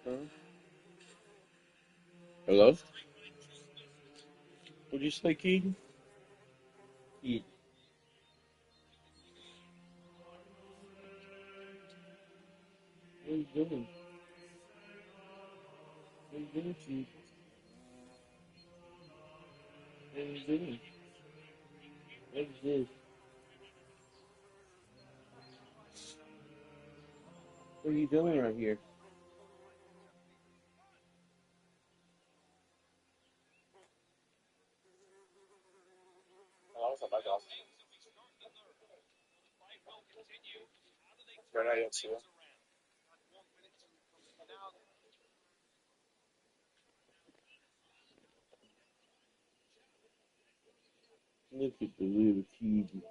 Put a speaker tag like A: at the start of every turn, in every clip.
A: Huh? Hello? What'd you say, Keaton? Keaton. What are you doing? What are you doing, Keaton? What are you doing? What is this? What are you doing right here? Look at the little Keaton.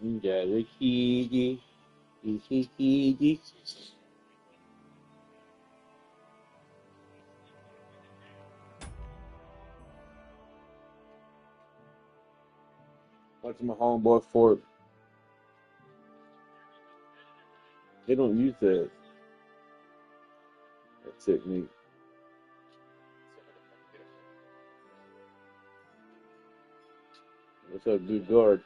A: You got a Keaton. Keaton. Watch my homeboy Fort. They don't use that technique. What's up, good guard?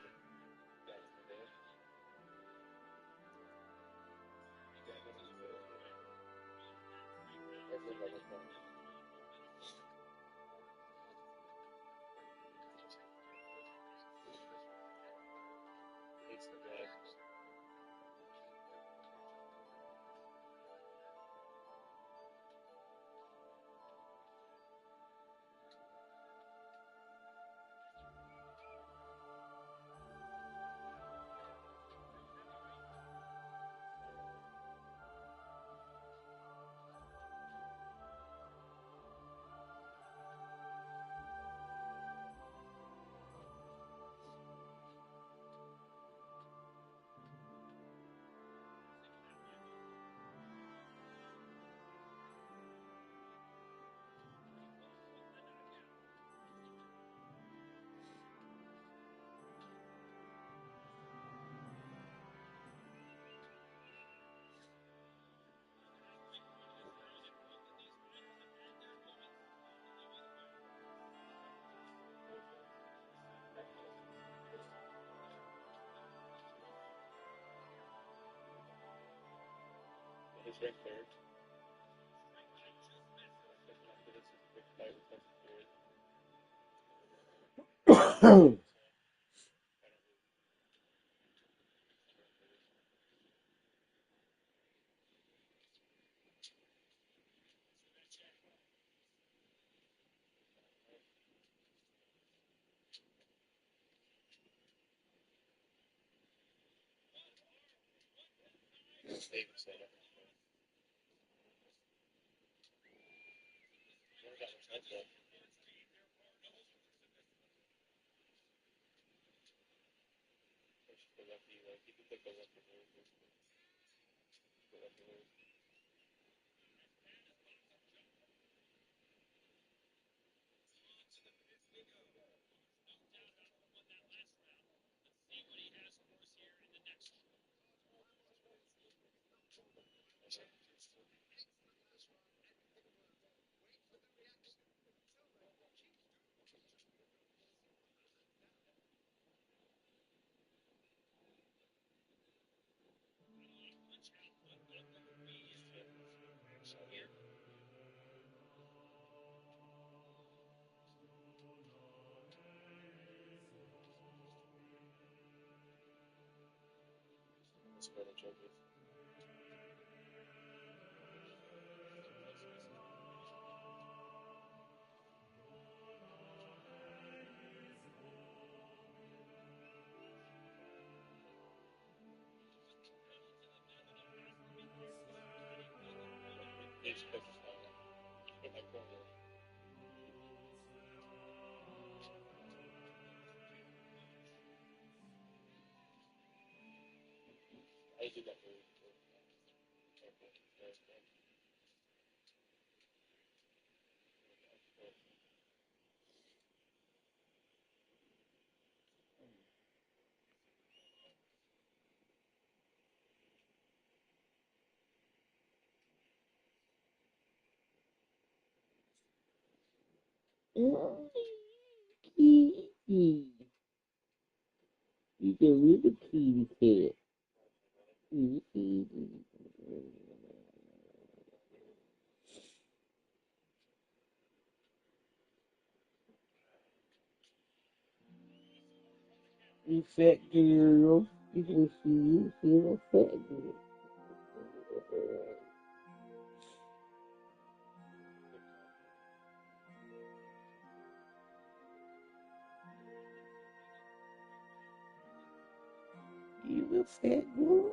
B: Oh, kitty. He's a little kitty cat. Kitty. You fat girl. You can see you. She's a fat girl. You a fat girl.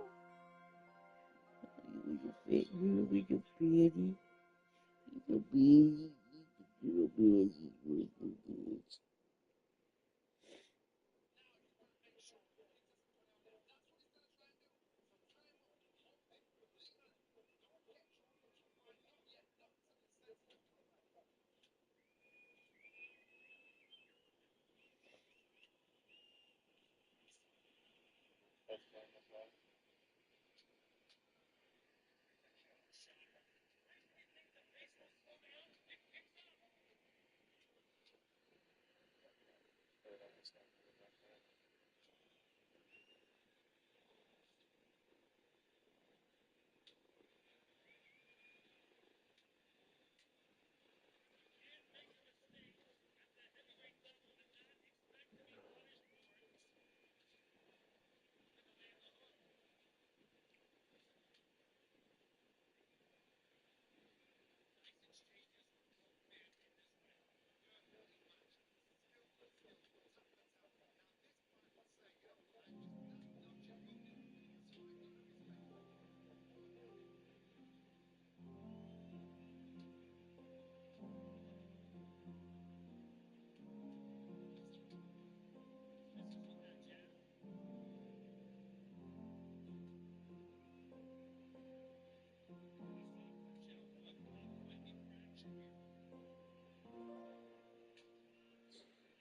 B: You a fat girl with your belly. Your belly. Your belly.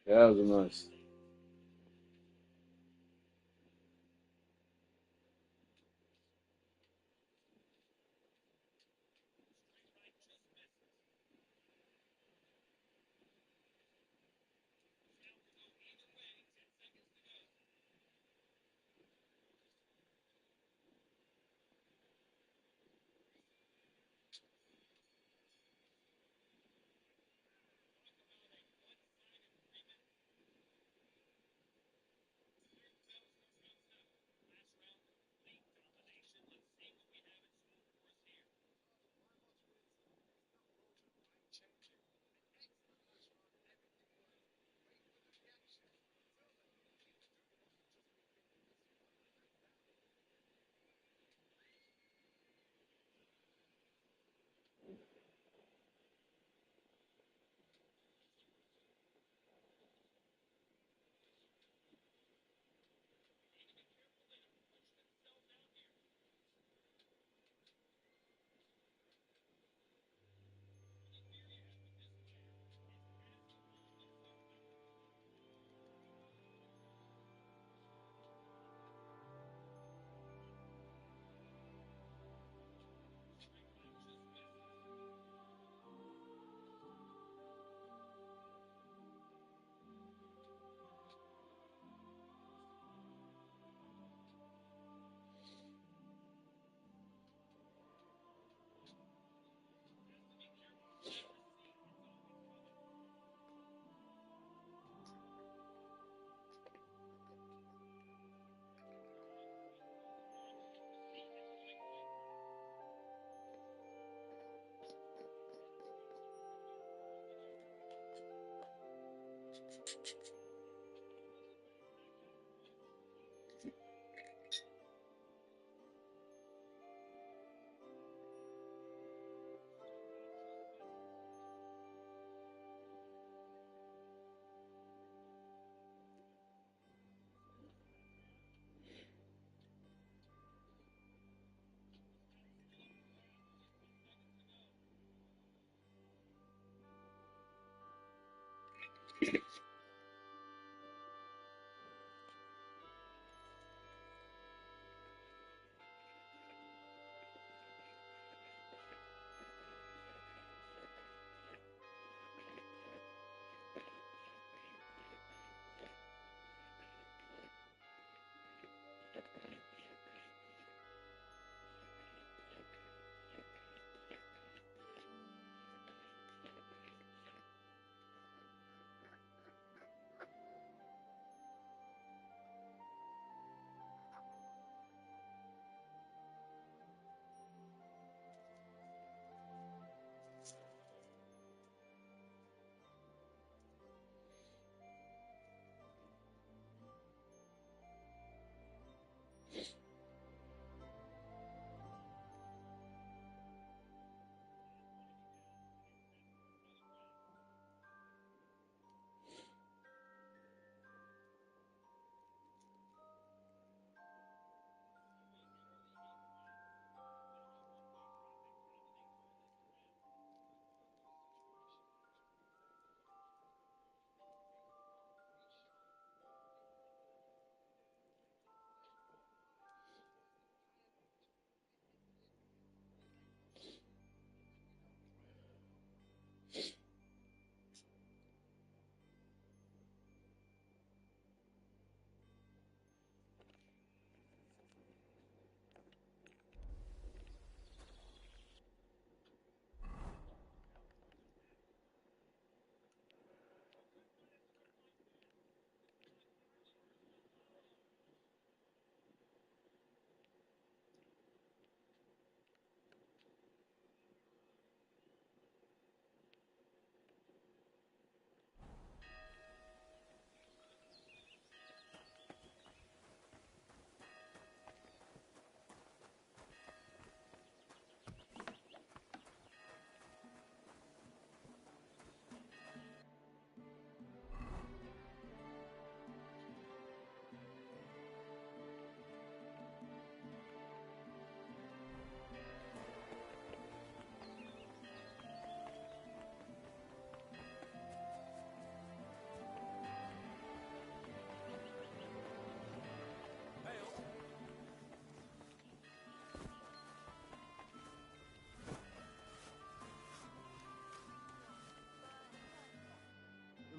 A: That was nice.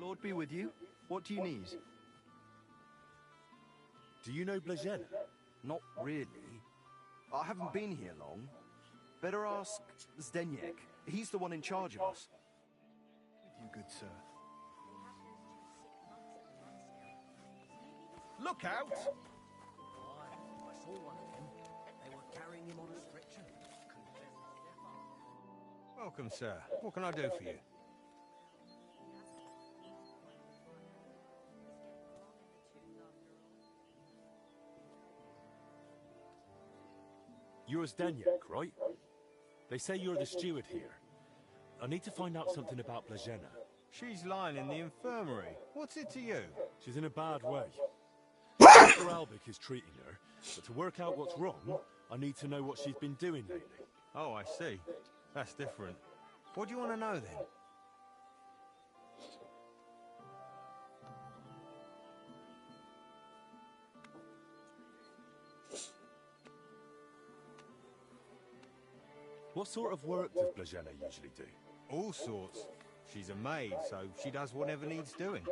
C: The Lord be with you. What do you need?
D: Do you know Blagena?
C: Not really. I haven't been here long. Better ask Zdeněk. He's the one in charge of us. With you, good sir.
E: Look out!
F: I saw one of them. They were carrying him on a stretcher.
E: Welcome, sir. What can I do for you?
D: You're Zdeněk, right? They say you're the steward here. I need to find out something about Blagena.
E: She's lying in the infirmary. What's it to you?
D: She's in a bad way. Dr. Albik is treating her, but to work out what's wrong, I need to know what she's been doing lately.
E: Oh, I see. That's different. What do you want to know, then?
D: What sort of work does Blagena usually do?
E: All sorts. She's a maid, so she does whatever needs doing.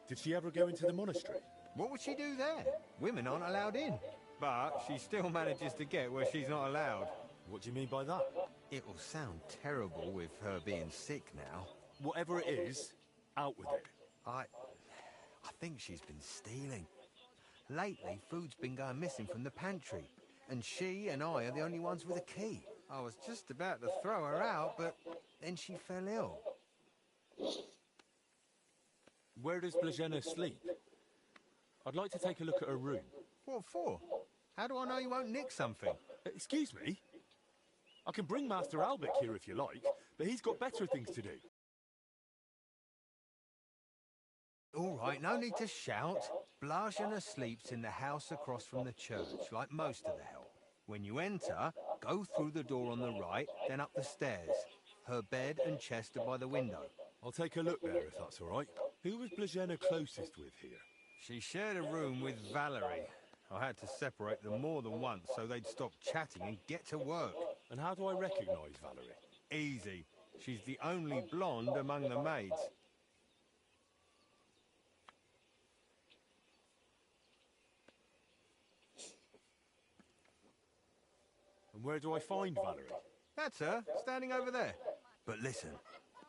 D: Did she ever go into the monastery?
E: What would she do there? Women aren't allowed in. But she still manages to get where she's not allowed.
D: What do you mean by that?
E: It'll sound terrible with her being sick now.
D: Whatever it is, out with it.
E: I think she's been stealing. Lately, food's been going missing from the pantry, and she and I are the only ones with a key. I was just about to throw her out, but Then she fell ill.
D: Where does Blazena sleep? I'd like to take a look at her room.
E: What for? How do I know you won't nick something?
D: Excuse me? I can bring Master Albic here if you like, but he's got better things to do.
E: All right, no need to shout. Blazena sleeps in the house across from the church, like most of the help. When you enter, go through the door on the right, then up the stairs. Her bed and chest are by the window.
D: I'll take a look there if that's all right. Who was Blazena closest with here?
E: She shared a room with Valerie. I had to separate them more than once so they'd stop chatting and get to work.
D: And how do I recognise Valerie?
E: Easy. She's the only blonde among the maids.
D: And where do I find Valerie?
E: That's her, standing over there. But listen,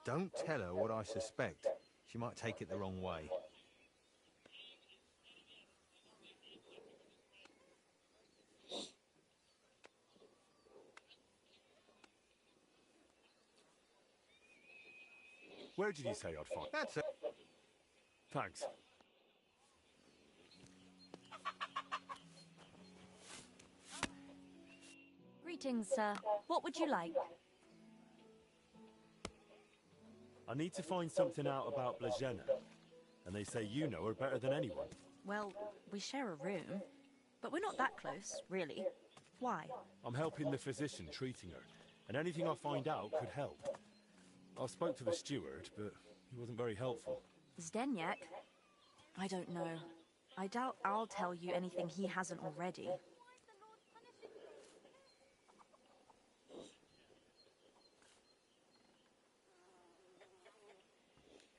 E: don't tell her what I suspect. She might take it the wrong way.
D: Where did you say I'd find?
E: That's her.
D: Thanks.
G: Greetings, sir. What would you like?
D: I need to find something out about Blazena. And they say you know her better than anyone.
G: Well, we share a room, but we're not that close, really. Why?
D: I'm helping the physician treating her, and anything I find out could help. I spoke to the steward, but he wasn't very helpful.
G: Zdeněk? I don't know. I doubt I'll tell you anything he hasn't already.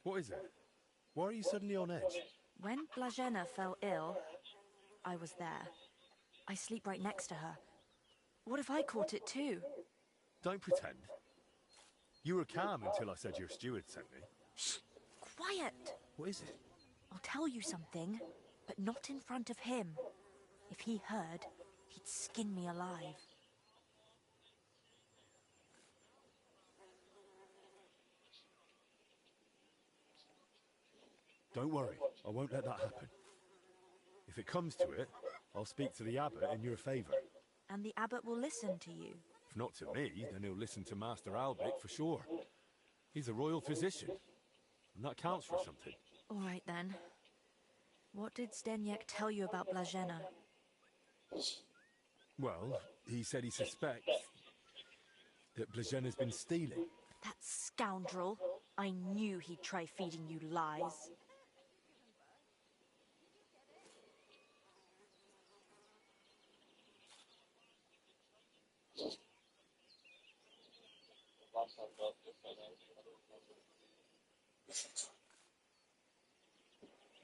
D: What is it? Why are you suddenly on edge?
G: When Blazena fell ill, I was there. I sleep right next to her. What if I caught it too?
D: Don't pretend. You were calm until I said your steward sent me.
G: Shh! Quiet!
D: What is it?
G: I'll tell you something, but not in front of him. If he heard, he'd skin me alive.
D: Don't worry, I won't let that happen. If it comes to it, I'll speak to the abbot in your favour.
G: And the abbot will listen to you.
D: If not to me, then he'll listen to Master Albic for sure. He's a royal physician, and that counts for something.
G: All right then. What did Zdeněk tell you about Blazena?
D: Well, he said he suspects that Blazena's been stealing.
G: That scoundrel! I knew he'd try feeding you lies.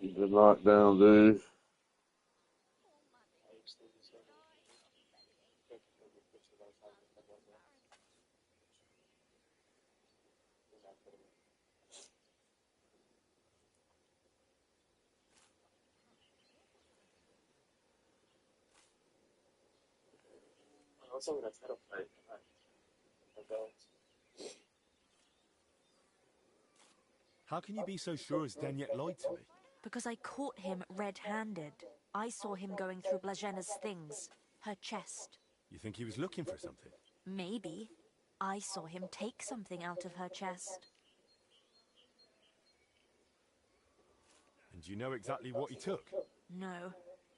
B: Keep it locked down, dude.
D: How can you be so sure Zdeněk lied to me?
G: Because I caught him red-handed. I saw him going through Blazena's things. Her chest.
D: You think he was looking for something?
G: Maybe. I saw him take something out of her chest.
D: And do you know exactly what he took?
G: No.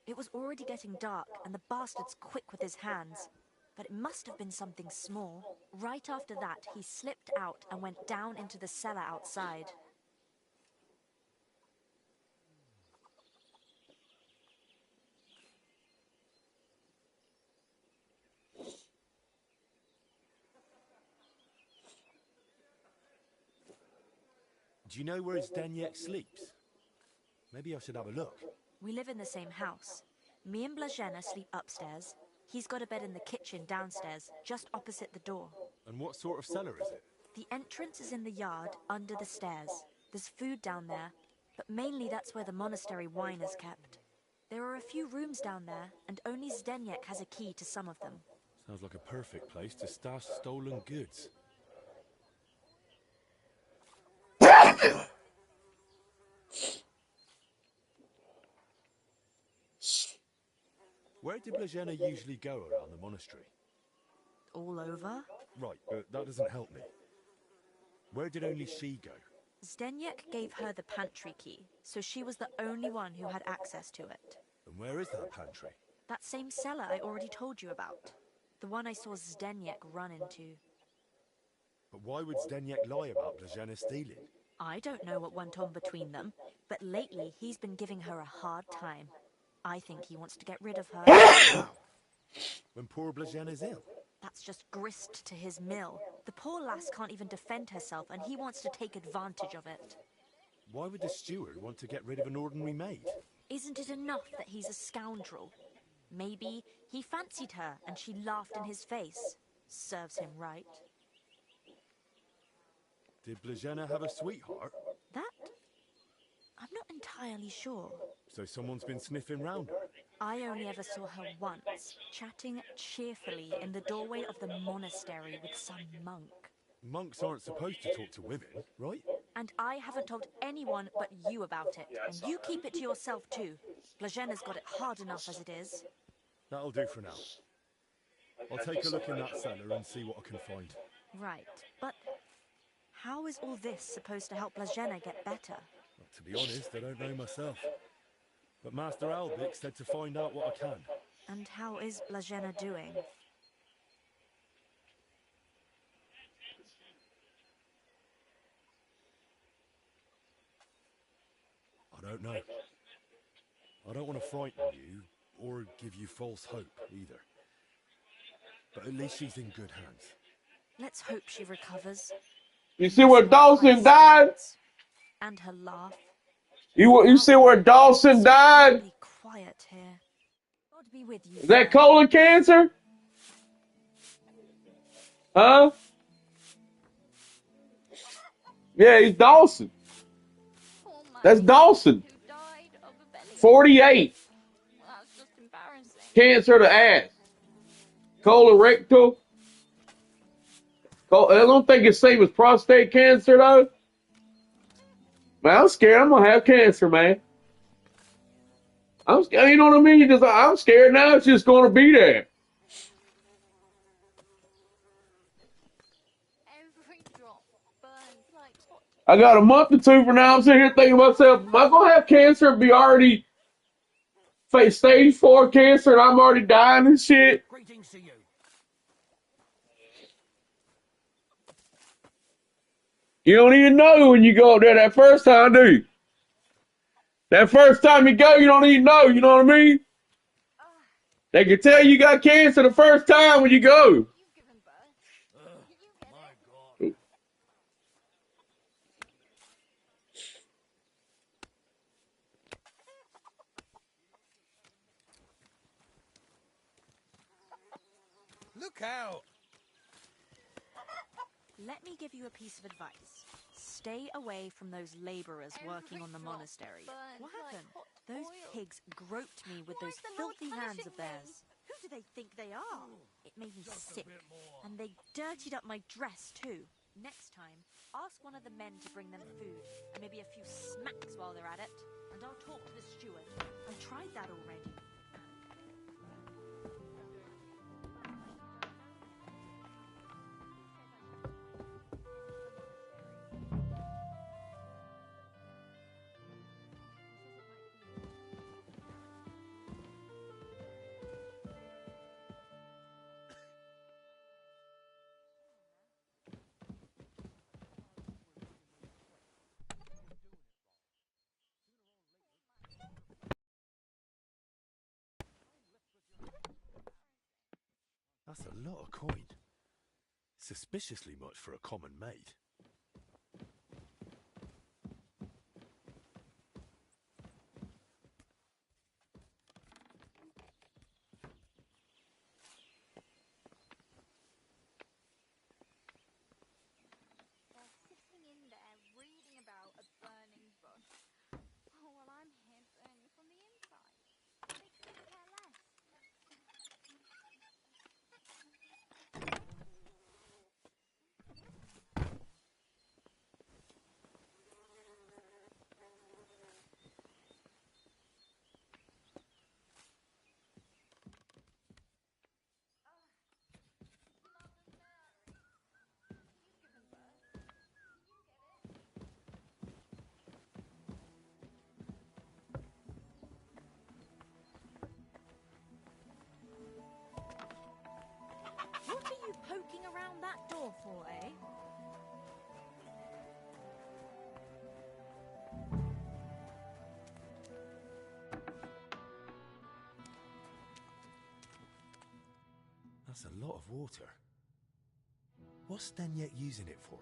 G: It was already getting dark, and the bastard's quick with his hands. But it must have been something small. Right after that, he slipped out and went down into the cellar outside.
D: Do you know where Zdeněk sleeps? Maybe I should have a look.
G: We live in the same house. Me and Blazena sleep upstairs. He's got a bed in the kitchen downstairs, just opposite the door.
D: And what sort of cellar is it?
G: The entrance is in the yard, under the stairs. There's food down there, but mainly that's where the monastery wine is kept. There are a few rooms down there, and only Zdeněk has a key to some of them.
D: Sounds like a perfect place to stash stolen goods. Where did Blazena usually go around the monastery?
G: All over?
D: Right, but that doesn't help me. Where did only she go?
G: Zdeněk gave her the pantry key, so she was the only one who had access to it.
D: And where is that pantry?
G: That same cellar I already told you about. The one I saw Zdeněk run into.
D: But why would Zdeněk lie about Blazena stealing?
G: I don't know what went on between them, but lately he's been giving her a hard time. I think he wants to get rid of her.
D: Wow. When poor Blazena's ill?
G: That's just grist to his mill. The poor lass can't even defend herself, and he wants to take advantage of it.
D: Why would the steward want to get rid of an ordinary maid?
G: Isn't it enough that he's a scoundrel? Maybe he fancied her and she laughed in his face. Serves him right.
D: Did Blazena have a sweetheart?
G: That? I'm not entirely sure.
D: So someone's been sniffing round her?
G: I only ever saw her once, chatting cheerfully in the doorway of the monastery with some monk.
D: Monks aren't supposed to talk to women, right?
G: And I haven't told anyone but you about it. And you keep it to yourself too. Blazena's got it hard enough as it is.
D: That'll do for now. I'll take a look in that cellar and see what I can find.
G: Right, but how is all this supposed to help Blazena get better?
D: Well, to be honest, I don't know myself. But Master Albic said to find out what I can.
G: And how is Blazena doing?
D: I don't know. I don't want to frighten you, or give you false hope, either. But at least she's in good hands.
G: Let's hope she recovers.
B: You see where Dawson died?
G: And her laugh.
B: You see where Dawson died?
G: Be quiet here. God be with you.
B: Is that colon cancer? Huh? Yeah, he's Dawson. That's Dawson. 48.
H: Well, that's just embarrassing.
B: Cancer of the ass. Colorectal. I don't think it's same as prostate cancer though. Man, I'm scared. I'm gonna have cancer, man. I'm scared. You know what I mean? I'm scared now. It's just gonna be there.
H: Every drop burns like hot.
B: I got a month or two from now. I'm sitting here thinking to myself, am I gonna have cancer and be already face stage 4 cancer and I'm already dying and shit?
F: Greetings to you.
B: You don't even know when you go up there that first time, do you? That first time you go, you don't even know. You know what I mean? They can tell you got cancer the first time when you go.
H: You've given birth. Did you get
F: My
H: it?
F: God.
E: Look out!
G: Let me give you a piece of advice. Stay away from those laborers working on the monastery. What happened? Those pigs groped me with those filthy hands of theirs. Who do they think they are? It made me sick. And they dirtied up my dress too. Next time, ask one of the men to bring them food, and maybe a few smacks while they're at it. And I'll talk to the steward. I tried that already.
D: That's a lot of coin. Suspiciously much for a common maid.
H: They're sitting in there reading about a burning bush. Oh, well, I'm here burning from the inside. They couldn't care less.
D: That's a lot of water. What's Stenyek using it for?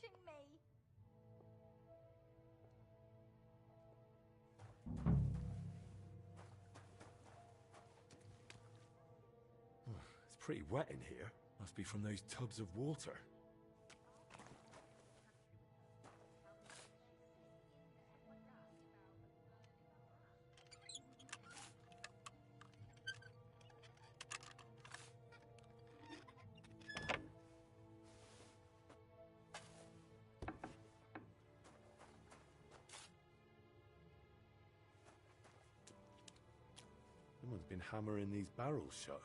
H: protecting me.
D: It's pretty wet in here. Must be from those tubs of water. Someone's been hammering these barrels shut.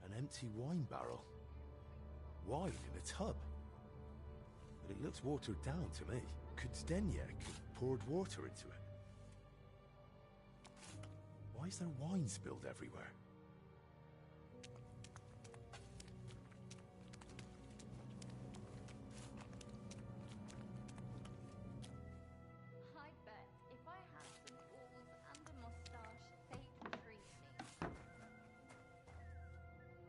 D: An empty wine barrel. Wine in a tub. But it looks watered down to me. Could Zdeněk have poured water into it? Why is there wine spilled everywhere?
H: I bet if I had some balls and a moustache, they'd treat me. Mother Mary, you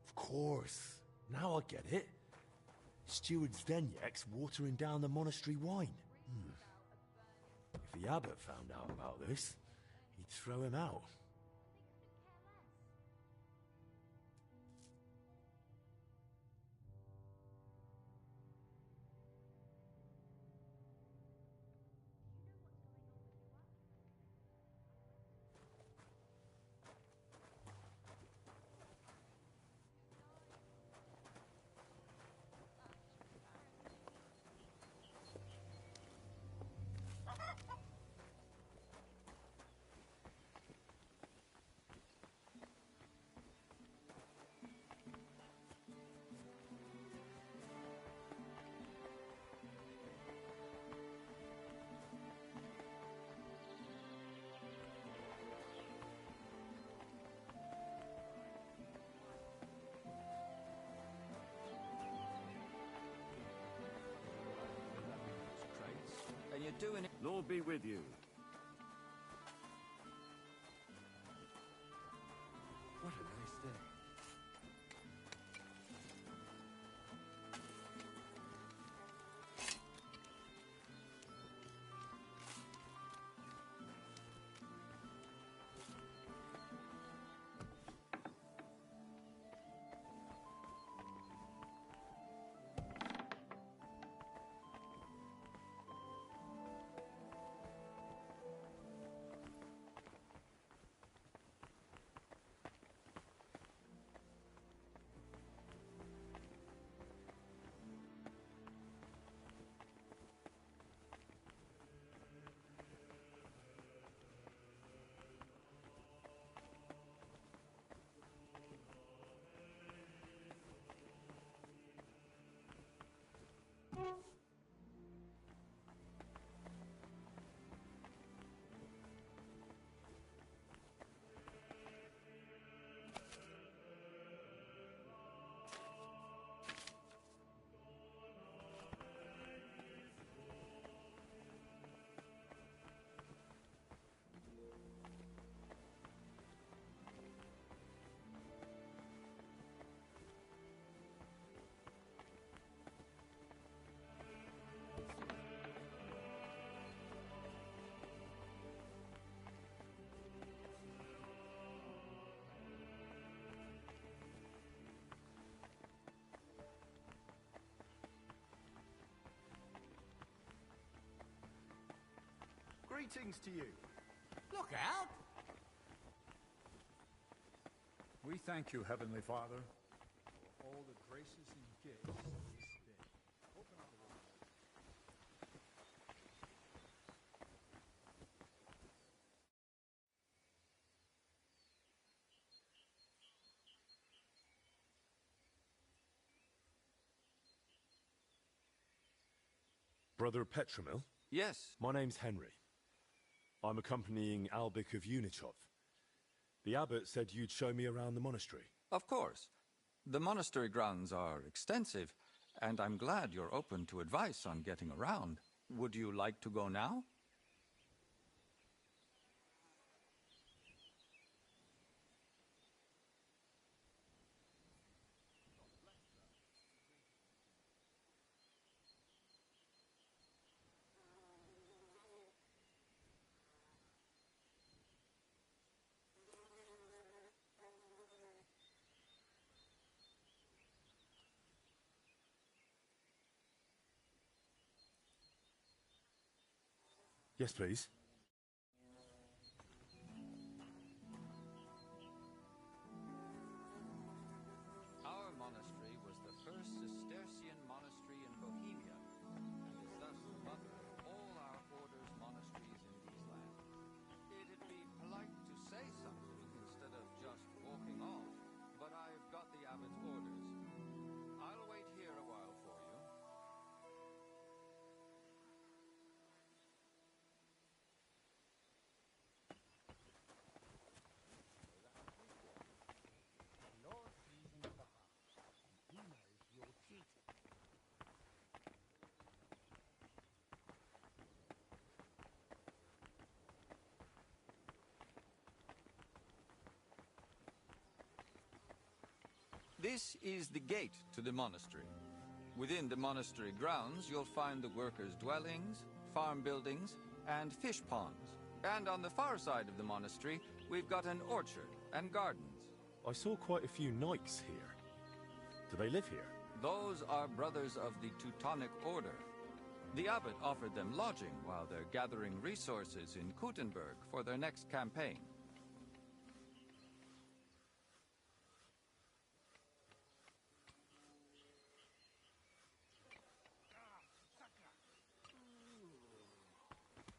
D: Of course. Now I get it. Steward Zdeněk's watering down the monastery wine. If the abbot found out about this, he'd throw him out.
H: they couldn't care less. Do you know what's going on with your work?
F: And you're doing it.
I: Lord be with you.
F: What a nice day.
C: Greetings to you.
E: Look out!
J: We thank you, Heavenly Father, for all the graces and gifts of this day. Open up the window.
D: Brother Petramil?
E: Yes.
D: My name's Henry. I'm accompanying Albik of Unichov. The abbot said you'd show me around the monastery.
I: Of course. The monastery grounds are extensive, and I'm glad you're open to advice on getting around. Would you like to go now?
D: Yes, please.
I: Our monastery was the first Cistercian monastery in Bohemia, and is thus the mother of all our order's monasteries in these lands. It'd be polite to say something instead of just walking off, but I've got the abbot's orders. I'll wait here a while for you. This is the gate to the monastery. Within the monastery grounds, you'll find the workers' dwellings, farm buildings, and fish ponds. And on the far side of the monastery, we've got an orchard and gardens.
D: I saw quite a few knights here. Do they live here?
I: Those are brothers of the Teutonic Order. The abbot offered them lodging while they're gathering resources in Kuttenberg for their next campaign.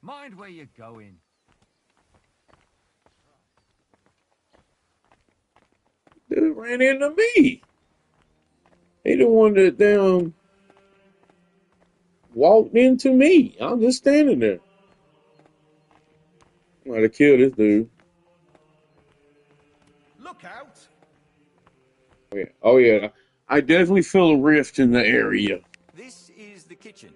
E: Mind where you're going.
B: Dude ran into me. He the one that walked into me. I'm just standing there. I'm gonna kill this dude.
E: Look out!
B: Yeah. Oh yeah, I definitely feel a rift in the area.
I: This is the kitchen.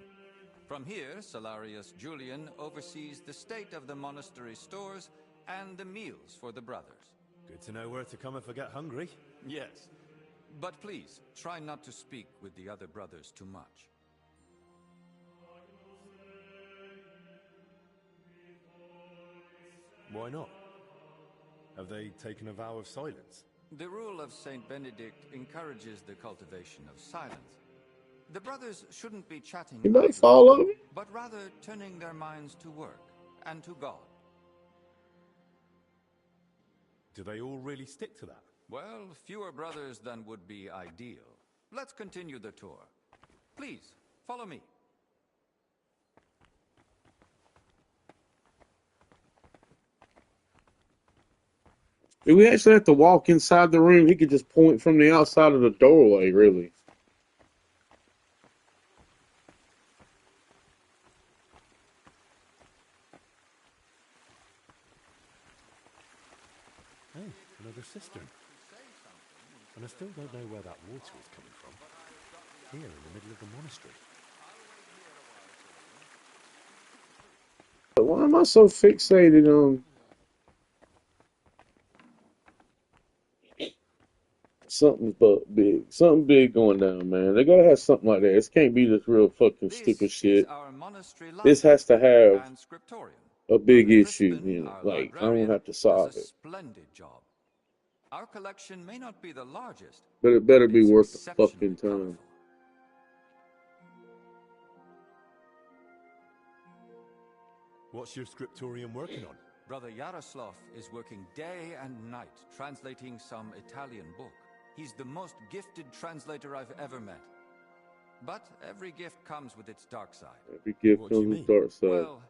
I: From here, Salarius Julian oversees the state of the monastery stores and the meals for the brothers.
D: Good to know where to come if I get hungry.
I: Yes. But please, try not to speak with the other brothers too much.
D: Why not? Have they taken a vow of silence?
I: The rule of Saint Benedict encourages the cultivation of silence. The brothers shouldn't be chatting
B: You might
I: idly,
B: fall over.
I: but rather turning their minds to work and to God.
D: Do they all really stick to that?
I: Well, fewer brothers than would be ideal. Let's continue the tour. Please, follow me.
B: Do we actually have to walk inside the room? He could just point from the outside of the doorway, really.
D: Hey, another cistern. And I still don't know where that water is coming from. Here in the middle of the monastery.
B: But why am I so fixated on something big? Something big going down, man. They gotta have something like that. This can't be this real fucking stupid shit. This has to have a big issue, you know. Like, I don't have to solve it.
I: Splendid job. Our collection may not be the largest,
B: But it better be worth the fucking time.
D: What's your scriptorium working on?
I: Brother Yaroslav is working day and night translating some Italian book. He's the most gifted translator I've ever met. But every gift comes with its dark side.
B: Every gift comes with its dark side.
I: Well,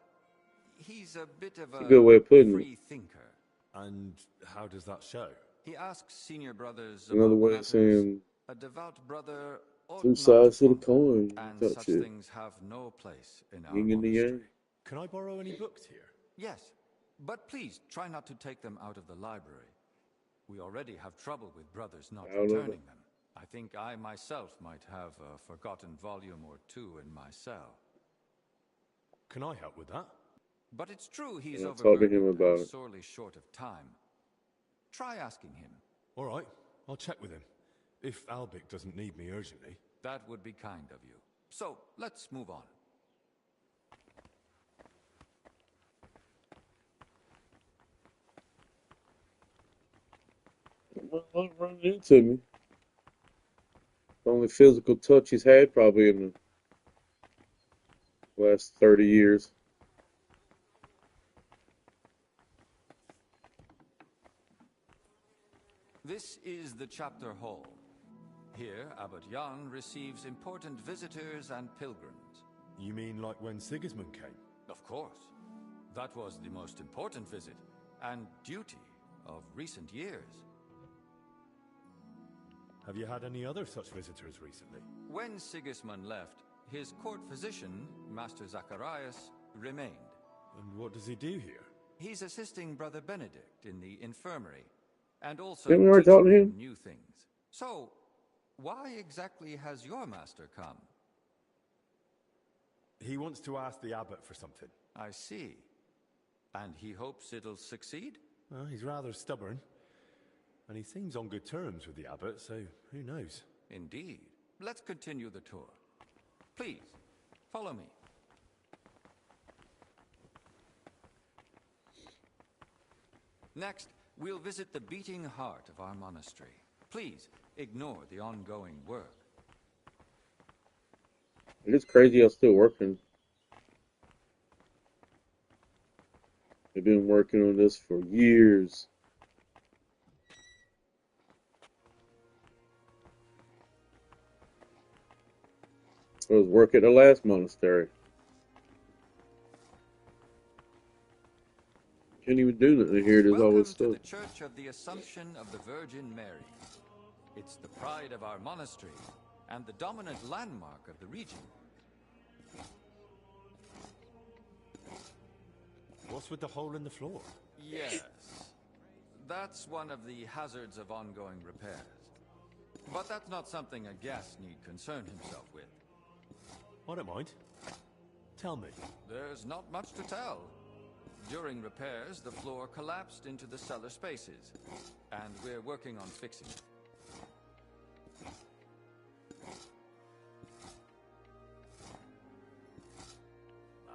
I: he's a bit of
B: a good way of putting
I: free thinker.
D: And how does that show?
I: He asks senior brothers
B: Another
I: about
B: way of
I: matters
B: saying
I: a devout brother ought
B: Two
I: not to
B: sides to the
I: fund them,
B: coin.
I: and
B: That
I: such
B: shit.
I: things have no place in our
B: Yin and the yang.
I: monastery.
D: Can I borrow any books here?
I: Yes, but please try not to take them out of the library. We already have trouble with brothers not
B: Out of it.
I: returning them. I think I myself might have a forgotten volume or two in my cell.
D: Can I help with that?
I: But it's true he's
B: Yeah, talk to him
I: overburdened
B: about
I: and
B: it.
I: sorely short of time. Try asking him.
D: All right, I'll check with him. If Albic doesn't need me urgently.
I: That would be kind of you. So, let's move on.
B: Don't run into me. The only physical touch he's had probably in the last 30 years.
I: This is the chapter hall. Here, Abbot Jan receives important visitors and pilgrims.
D: You mean like when Sigismund came?
I: Of course. That was the most important visit and duty of recent years.
D: Have you had any other such visitors recently?
I: When Sigismund left, his court physician, Master Zacharias, remained.
D: And what does he do here?
I: He's assisting Brother Benedict in the infirmary, and also
B: Didn't we already
I: teaching
B: talk to
I: him
B: him?
I: new things. So, why exactly has your master come?
D: He wants to ask the abbot for something.
I: I see. And he hopes it'll succeed?
D: Well, he's rather stubborn. And he seems on good terms with the abbot, so who knows?
I: Indeed. Let's continue the tour. Please, follow me. Next, we'll visit the beating heart of our monastery. Please, ignore the ongoing work.
B: It is crazy I'm still working. They've been working on this for years. I was working at the last monastery. Can't even do nothing here. There's
I: Welcome
B: always
I: to
B: stuff.
I: the Church of the Assumption of the Virgin Mary. It's the pride of our monastery and the dominant landmark of the region.
D: What's with the hole in the floor?
I: Yes, that's one of the hazards of ongoing repairs. But that's not something a guest need concern himself with.
D: I don't mind. Tell me.
I: There's not much to tell. During repairs, the floor collapsed into the cellar spaces, and we're working on fixing it.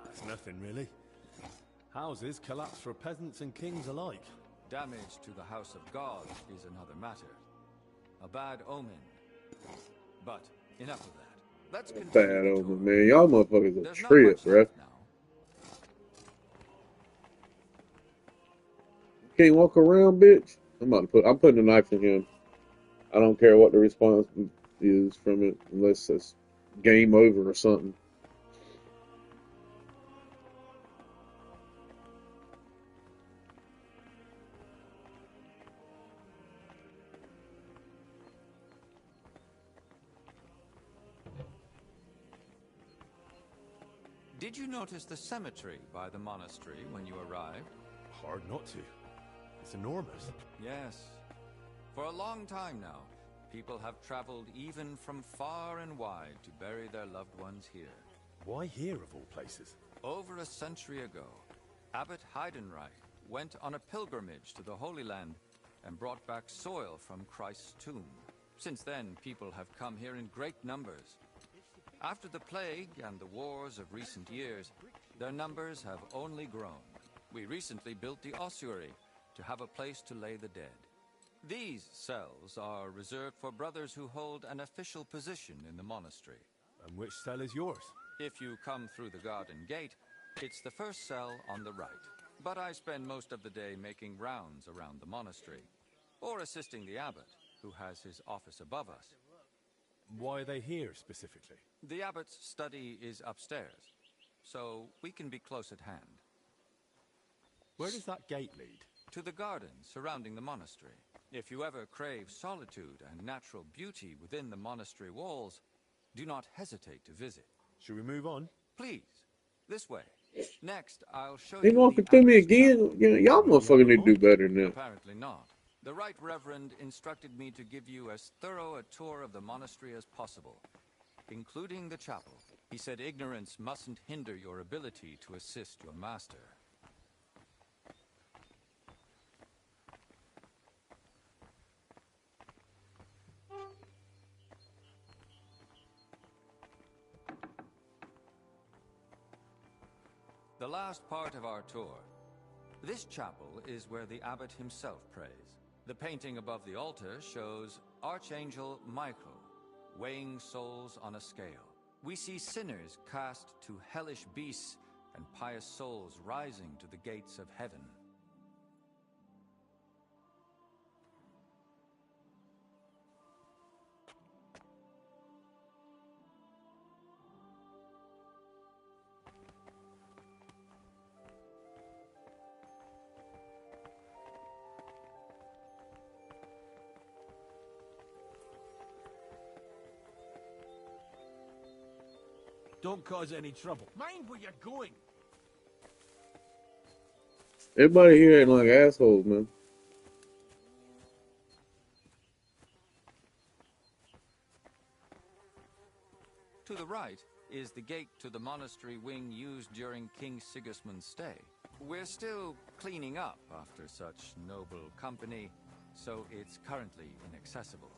D: That's nothing, really. Houses collapse for peasants and kings alike.
I: Damage to the house of God is another matter. A bad omen. But enough of that. Let's continue
B: Bad
I: the tour.
B: omen, man. Y'all motherfuckers a
I: There's not
B: trip,
I: much
B: bruh.
I: left now.
B: Can't walk around, bitch. I'm putting a knife in him. I don't care what the response is from it, unless it's game over or something.
I: Did you notice the cemetery by the monastery when you arrived?
D: Hard not to. It's enormous.
I: Yes. For a long time now, people have traveled even from far and wide to bury their loved ones here.
D: Why here, of all places?
I: Over a century ago, Abbot Heidenreich went on a pilgrimage to the Holy Land and brought back soil from Christ's tomb. Since then, people have come here in great numbers. After the plague and the wars of recent years, their numbers have only grown. We recently built the ossuary to have a place to lay the dead. These cells are reserved for brothers who hold an official position in the monastery.
D: And which cell is yours?
I: If you come through the garden gate, it's the first cell on the right. But I spend most of the day making rounds around the monastery, or assisting the abbot, who has his office above us.
D: Why are they here, specifically?
I: The abbot's study is upstairs, so we can be close at hand.
D: Where does that gate lead?
I: To the garden surrounding the monastery. If you ever crave solitude and natural beauty within the monastery walls, do not hesitate to visit.
D: Should we move on?
I: Please, this way. Next, I'll show
B: They
I: you
B: walking
I: the
B: through me
I: abbot's
B: again.
I: chapel.
B: You know, y'all motherfuckers need to do better than that.
I: Apparently not. The Right Reverend instructed me to give you as thorough a tour of the monastery as possible, including the chapel. He said ignorance mustn't hinder your ability to assist your master. The last part of our tour. This chapel is where the abbot himself prays. The painting above the altar shows Archangel Michael weighing souls on a scale. We see sinners cast to hellish beasts and pious souls rising to the gates of heaven.
F: Don't cause any trouble. Mind where you're going.
B: Everybody here ain't like assholes, man.
I: To the right is the gate to the monastery wing used during King Sigismund's stay. We're still cleaning up after such noble company, so it's currently inaccessible.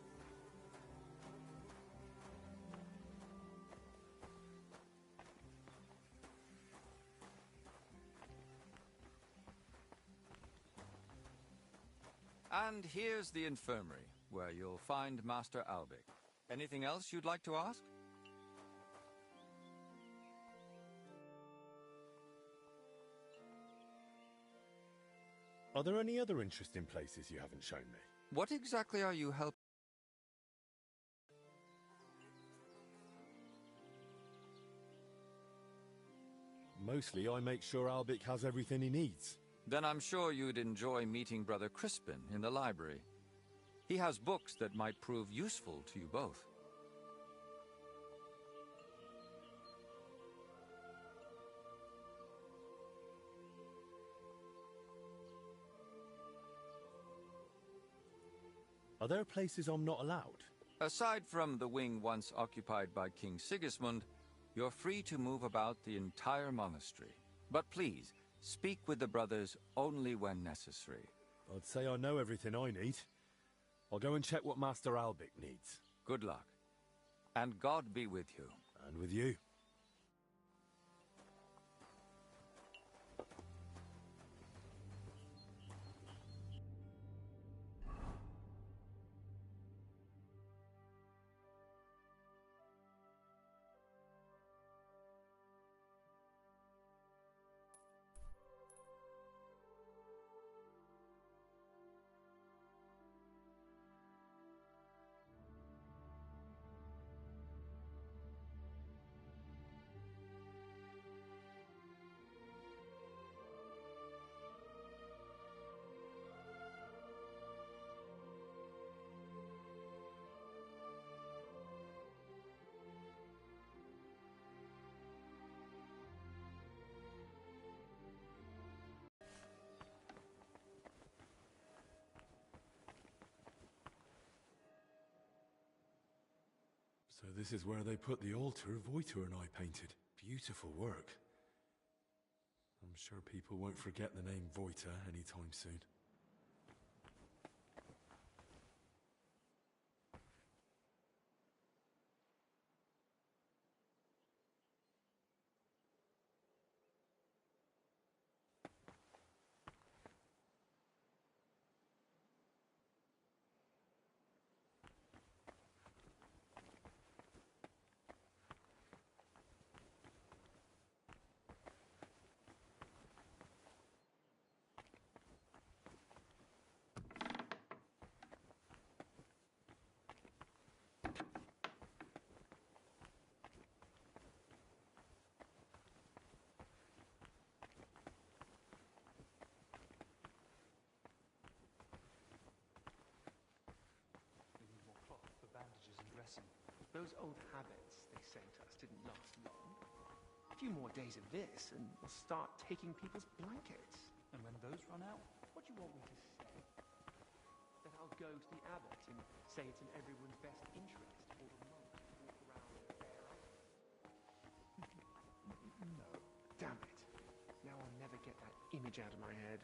I: And here's the infirmary, where you'll find Master Albic. Anything else you'd like to ask?
D: Are there any other interesting places you haven't shown me?
I: What exactly are you helping?
D: Mostly I make sure Albic has everything he needs.
I: Then I'm sure you'd enjoy meeting Brother Crispin in the library. He has books that might prove useful to you both.
D: Are there places I'm not allowed?
I: Aside from the wing once occupied by King Sigismund, you're free to move about the entire monastery. But please, speak with the brothers only when necessary.
D: I'd say I know everything I need. I'll go and check what Master Albic needs.
I: Good luck. And God be with you.
D: And with you. So this is where they put the altar Voiter and I painted. Beautiful work. I'm sure people won't forget the name Voiter anytime soon.
K: We need more cloth for bandages and dressing. Those old habits, they sent us didn't last long. A few more days of this, and we'll start taking people's blankets.
L: And when those run out?
K: What do you want me to say? That I'll go to the abbot and say it's in everyone's best interest to hold a monk and walk around bare No. Damn it. Now I'll never get that image out of my head.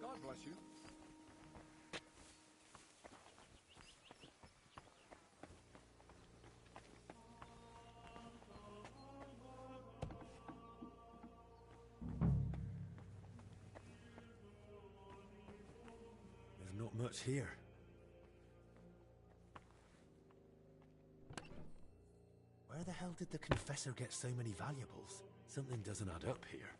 J: God bless you.
D: There's not much here. Where the hell did the confessor get so many valuables? Something doesn't add up here.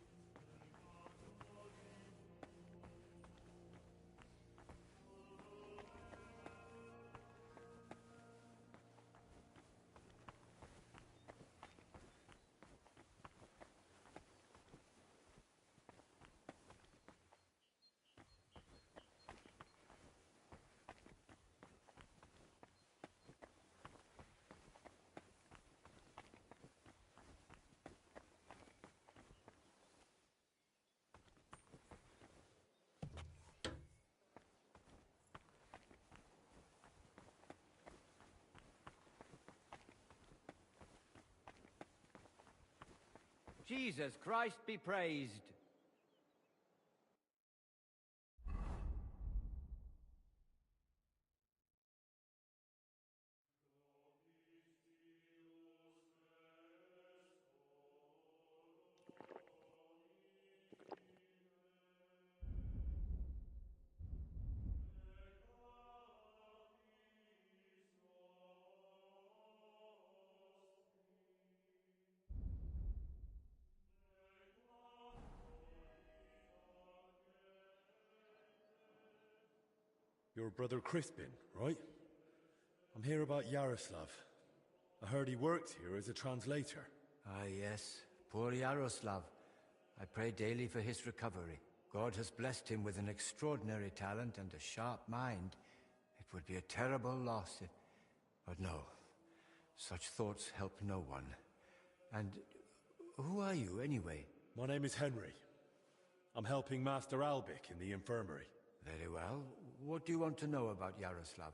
F: Jesus Christ be praised.
D: Your brother Crispin, right? I'm here about Yaroslav. I heard he worked here as a translator.
E: Ah, yes. Poor Yaroslav. I pray daily for his recovery. God has blessed him with an extraordinary talent and a sharp mind. It would be a terrible loss if... But no. Such thoughts help no one. And who are you, anyway?
D: My name is Henry. I'm helping Master Albic in the infirmary.
E: Very well. What do you want to know about Yaroslav?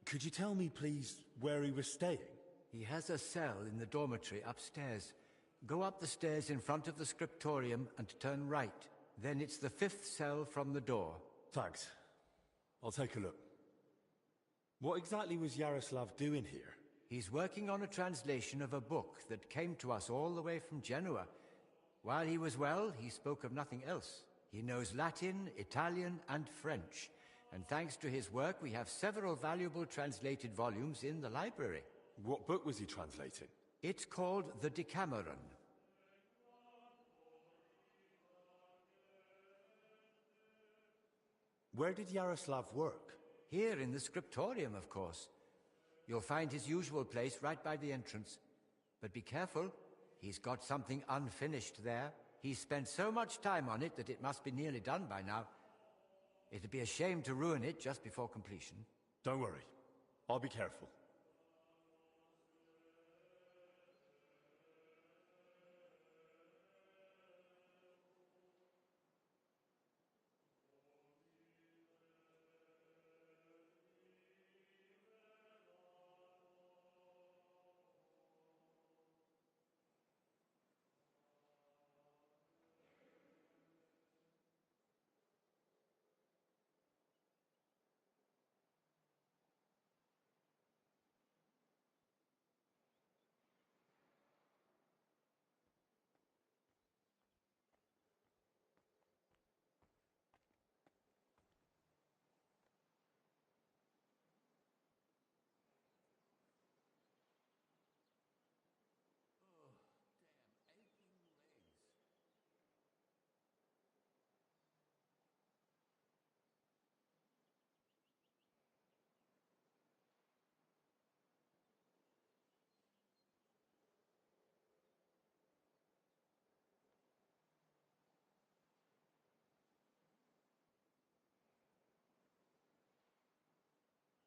D: Could you tell me, please, where he was staying?
E: He has a cell in the dormitory upstairs. Go up the stairs in front of the scriptorium and turn right. Then it's the 5th cell from the door.
D: Thanks. I'll take a look. What exactly was Yaroslav doing here?
E: He's working on a translation of a book that came to us all the way from Genoa. While he was well, he spoke of nothing else. He knows Latin, Italian, and French. And thanks to his work, we have several valuable translated volumes in the library.
D: What book was he translating?
E: It's called the Decameron.
D: Where did Yaroslav work?
E: Here in the scriptorium, of course. You'll find his usual place right by the entrance. But be careful. He's got something unfinished there. He's spent so much time on it that it must be nearly done by now.
F: It'd be a shame to ruin it just before completion.
D: Don't worry. I'll be careful.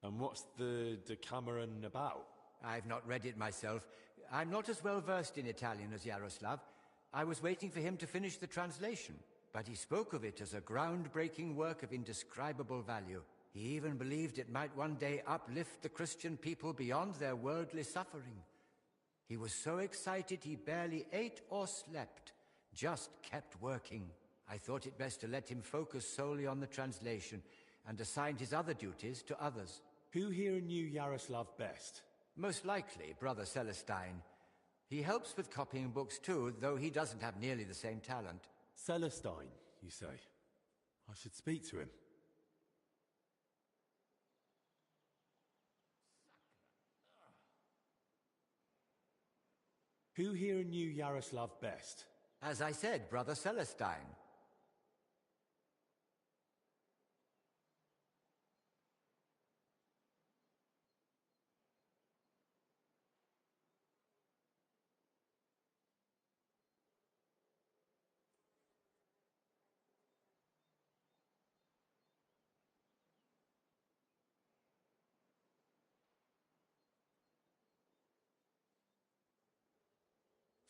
D: And what's the Decameron about?
F: I've not read it myself. I'm not as well versed in Italian as Yaroslav. I was waiting for him to finish the translation, but he spoke of it as a groundbreaking work of indescribable value. He even believed it might one day uplift the Christian people beyond their worldly suffering. He was so excited he barely ate or slept, just kept working. I thought it best to let him focus solely on the translation and assigned his other duties to others.
D: Who here knew Yaroslav best?
F: Most likely, Brother Celestine. He helps with copying books too, though he doesn't have nearly the same talent.
D: Celestine, you say? I should speak to him. Who here knew Yaroslav best?
F: As I said, Brother Celestine.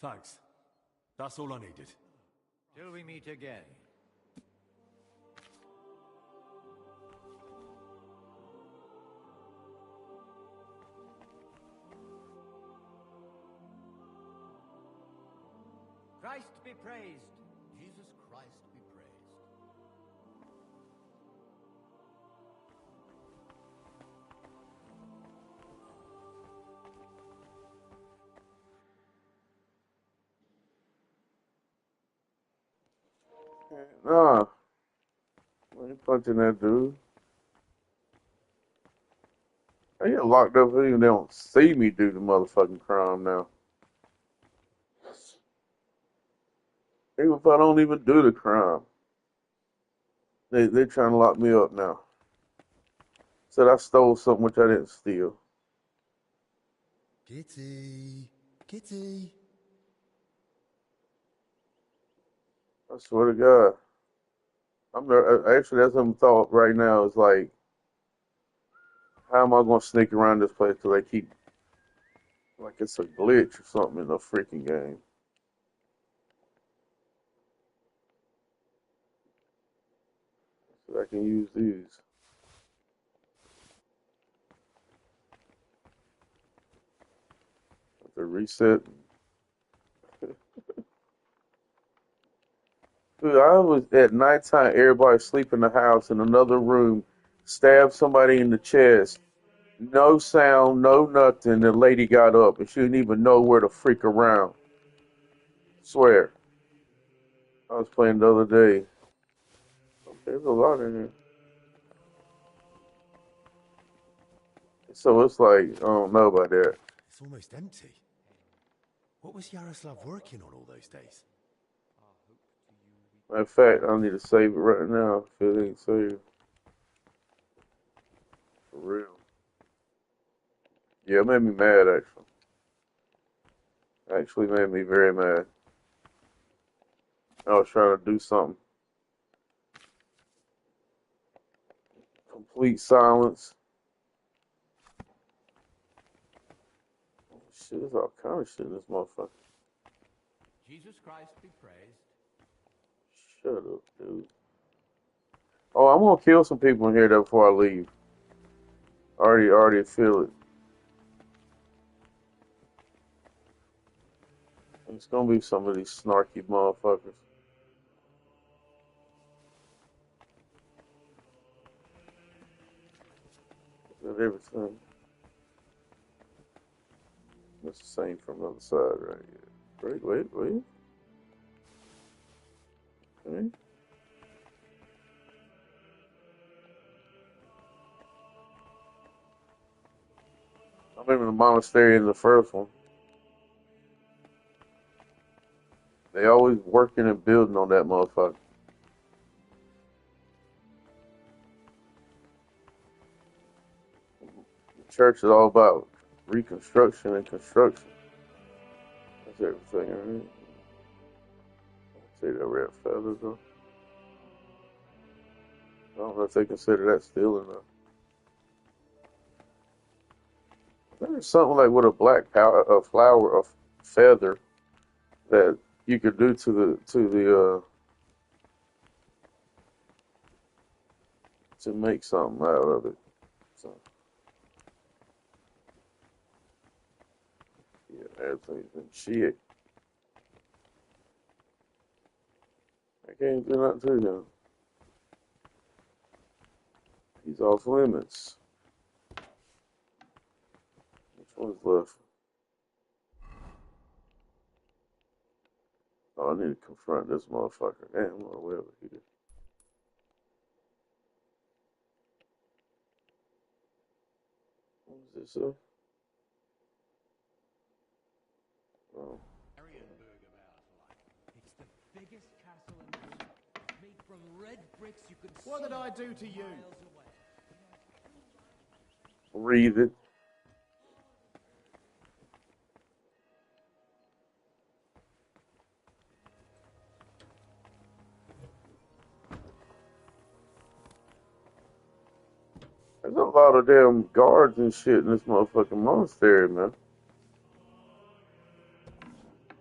D: Thanks. That's all I needed.
F: Till we meet again. Christ be praised.
L: Jesus Christ be praised.
B: Nah. I ain't punching that dude. I get locked up even they don't see me do the motherfucking crime now. Even if I don't even do the crime. They trying to lock me up now. Said I stole something which I didn't steal.
D: Kitty. Kitty.
B: I swear to God. Actually, that's what I'm thought right now is like, how am I gonna sneak around this place till they keep like it's a glitch or something in the freaking game? So I can use these. The reset. Dude, I was at nighttime, everybody sleep in the house in another room, stabbed somebody in the chest. No sound, no nothing. The lady got up and she didn't even know where to freak around. Swear. I was playing the other day. There's a lot in here. So it's like, I don't know about that.
D: It's almost empty. What was Yaroslav working on all those days?
B: Matter of fact, I need to save it right now if it ain't saved. For real. Yeah, it made me mad actually. Actually made me very mad. I was trying to do something. Complete silence. Shit, there's all kind of shit in this motherfucker.
L: Jesus Christ be praised.
B: Shut up, dude. Oh, I'm gonna kill some people in here though before I leave. Already feel it. It's gonna be some of these snarky motherfuckers. Got everything. That's the same from the other side right here. Wait. Okay. I remember the monastery in the first one. They always working and building on that motherfucker. The church is all about reconstruction and construction. That's everything, alright? See that red feather though? I don't know if they consider that steel or not. There's something like with a a flower, a feather that you could do to make something out of it. So yeah, everything's been shit. I can't do nothing to him. He's off limits. Which one's left? Oh, I need to confront this motherfucker. Damn, or whatever he did. What was this? Oh.
L: It's the biggest castle in the world. Made from red bricks you can see. What did I do to you?
B: Breathe it. There's a lot of damn guards and shit in this motherfucking monastery, man.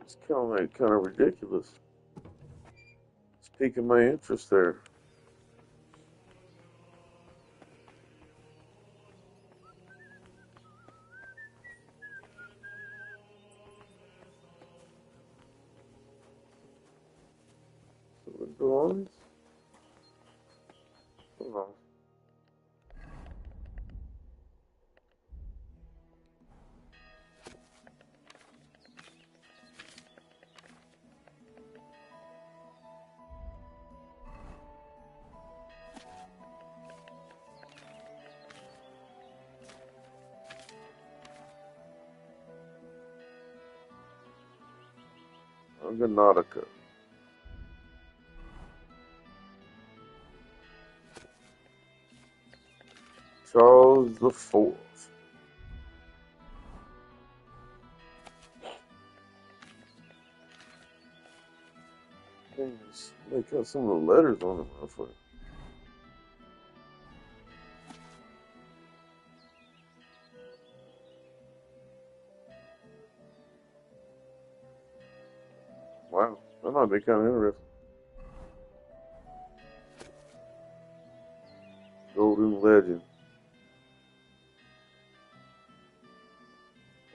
B: It's kind of ridiculous. It's piquing my interest there. So the drawings. Hold on. Nautica. Charles the Fourth. Make out some of the letters on the motherfucker. Wow, that might be kind of interesting. Golden Legend.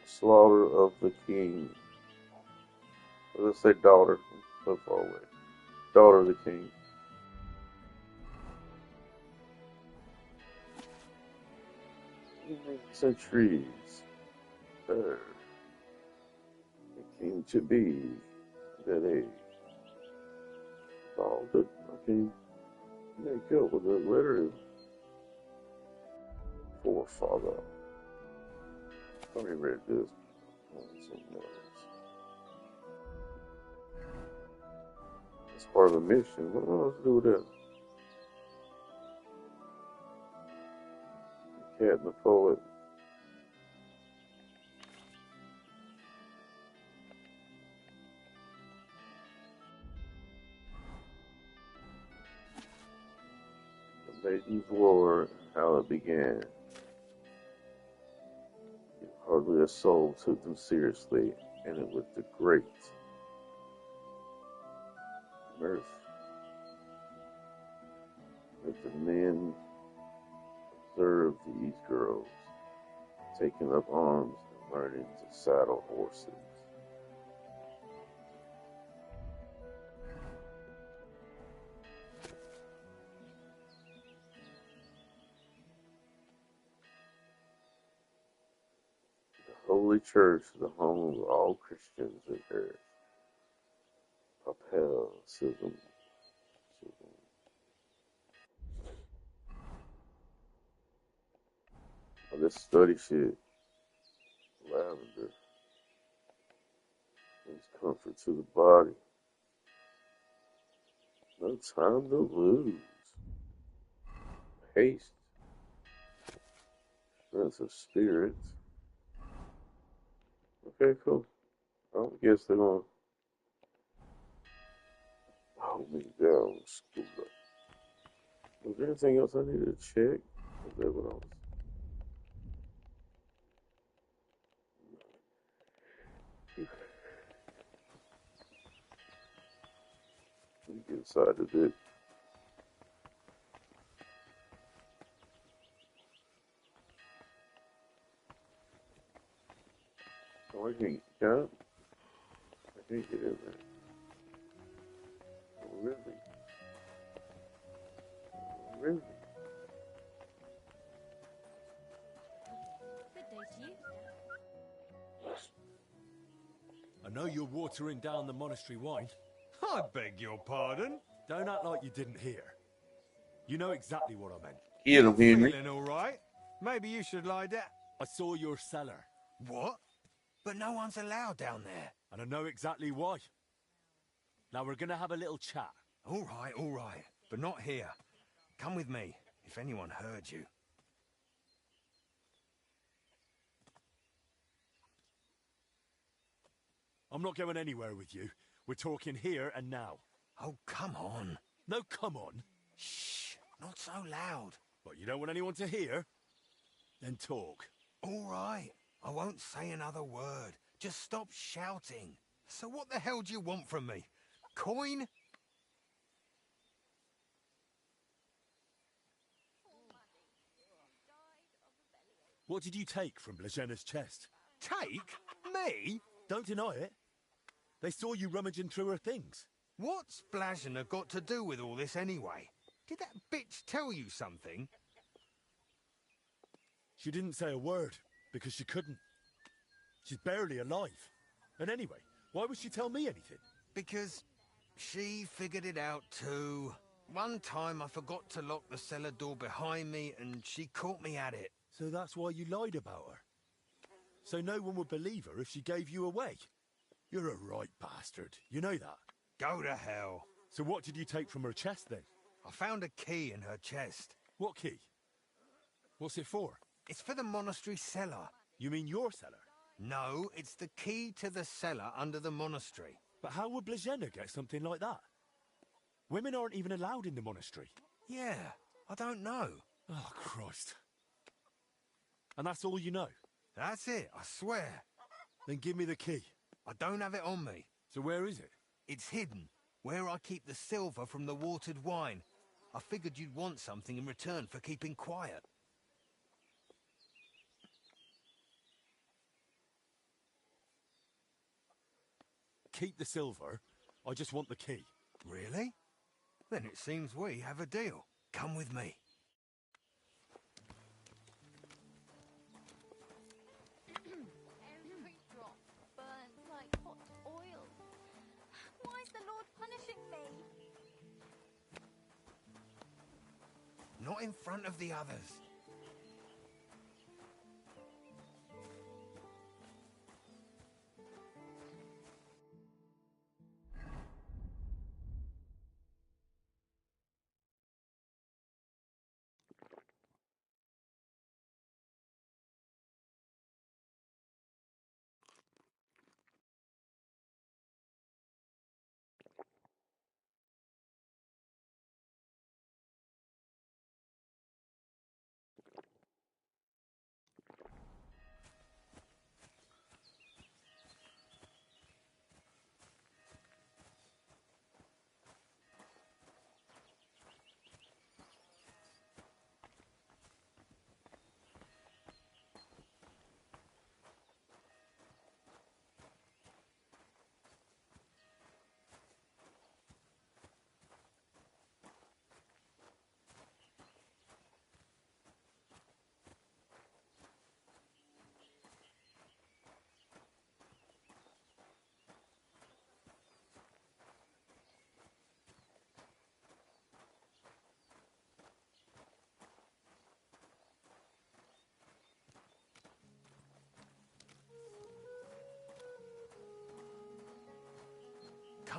B: Slaughter of the King. Let's say daughter. So far away. Daughter of the King. Centuries. The king to be. That age. All the fucking make up with the letter forefather. I already read this. It's part of the mission. What else to do with that? The cat and the poet. The Maiden's War. how it began. Hardly a soul took them seriously, and it was the great mirth that the men observed these girls taking up arms and learning to saddle horses. The Holy Church, the home of all Christians in earth, Papel, this study shit, lavender, brings comfort to the body. No time to lose. Haste, strength of spirit. Okay, cool. I guess they're gonna hold me down, school up. Was there anything else I needed to check? Was that what I was? Let me get inside of it. Oh, I can't get out. I can't get in there. Oh, really? Oh, really?
G: Good day to you.
D: I know you're watering down the monastery wine.
E: I beg your pardon?
D: Don't act like you didn't hear. You know exactly what I meant.
B: Get him, Henry.
E: Feeling all right? Maybe you should lie down.
D: I saw your cellar.
E: What? But no one's allowed down there.
D: And I know exactly why. Now we're gonna have a little chat.
E: All right. But not here. Come with me, if anyone heard you.
D: I'm not going anywhere with you. We're talking here and now.
E: Oh, come on.
D: No, come on.
E: Shh, not so loud.
D: But you don't want anyone to hear? Then talk.
E: All right, I won't say another word. Just stop shouting. So what the hell do you want from me? Coin?
D: What did you take from Blažena's chest?
E: Take? Me?
D: Don't deny it. They saw you rummaging through her things.
E: What's Blazena got to do with all this anyway? Did that bitch tell you something?
D: She didn't say a word, because she couldn't. She's barely alive. And anyway, why would she tell me anything?
E: Because she figured it out too. One time I forgot to lock the cellar door behind me and she caught me at it.
D: So that's why you lied about her? So no one would believe her if she gave you away? You're a right bastard. You know that?
E: Go to hell.
D: So what did you take from her chest then?
E: I found a key in her chest.
D: What key? What's it for?
E: It's for the monastery cellar.
D: You mean your cellar?
E: No, it's the key to the cellar under the monastery.
D: But how would Blazena get something like that? Women aren't even allowed in the monastery.
E: Yeah, I don't know.
D: Oh, Christ. And that's all you know?
E: That's it, I swear.
D: Then give me the key.
E: I don't have it on me.
D: So where is it?
E: It's hidden, where I keep the silver from the watered wine. I figured you'd want something in return for keeping quiet.
D: Keep the silver. I just want the key.
E: Really? Then it seems we have a deal. Come with me.
H: Every drop burns like hot oil. Why is the Lord punishing me?
E: Not in front of the others.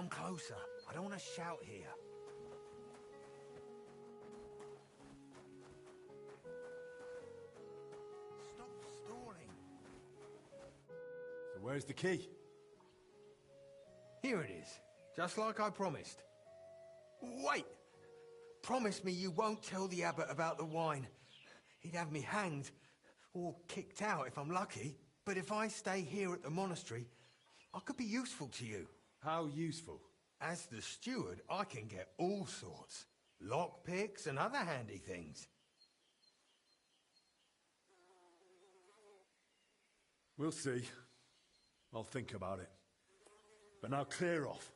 E: Come closer. I don't want to shout here. Stop stalling.
D: So where's the key?
E: Here it is. Just like I promised. Wait! Promise me you won't tell the abbot about the wine. He'd have me hanged, or kicked out if I'm lucky. But if I stay here at the monastery, I could be useful to you.
D: How useful?
E: As the steward, I can get all sorts. Lockpicks and other handy things.
D: We'll see. I'll think about it. But now clear off.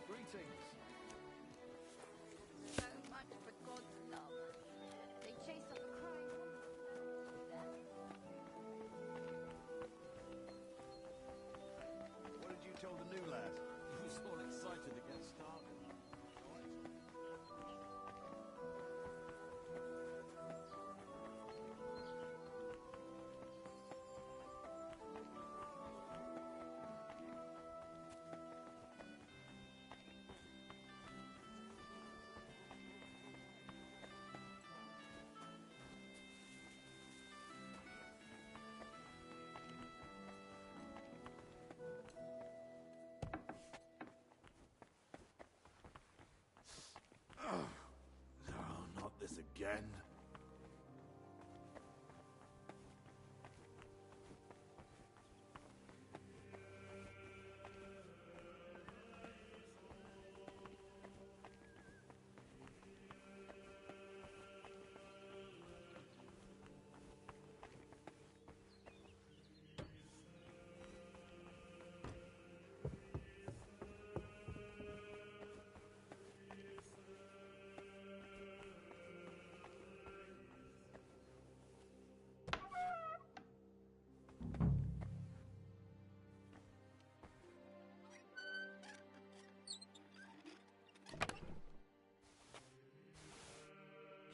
K: Greetings.
H: So much for God's love. They chased off a crying woman.
C: What did you tell the new lad?
K: He was all excited to get started.
D: No, not this again.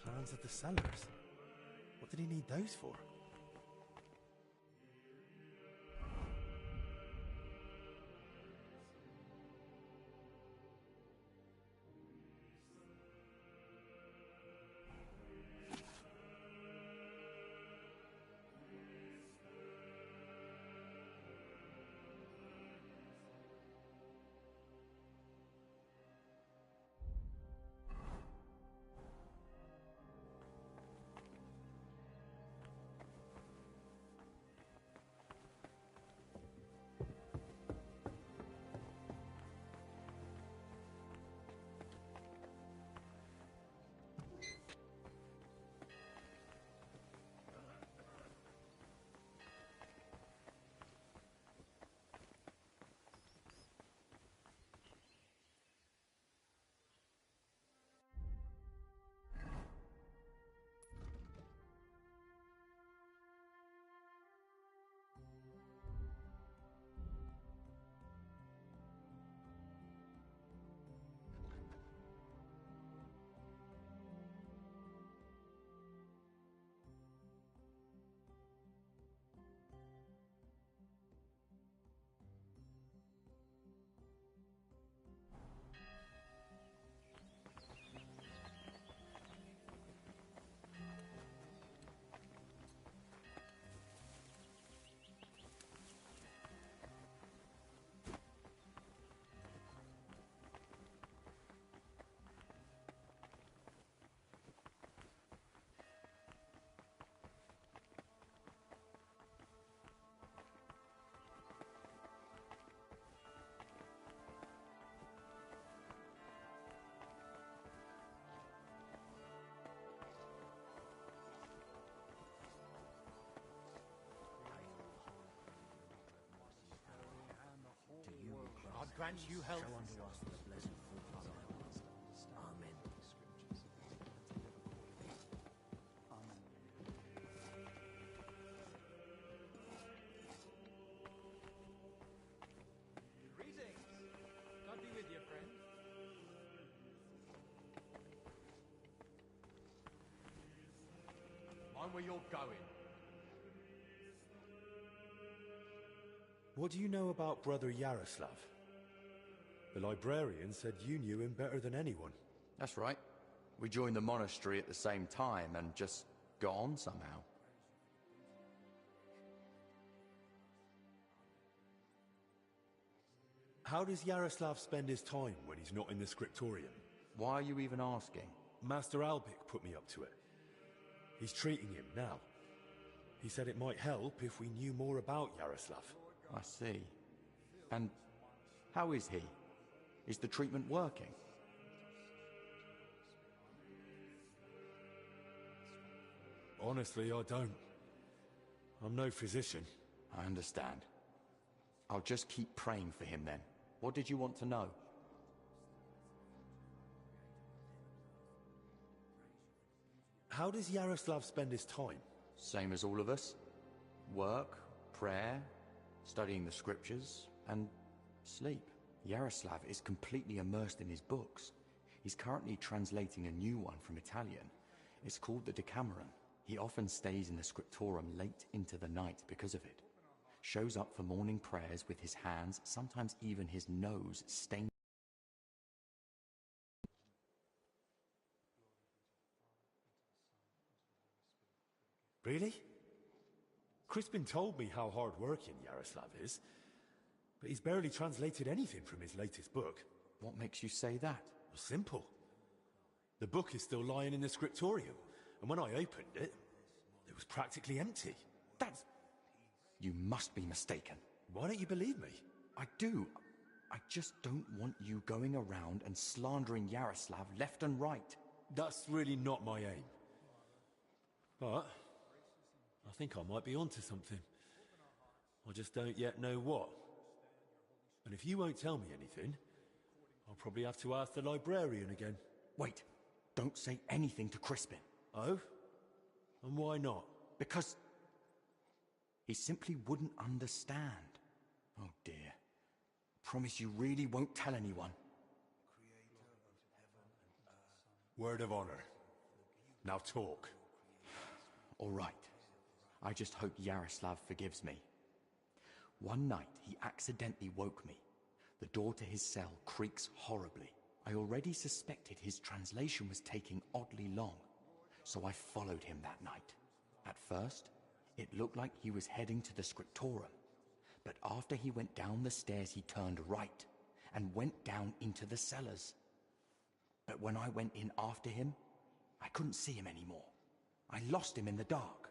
D: Plans of the cellars. What did he need those for?
L: grants you health.
M: Show unto us the blessed fruit of thy heart. Amen.
L: Greetings. God be with you, friend.
C: Mind where you're going.
D: What do you know about Brother Yaroslav? The librarian said you knew him better than anyone.
N: That's right. We joined the monastery at the same time and just got on somehow.
D: How does Yaroslav spend his time when he's not in the scriptorium?
N: Why are you even asking?
D: Master Albik put me up to it. He's treating him now. He said it might help if we knew more about Yaroslav.
N: I see. And how is he? Is the treatment working?
D: Honestly, I don't. I'm no physician.
N: I understand. I'll just keep praying for him then. What did you want to know?
D: How does Yaroslav spend his time?
N: Same as all of us. Work, prayer, studying the scriptures, and sleep. Yaroslav is completely immersed in his books. He's currently translating a new one from Italian. It's called the Decameron. He often stays in the scriptorium late into the night because of it. Shows up for morning prayers with his hands, sometimes even his nose, stained.
D: Really? Crispin told me how hard-working Yaroslav is, but he's barely translated anything from his latest book.
N: What makes you say that?
D: Well, simple. The book is still lying in the scriptorium, and when I opened it, it was practically empty.
N: That's... You must be mistaken.
D: Why don't you believe me?
N: I do. I just don't want you going around and slandering Yaroslav left and right.
D: That's really not my aim. But I think I might be onto something. I just don't yet know what. And if you won't tell me anything, I'll probably have to ask the librarian again.
N: Wait, don't say anything to Crispin.
D: Oh? And why not?
N: Because he simply wouldn't understand. Oh dear. Promise you really won't tell anyone.
D: Word of honor. Now talk.
N: All right. I just hope Yaroslav forgives me. One night, he accidentally woke me. The door to his cell creaks horribly. I already suspected his translation was taking oddly long, so I followed him that night. At first, it looked like he was heading to the scriptorium, but after he went down the stairs, he turned right and went down into the cellars. But when I went in after him, I couldn't see him anymore. I lost him in the dark.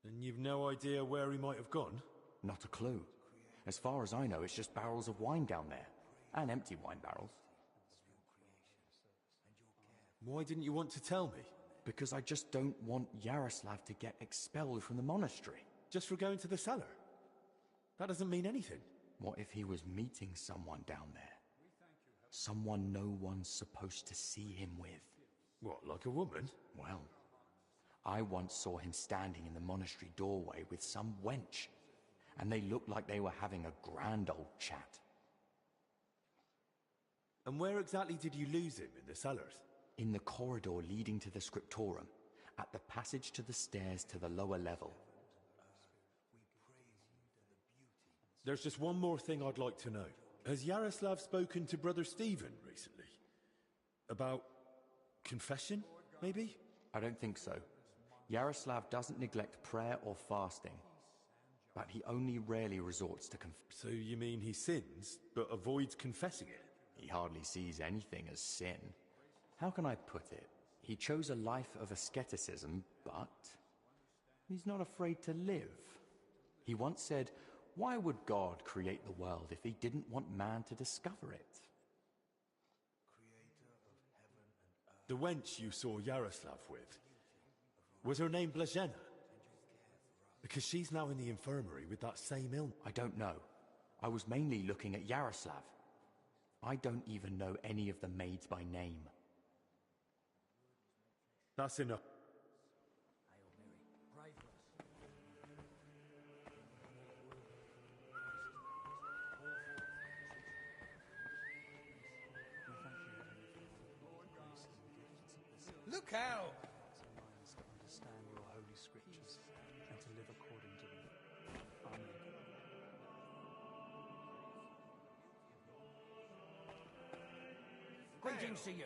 D: And you've no idea where he might have gone?
N: Not a clue. As far as I know, it's just barrels of wine down there. And empty wine barrels.
D: Why didn't you want to tell me?
N: Because I just don't want Yaroslav to get expelled from the monastery.
D: Just for going to the cellar? That doesn't mean anything.
N: What if he was meeting someone down there? Someone no one's supposed to see him with.
D: What, like a woman?
N: Well, I once saw him standing in the monastery doorway with some wench, and they looked like they were having a grand old chat.
D: And where exactly did you lose him in the cellars?
N: In the corridor leading to the scriptorium, at the passage to the stairs to the lower level.
D: There's just one more thing I'd like to know. Has Yaroslav spoken to Brother Stephen recently? About confession, maybe?
N: I don't think so. Yaroslav doesn't neglect prayer or fasting, but he only rarely resorts to
D: So you mean he sins, but avoids confessing it?
N: He hardly sees anything as sin. How can I put it? He chose a life of asceticism, but he's not afraid to live. He once said, "Why would God create the world if he didn't want man to discover it?"
D: The wench you saw Yaroslav with, was her name Blazhena? Because she's now in the infirmary with that same illness.
N: I don't know. I was mainly looking at Yaroslav. I don't even know any of the maids by name.
D: That's enough.
E: Look out!
K: Minds to understand your holy scriptures and to live according to them. Amen.
F: Greetings to you.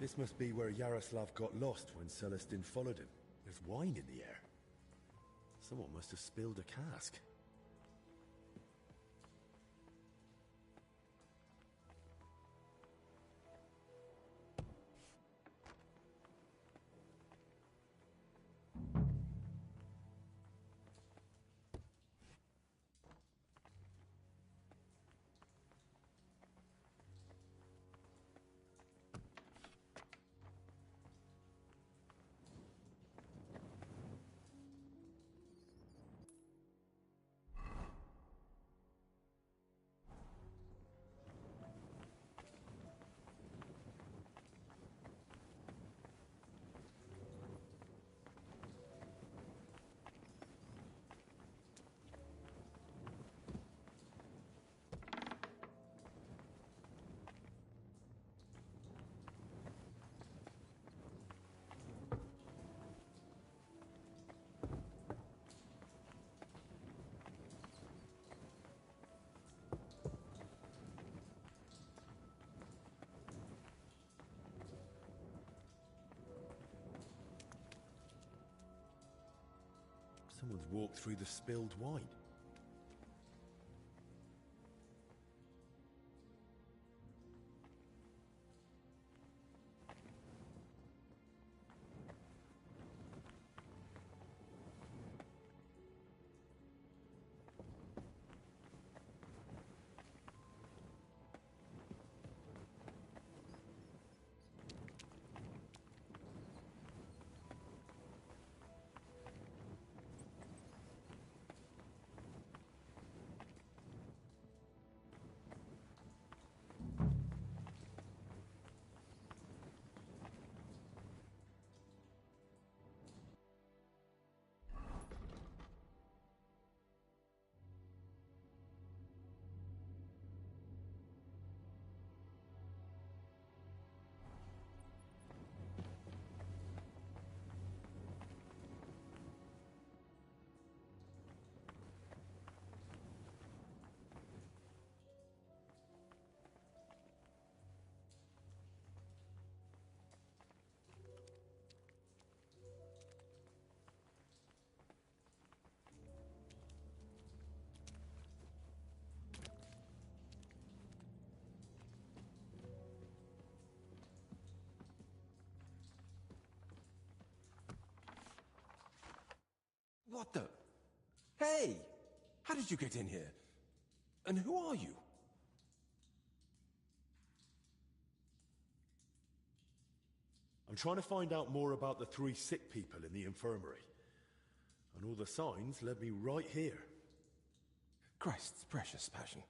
D: This must be where Yaroslav got lost when Celestine followed him. There's wine in the air. Someone must have spilled a cask. Someone's walked through the spilled wine.
O: What the? Hey! How did you get in here? And who are you?
D: I'm trying to find out more about the 3 sick people in the infirmary. And all the signs led me right here.
O: Christ's precious passion.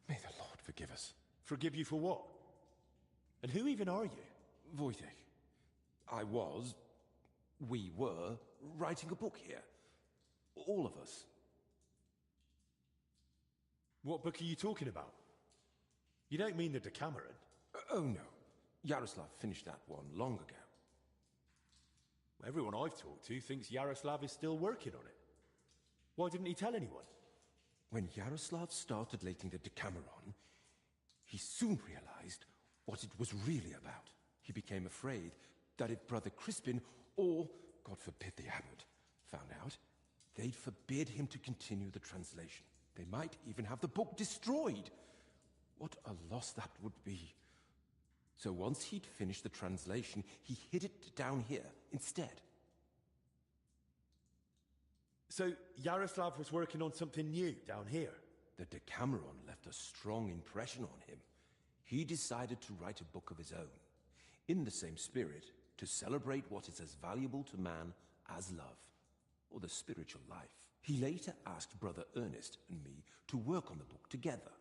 O: May the Lord forgive us.
D: Forgive you for what? And who even are you?
O: Wojtek. We were, writing a book here. All of us.
D: What book are you talking about? You don't mean the Decameron?
O: Oh no. Yaroslav finished that one long ago.
D: Everyone I've talked to thinks Yaroslav is still working on it. Why didn't he tell anyone?
O: When Yaroslav started writing the Decameron, he soon realized what it was really about. He became afraid that if Brother Crispin, or, God forbid, the abbot, found out, they'd forbid him to continue the translation. They might even have the book destroyed. What a loss that would be. So once he'd finished the translation, he hid it down here instead.
D: So Yaroslav was working on something new down here?
O: The Decameron left a strong impression on him. He decided to write a book of his own, in the same spirit, to celebrate what is as valuable to man as love, or the spiritual life. He later asked Brother Ernest and me to work on the book together.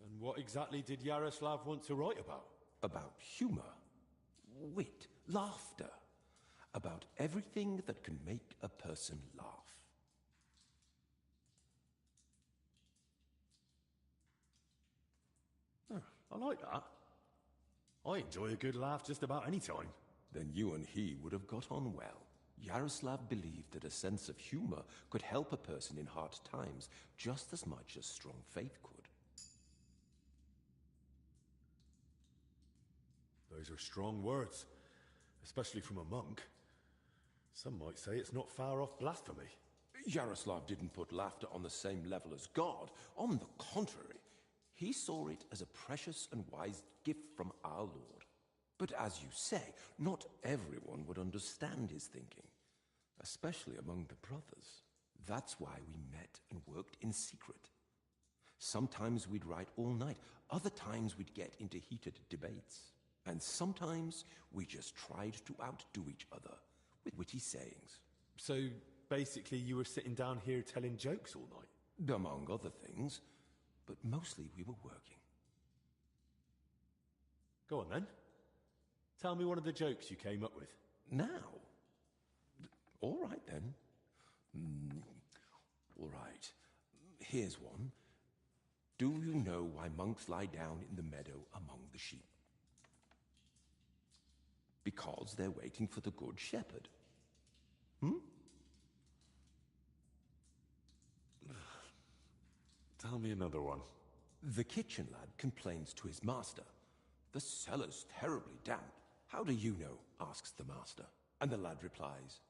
D: And what exactly did Yaroslav want to write about?
O: About humor, wit, laughter. About everything that can make a person laugh.
D: I like that. I enjoy a good laugh just about any time.
O: Then you and he would have got on well. Yaroslav believed that a sense of humor could help a person in hard times just as much as strong faith could.
D: Those are strong words, especially from a monk. Some might say it's not far off blasphemy.
O: Yaroslav didn't put laughter on the same level as God. On the contrary, he saw it as a precious and wise gift from our Lord. But as you say, not everyone would understand his thinking, especially among the brothers. That's why we met and worked in secret. Sometimes we'd write all night, other times we'd get into heated debates. And sometimes we just tried to outdo each other with witty sayings.
D: So basically you were sitting down here telling jokes all night?
O: Among other things, but mostly we were working.
D: Go on then. Tell me one of the jokes you came up with.
O: Now? All right then. All right. Here's one. Do you know why monks lie down in the meadow among the sheep? Because they're waiting for the good shepherd.
D: Tell me another one.
O: The kitchen lad complains to his master. The cellar's terribly damp. How do you know? Asks the master. And the lad replies,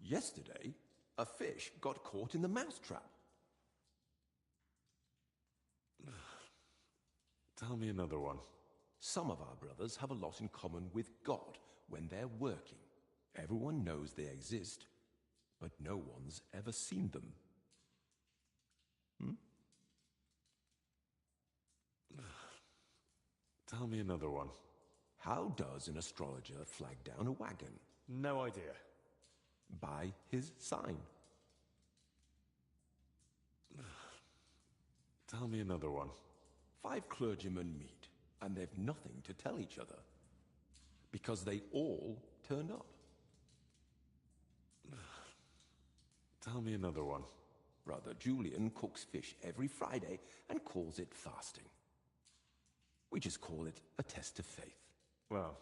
O: yesterday, a fish got caught in the mousetrap.
D: Tell me another one.
O: Some of our brothers have a lot in common with God when they're working. Everyone knows they exist, but no one's ever seen them.
D: Tell me another one.
O: How does an astrologer flag down a wagon?
D: No idea.
O: By his sign.
D: Tell me another one.
O: 5 clergymen meet, and they've nothing to tell each other. Because they all turned up.
D: Tell me another one.
O: Brother Julian cooks fish every Friday and calls it fasting. We just call it a test of faith.
D: Well,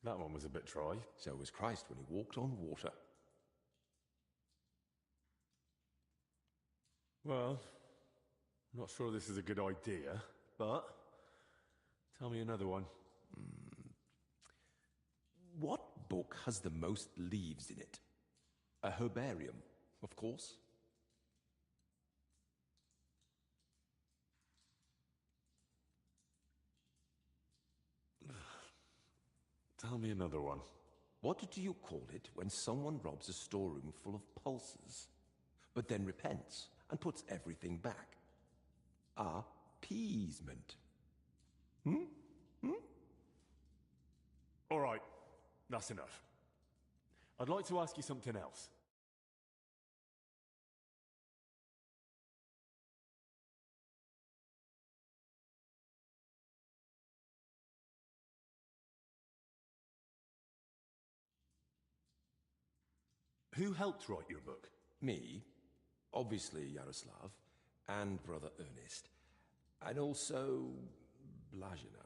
D: that one was a bit dry.
O: So was Christ when he walked on water.
D: Well, I'm not sure this is a good idea, but tell me another one.
O: What book has the most leaves in it? A herbarium, of course.
D: Tell me another one.
O: What do you call it when someone robs a storeroom full of pulses, but then repents and puts everything back? Appeasement.
D: All right, that's enough. I'd like to ask you something else. Who helped write your book?
O: Me, obviously Yaroslav, and Brother Ernest, and also Blazina.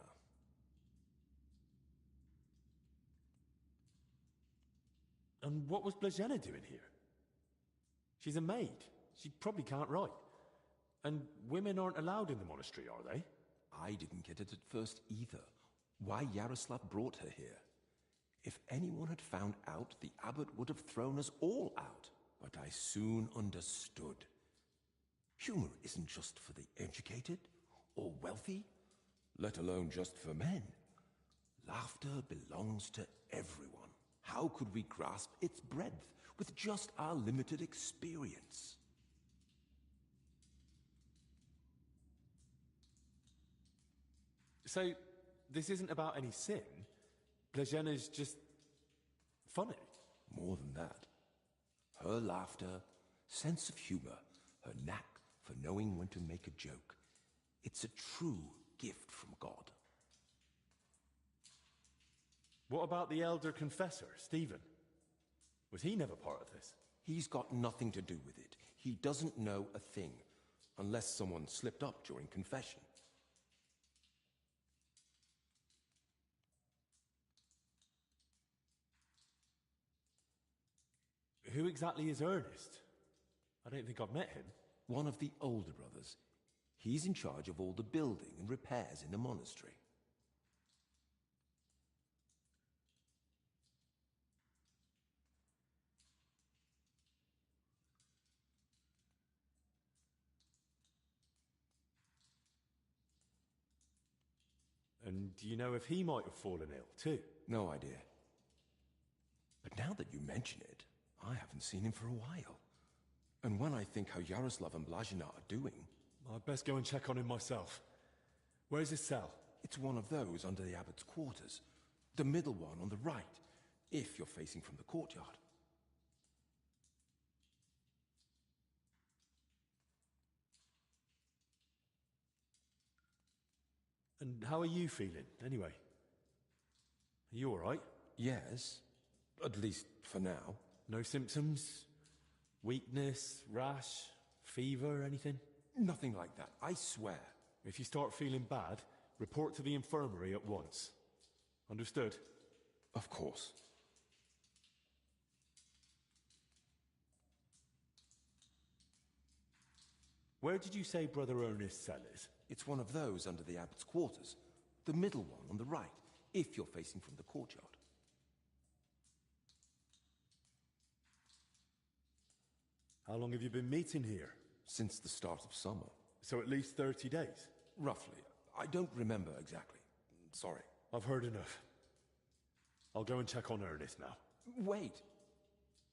D: And what was Blazena doing here? She's a maid. She probably can't write. And women aren't allowed in the monastery, are they?
O: I didn't get it at first either. Why Yaroslav brought her here. If anyone had found out, the abbot would have thrown us all out. But I soon understood. Humor isn't just for the educated or wealthy, let alone just for men. Laughter belongs to everyone. How could we grasp its breadth with just our limited experience?
D: So, this isn't about any sin? Blazena's just funny?
O: More than that. Her laughter, sense of humor, her knack for knowing when to make a joke. It's a true gift from God.
D: What about the elder confessor, Stephen? Was he never part of this?
O: He's got nothing to do with it. He doesn't know a thing, unless someone slipped up during confession.
D: Who exactly is Ernest? I don't think I've met him.
O: One of the older brothers. He's in charge of all the building and repairs in the monastery.
D: And do you know if he might have fallen ill, too?
O: No idea. But now that you mention it, I haven't seen him for a while. And when I think how Yaroslav and Blazina are doing...
D: I'd best go and check on him myself. Where's his cell?
O: It's one of those under the abbot's quarters. The middle one on the right, if you're facing from the courtyard.
D: And how are you feeling, anyway? Are you all right?
O: Yes, at least for now.
D: No symptoms? Weakness, rash, fever, anything?
O: Nothing like that, I swear.
D: If you start feeling bad, report to the infirmary at once. Understood?
O: Of course.
D: Where did you say Brother Ernest's cell is?
O: It's one of those under the abbot's quarters. The middle one on the right, if you're facing from the courtyard.
D: How long have you been meeting here?
O: Since the start of summer.
D: So at least 30 days?
O: Roughly. I don't remember exactly. Sorry.
D: I've heard enough. I'll go and check on Ernest now.
O: Wait.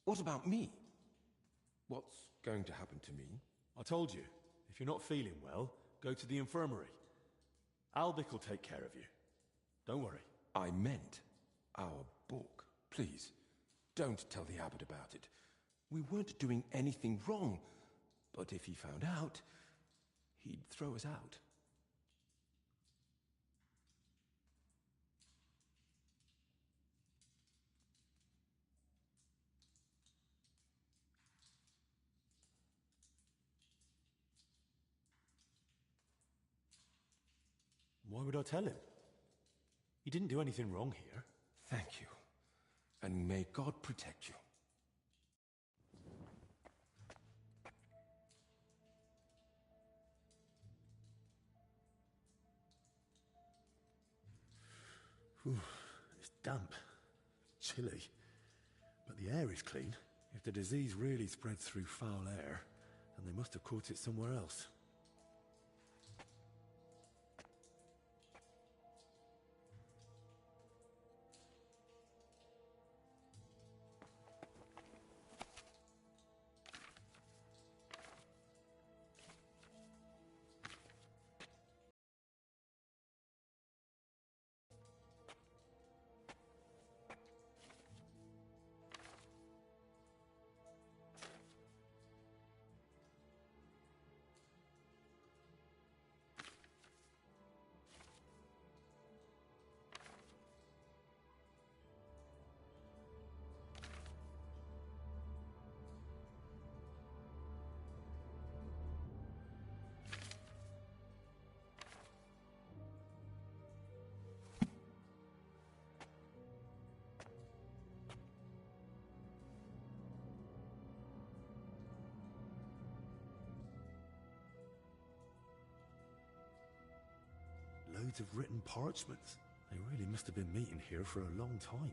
O: What about me? What's going to happen to me?
D: I told you, if you're not feeling well, go to the infirmary. Albic will take care of you. Don't worry.
O: I meant our book. Please, don't tell the abbot about it. We weren't doing anything wrong, but if he found out, he'd throw us out.
D: Why would I tell him? He didn't do anything wrong here.
O: Thank you. And may God protect you.
D: It's damp, chilly, but the air is clean. If the disease really spreads through foul air, then they must have caught it somewhere else. Loads of written parchments. They really must have been meeting here for a long time.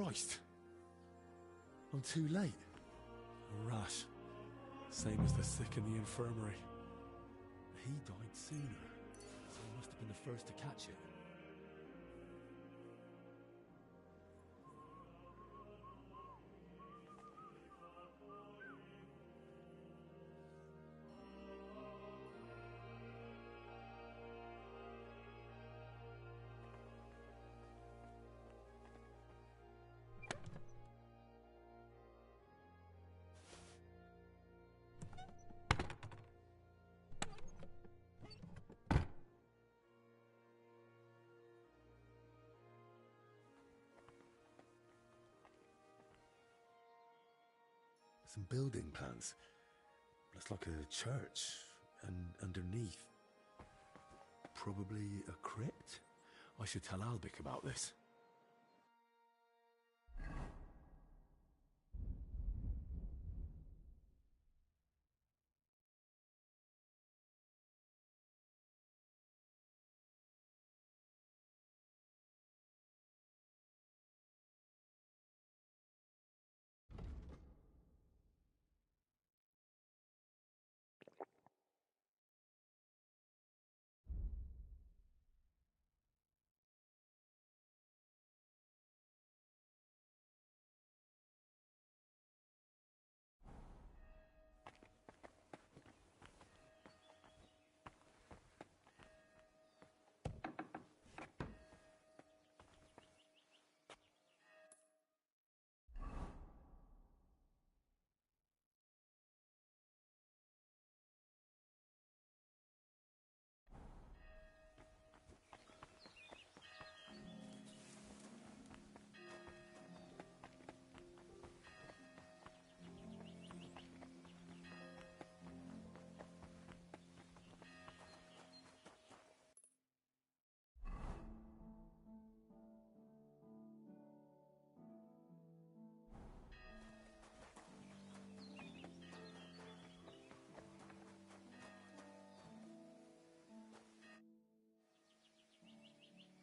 D: Christ. I'm too late. A rash. Same as the sick in the infirmary. He died sooner, so he must have been the first to catch it. Some building plans. Looks like a church, and underneath, probably a crypt. I should tell Albic about this.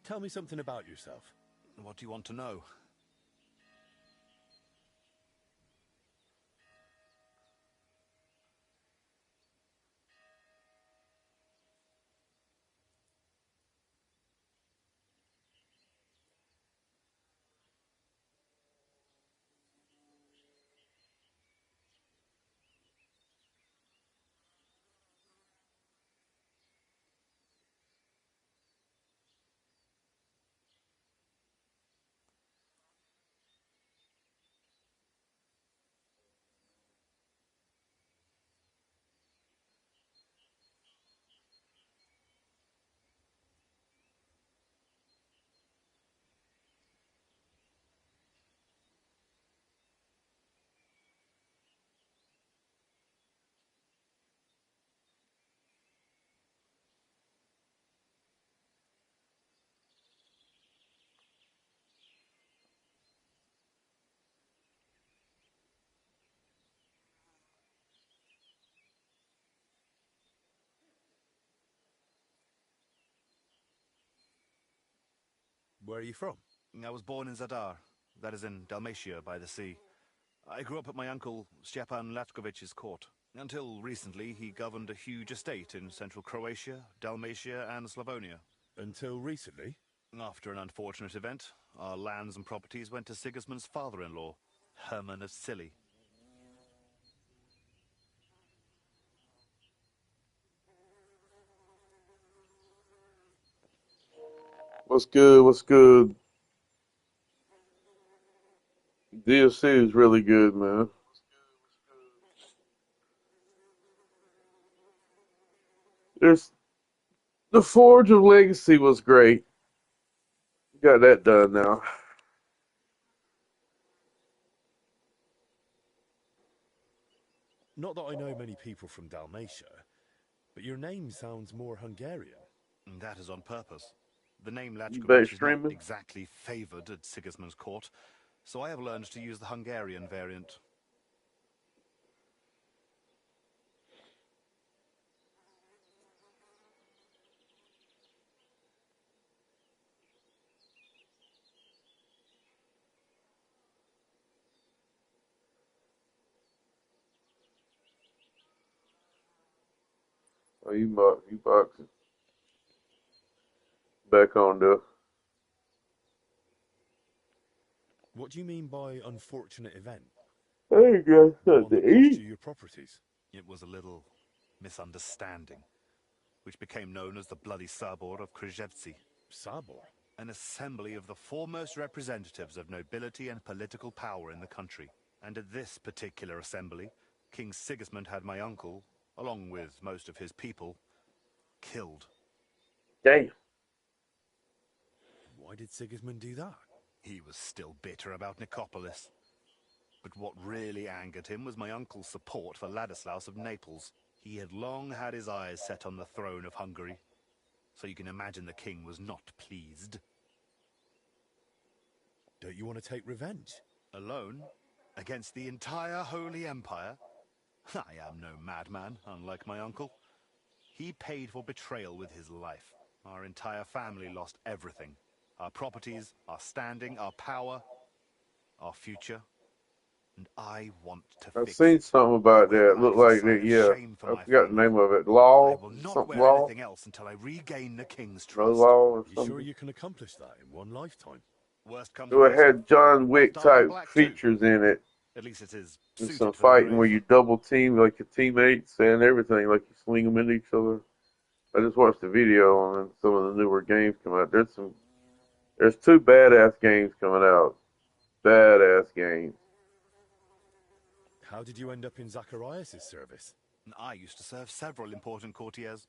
D: Tell me something about yourself.
C: What do you want to know?
D: Where are you from?
C: I was born in Zadar, that is in Dalmatia by the sea. I grew up at my uncle Stepan Latkovich's court. Until recently, he governed a huge estate in central Croatia, Dalmatia, and Slavonia.
D: Until recently?
C: After an unfortunate event, our lands and properties went to Sigismund's father-in-law, Hermann of Scilly.
B: What's good? What's good? DLC is really good, man. There's the Forge of Legacy was great. Got that done now.
D: Not that I know many people from Dalmatia, but your name sounds more Hungarian.
C: That is on purpose. The name
B: You back
C: Latkovich is not
B: streaming?
C: exactly favored at Sigismund's court, so I have learned to use the Hungarian variant.
B: Oh, you boxing. Back on the.
D: What do you mean by unfortunate event?
B: Hey, guys,
D: The one
B: something
D: that
B: to
D: cost
B: eat.
D: you your properties?
C: It was a little misunderstanding, which became known as the Bloody Sabor of Krzhevci.
D: Sabor?
C: An assembly of the foremost representatives of nobility and political power in the country. And at this particular assembly, King Sigismund had my uncle, along with most of his people, killed.
B: Damn.
D: Why did Sigismund do that?
C: He was still bitter about Nicopolis. But what really angered him was my uncle's support for Ladislaus of Naples. He had long had his eyes set on the throne of Hungary, so you can imagine the king was not pleased.
D: Don't you want to take revenge?
C: Alone? Against the entire Holy Empire? I am no madman, unlike my uncle. He paid for betrayal with his life. Our entire family lost everything. Our properties, our standing, our power, our future. And I want to
B: I've
C: fix
B: seen
C: it.
B: something about
C: Whether
B: that.
C: that
B: Looked
C: is a
B: like
C: sign
B: that.
C: of
B: Yeah,
C: shame for
B: I
C: my
B: forgot the
C: family.
B: name of it.
C: I
B: Law,
C: will not
B: something
C: wear
B: law,
C: anything else until I regain the king's
B: no
C: trust.
B: law or
D: You sure
B: something.
D: you can accomplish that in one lifetime?
C: Worst comes
B: So it
C: worst,
B: had John
C: I'll
B: Wick
C: start in
B: type
C: black too.
B: features in it.
C: At least it is
B: And
C: suited
B: some
C: for the
B: fighting where
C: grave.
B: you double team like your teammates and everything, like you sling them into each other. I just watched the video and some of the newer games come out. There's two badass games coming out. Badass games.
D: How did you end up in Zacharias' service?
C: I used to serve several important courtiers.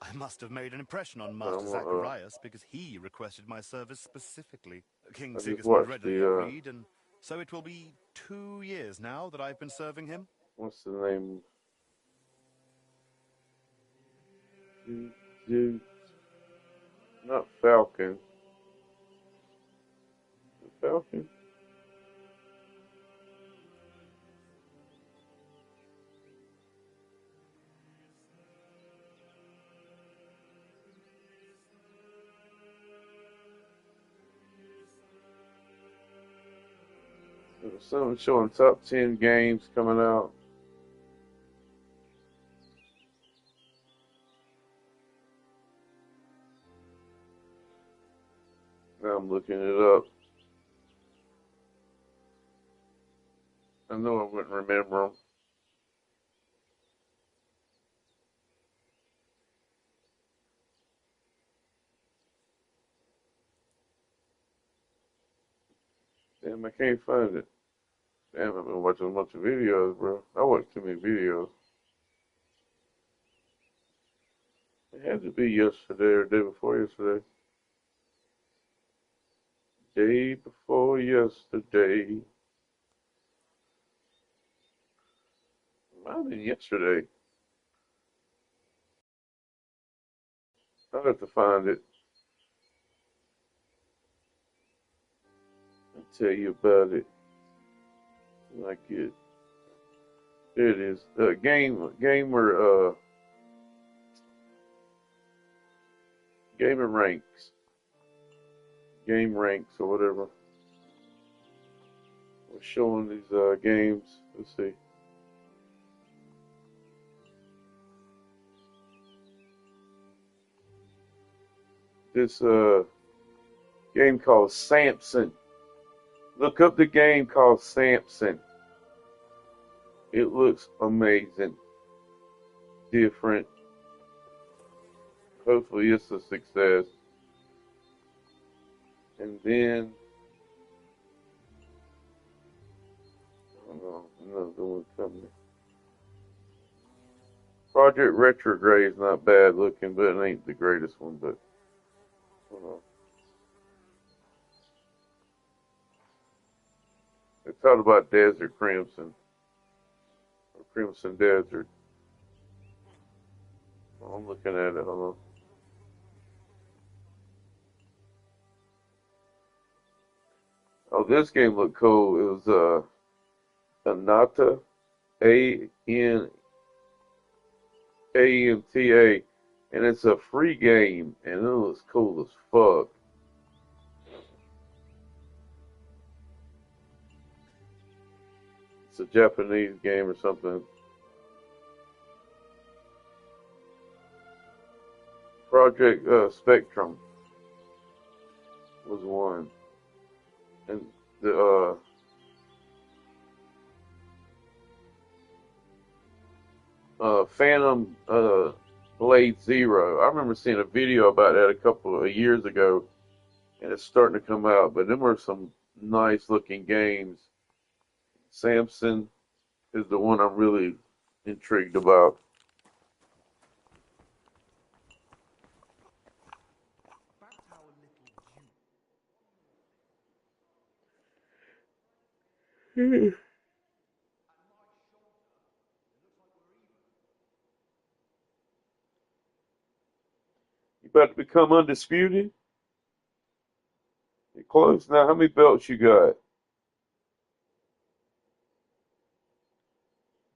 C: I must have made an impression on Master
B: Um,
C: Zacharias because he requested my service specifically. King
B: I just
C: Sigismund
B: watched
C: readily
B: the
C: agreed, and so it will be 2 years now that I've been serving him.
B: what's the name? Dude, not Falcon. Falcon? There was something showing top 10 games coming out. Now I'm looking it up. I know I wouldn't remember them. Damn, I can't find it. Damn, I've been watching a bunch of videos, bro. I watch too many videos. It had to be yesterday or day before yesterday. Day before yesterday. Might have been yesterday. I'll have to find it. I'll tell you about it. Like it. There it is. Gamer ranks. Game ranks or whatever. We're showing these games. Let's see. This game called Samson. Look up the game called Samson. It looks amazing. Different. Hopefully it's a success. And then I don't know, another one coming. Project Retrograde is not bad looking, but it ain't the greatest one, but hold on. They talked about Desert Crimson. Or Crimson Desert. Oh, I'm looking at it, hold on. Oh, this game looked cool. It was Anata, ANAMTA, and it's a free game, and it looks cool as fuck. It's a Japanese game or something. Project Spectrum was one, and the Phantom Blade Zero. I remember seeing a video about that a couple of years ago, and it's starting to come out. But them are some nice looking games. Samson is the one I'm really intrigued about. You about to become undisputed? You're close now. How many belts you got?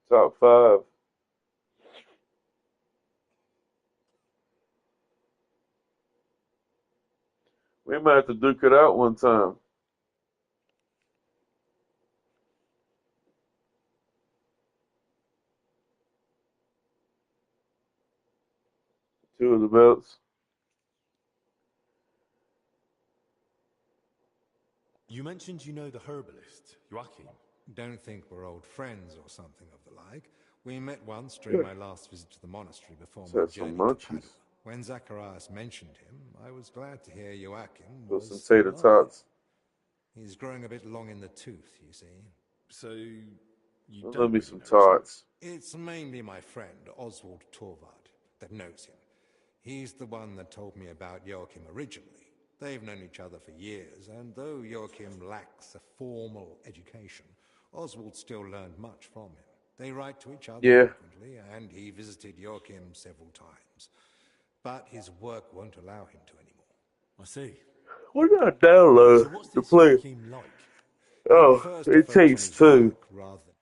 B: Top five. We might have to duke it out one time. Two of the belts.
D: You mentioned you know the herbalist, Joachim.
P: Don't think we're old friends or something of the like. We met once during my last visit to the monastery before my
B: That's some
P: journey to Padua.
B: munchies.
P: When Zacharias mentioned him, I was glad to hear Joachim
B: With
P: was
B: some
P: still
B: tater
P: alive.
B: tots.
P: He's growing a bit long in the tooth, you see.
D: So, you
B: Love
D: don't
B: me
D: really
B: some
D: know
B: tots.
P: It's mainly my friend, Oswald Torvald, that knows him. He's the one that told me about Joachim originally. They've known each other for years, and though Joachim lacks a formal education, Oswald still learned much from him. They write to each other
B: Yeah.
P: frequently, and he visited Joachim several times. But his work won't allow him to anymore.
D: I see.
B: What did I download
D: So what's
B: to
D: this
B: play?
D: Joachim like?
P: He
B: Oh,
P: prefers to
B: it
P: focus on
B: takes
P: his
B: two.
P: work rather than...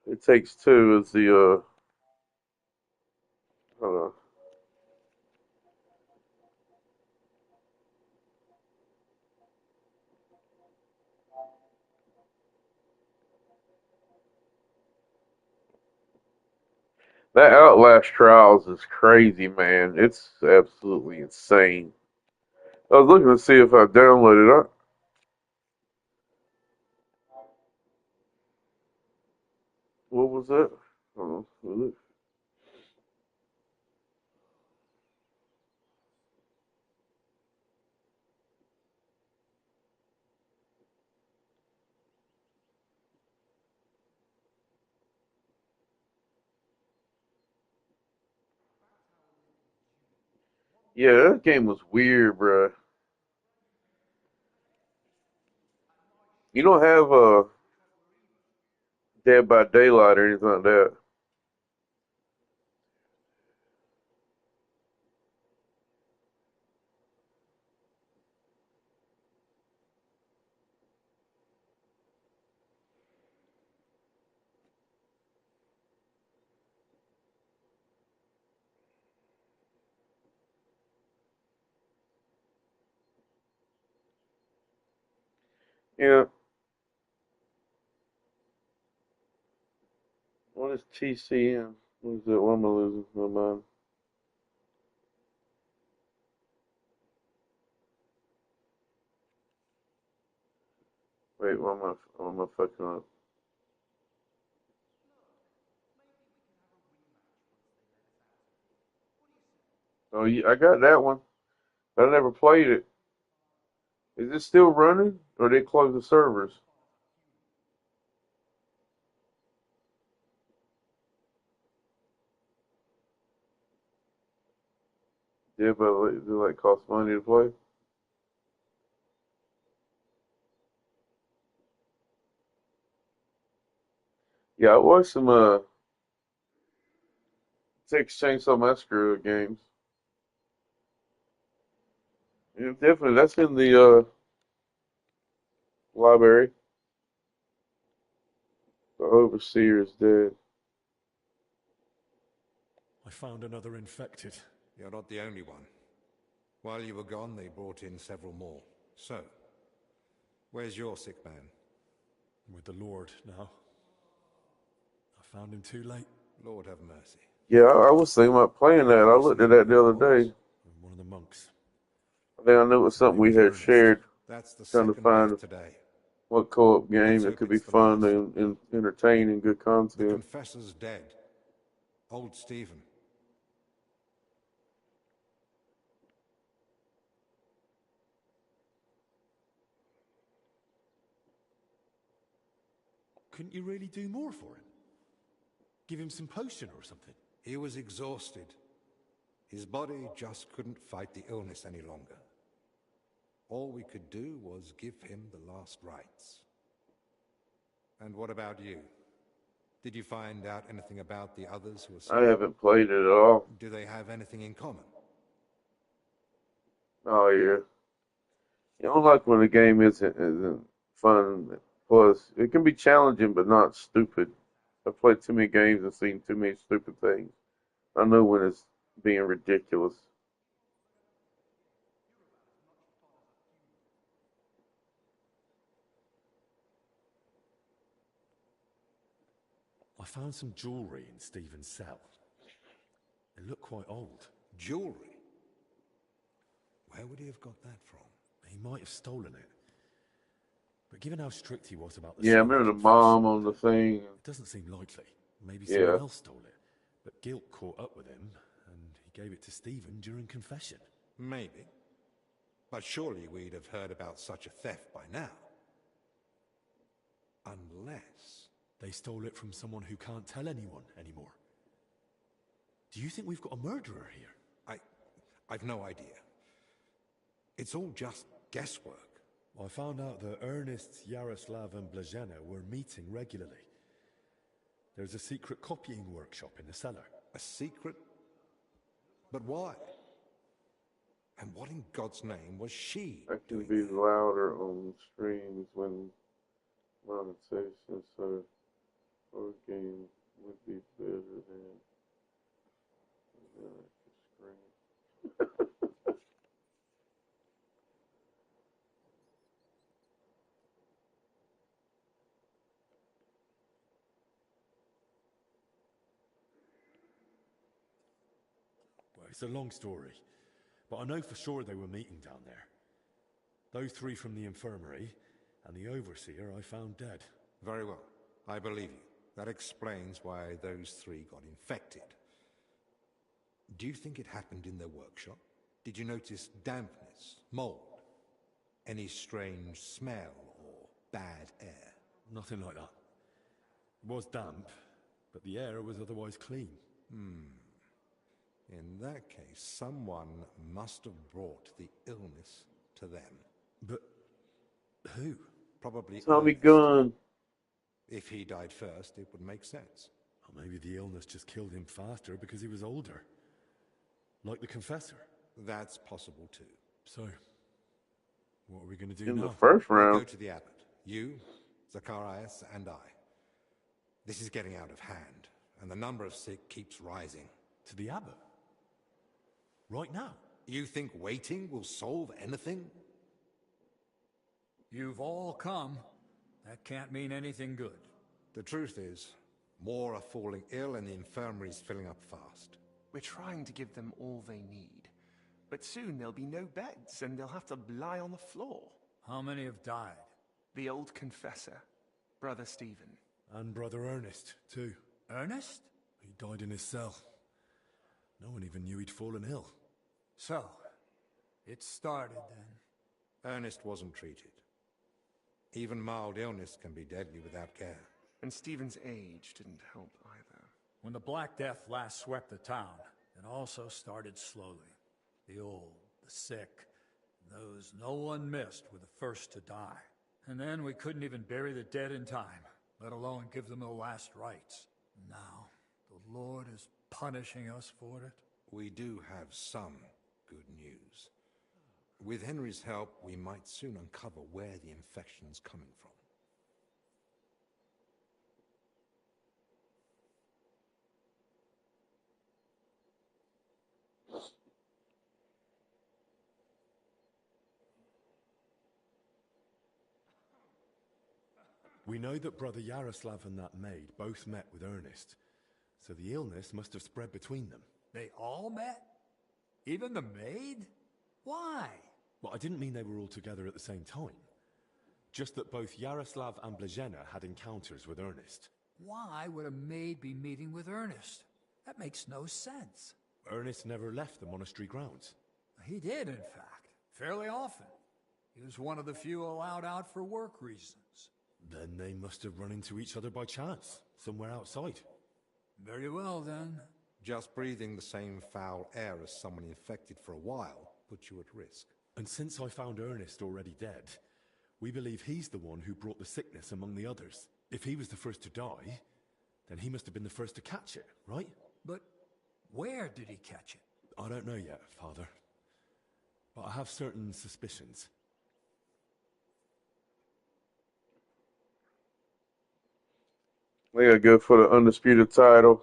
B: It takes two is the hold on. That Outlast Trials is crazy, man. It's absolutely insane. I was looking to see if I downloaded it. What was that? Oh, was it? Yeah, that game was weird, bruh. You don't have Dead by Daylight or anything like that. Yeah. What is TCM? What is that? What am I losing my mind? Wait, what am I fucking up? Oh, yeah, I got that one. But I never played it. Is it still running, or they close the servers? Yeah, but do like cost money to play? Yeah, I watched some Texas Chainsaw Massacre games. Yeah, definitely, that's in the library. The overseer is dead.
D: I found another infected.
P: You're not the only one. While you were gone, they brought in several more. So, where's your sick man?
D: With the Lord now. I found him too late.
P: Lord have mercy.
B: Yeah, I was thinking about playing that. I looked at that the other day.
D: One of the monks.
B: I think I knew it was something we had shared.
P: That's the
B: Trying to
P: second death
B: find
P: today.
B: what co-op game
P: Let's
B: that
P: hope
B: could be
P: it's the
B: fun
P: last.
B: and entertaining, good
P: The
B: content.
P: confessor's dead. Old Stephen.
D: Couldn't you really do more for him? Give him some potion or something?
P: He was exhausted. His body just couldn't fight the illness any longer. All we could do was give him the last rites. And what about you? Did you find out anything about the others who
B: I
P: were
B: haven't played it at all.
P: Do they have anything in common?
B: Oh yeah. You don't like when the game isn't fun. Plus, it can be challenging but not stupid. I've played too many games and seen too many stupid things. I know when it's being ridiculous.
D: I found some jewellery in Stephen's cell. It looked quite old.
P: Jewellery? Where would he have got that from?
D: He might have stolen it. But given how strict he was about the
B: Yeah, I
D: solemn
B: remember the
D: confession,
B: mom on the thing.
D: it doesn't seem likely. Maybe
B: Yeah.
D: someone else stole it. But guilt caught up with him, and he gave it to Stephen during confession.
P: Maybe. But surely we'd have heard about such a theft by now. Unless...
D: They stole it from someone who can't tell anyone anymore. Do you think we've got a murderer here?
P: I've no idea. It's all just guesswork.
D: I found out that Ernest, Yaroslav and Blazhena were meeting regularly. There's a secret copying workshop in the cellar.
P: A secret? But why? And what in God's name was she
B: I can
P: doing
B: be
P: there?
B: louder on streams when monetization, so our game would be better than screen.
D: Well, it's a long story, but I know for sure they were meeting down there. Those three from the infirmary, and the overseer I found dead.
P: Very well. I believe you. That explains why those three got infected. Do you think it happened in their workshop? Did you notice dampness, mold, any strange smell or bad air?
D: Nothing like that. It was damp, but the air was otherwise clean.
P: In that case, someone must have brought the illness to them.
D: But who?
P: Probably
B: Tommy
P: Ernest.
B: Gunn.
P: If he died first, it would make sense.
D: Or maybe the illness just killed him faster because he was older. Like the confessor.
P: That's possible too.
D: So, what are we going to do
B: In
D: now?
B: the first
P: We'll go
B: round.
P: to the abbot. You, Zacharias, and I. This is getting out of hand, and the number of sick keeps rising.
D: To the abbot? Right now?
P: You think waiting will solve anything?
J: You've all come. That can't mean anything good.
P: The truth is, more are falling ill and the infirmary's filling up fast.
K: We're trying to give them all they need. But soon there'll be no beds, and they'll have to lie on the floor.
J: How many have died?
K: The old confessor, Brother Stephen.
D: And Brother Ernest, too.
J: Ernest?
D: He died in his cell. No one even knew he'd fallen ill.
J: So, it started then.
P: Ernest wasn't treated. Even mild illness can be deadly without care.
K: And Stephen's age didn't help either.
J: When the Black Death last swept the town, it also started slowly. The old, the sick, those no one missed were the first to die. And then we couldn't even bury the dead in time, let alone give them the last rites. Now, the Lord is punishing us for it.
P: We do have some good news. With Henry's help, we might soon uncover where the infection's coming from.
D: We know that Brother Yaroslav and that maid both met with Ernest, So the illness must have spread between them.
J: They all met? Even the maid? Why?
D: Well, I didn't mean they were all together at the same time. Just that both Yaroslav and Blazhena had encounters with Ernest.
J: Why would a maid be meeting with Ernest? That makes no sense.
D: Ernest never left the monastery grounds.
J: He did, in fact. Fairly often. He was one of the few allowed out for work reasons.
D: Then they must have run into each other by chance, somewhere outside.
J: Very well, then.
P: Just breathing the same foul air as someone infected for a while puts you at risk.
D: And since I found Ernest already dead, we believe he's the one who brought the sickness among the others. If he was the first to die, then he must have been the first to catch it, right?
J: But where did he catch it?
D: I don't know yet, Father. But I have certain suspicions.
B: We gotta go for the undisputed title.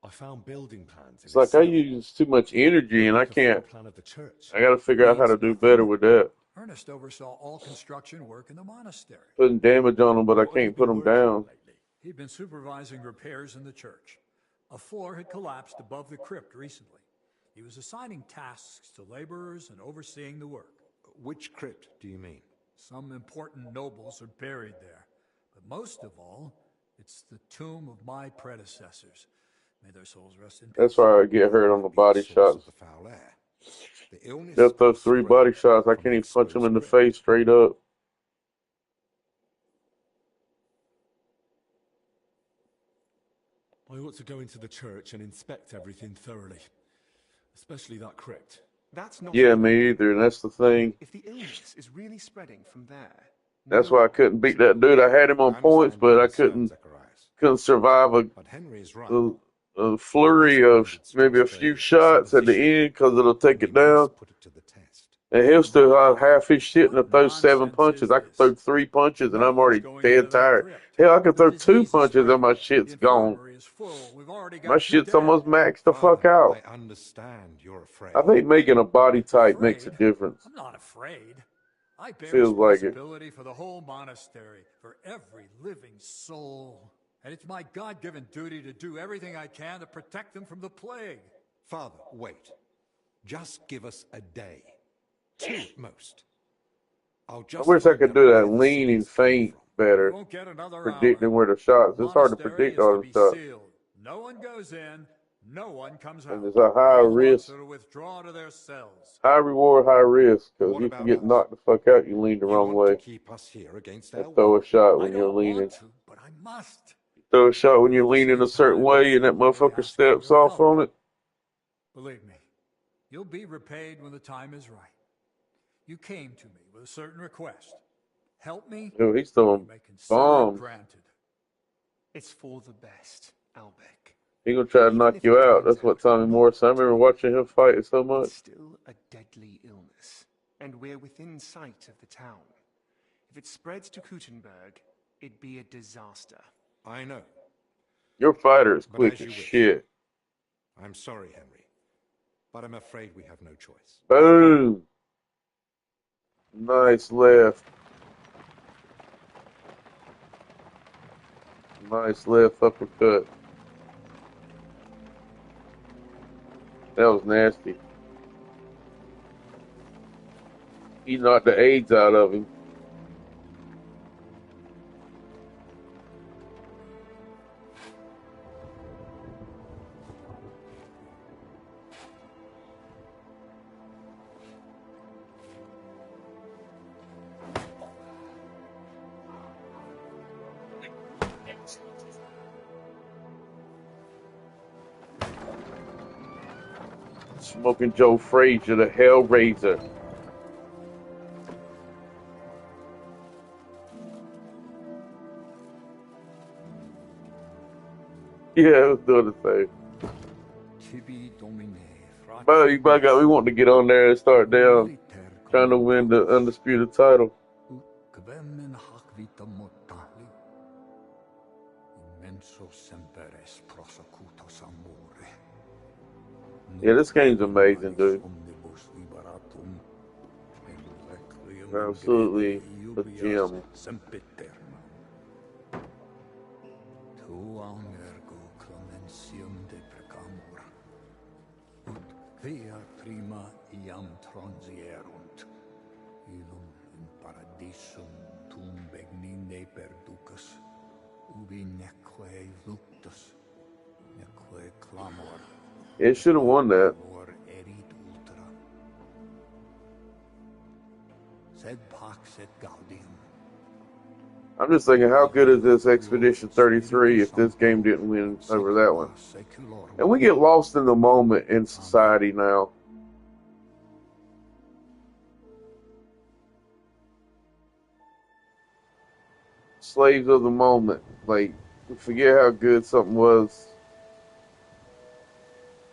D: I found building plans.
B: It's like I use too much energy and I can't.
D: Plan of the church.
B: I gotta figure out how to do better with that.
J: Ernest oversaw all construction work in the monastery.
B: Putting damage on them, but I can't put them down.
J: He'd been supervising repairs in the church. A floor had collapsed above the crypt recently. He was assigning tasks to laborers and overseeing the work.
P: Which crypt do you mean?
J: Some important nobles are buried there. But most of all, it's the tomb of my predecessors. May their souls rest in peace.
B: That's why I get hurt on the body shots.
P: The foul air. The illness
B: Just those 3 body shots, I can't even punch him in the face straight up.
D: I ought to go into the church and inspect everything thoroughly. Especially that crypt.
K: That's not.
B: Yeah, me either, and that's the thing.
K: If the illness is really spreading from there.
B: That's why I couldn't beat that dude. I had him on points, but I couldn't survive a flurry of maybe a few shots at the end because it'll take it down. And he'll still have half his shit and throw 7 punches. I can throw 3 punches and I'm already dead tired. Hell, I can throw 2 punches and my shit's gone. My shit's almost maxed the fuck out.
P: I understand you're afraid.
B: I think making a body type makes a difference.
J: I'm not afraid. I bear
B: Feels like it.
J: responsibility for the whole monastery, for every living soul. And it's my God-given duty to do everything I can to protect them from the plague.
P: Father, wait. Just give us a day. 2 at most.
B: I wish I could do that lean and faint better. Predicting where the shots. It's hard to predict all the stuff.
J: No one goes in, no one comes out.
B: And it's a high risk.
J: To withdraw to their cells.
B: High reward, high risk. Because you can get knocked the fuck out. You lean the wrong way.
P: Keep us here against
B: And throw a shot when you're leaning.
J: But I must.
B: Throw a shot when you're leaning a certain way and that motherfucker steps off on it.
J: Believe me, you'll be repaid when the time is right. You came to me with a certain request. Help me.
B: Yo, he's throwing bombs.
J: Granted.
K: It's for the best, Albec.
B: He gonna try to knock you out. That's what Tommy Morrison. I remember watching him fight it so much.
K: It's still a deadly illness, and we're within sight of the town. If it spreads to Kuttenberg, it'd be a disaster.
P: I know.
B: Your fighter is
P: But
B: quick
P: as
B: as
P: you wish.
B: shit.
P: I'm sorry, Henry. But I'm afraid we have no choice.
B: Boom. Nice left. Nice left uppercut. That was nasty. He knocked the AIDS out of him. Smoking Joe Frazier, the Hellraiser. Yeah, I was doing the same. But you got we want to get on there and start down, trying to win the undisputed title. Yeah, this game's amazing, dude. Absolutely a gem.
J: quam ergo clementium deprecamur, ut quia prima iam transierunt, illum in paradisum tum begnine perducas, ubi neque luctus, neque clamor.
B: It should have won that.
J: Erit ultra. Sed pax et gaudium.
B: I'm just thinking, how good is this Expedition 33 if this game didn't win over that one? And we get lost in the moment in society now. Slaves of the moment. Like, we forget how good something was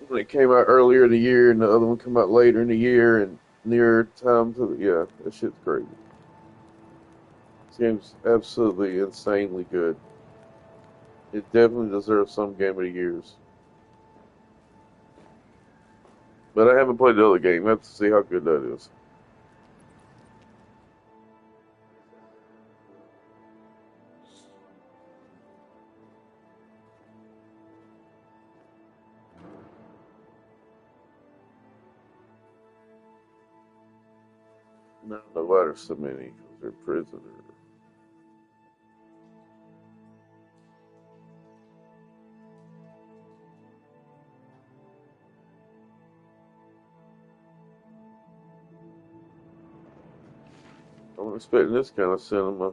B: when it came out earlier in the year and the other one come out later in the year and nearer time to yeah, that shit's crazy. This game's absolutely insanely good. It definitely deserves some Game of the Years. But I haven't played the other game. I have to see how good that is. No, the letters so many because they're prisoners. I'm expecting this kind of cinema.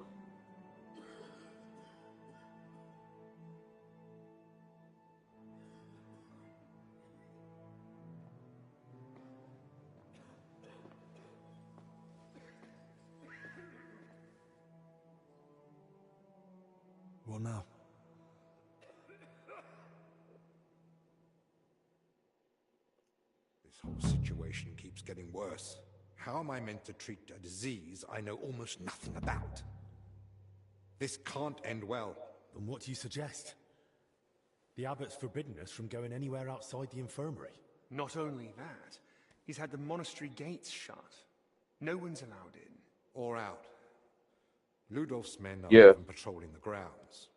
D: What now?
P: This whole situation keeps getting worse. How am I meant to treat a disease I know almost nothing about? This can't end well.
D: And what do you suggest? The abbot's forbidden us from going anywhere outside the infirmary.
K: Not only that, he's had the monastery gates shut. No one's allowed in.
P: Or out. Ludolf's men are
B: Yeah.
P: even patrolling the grounds.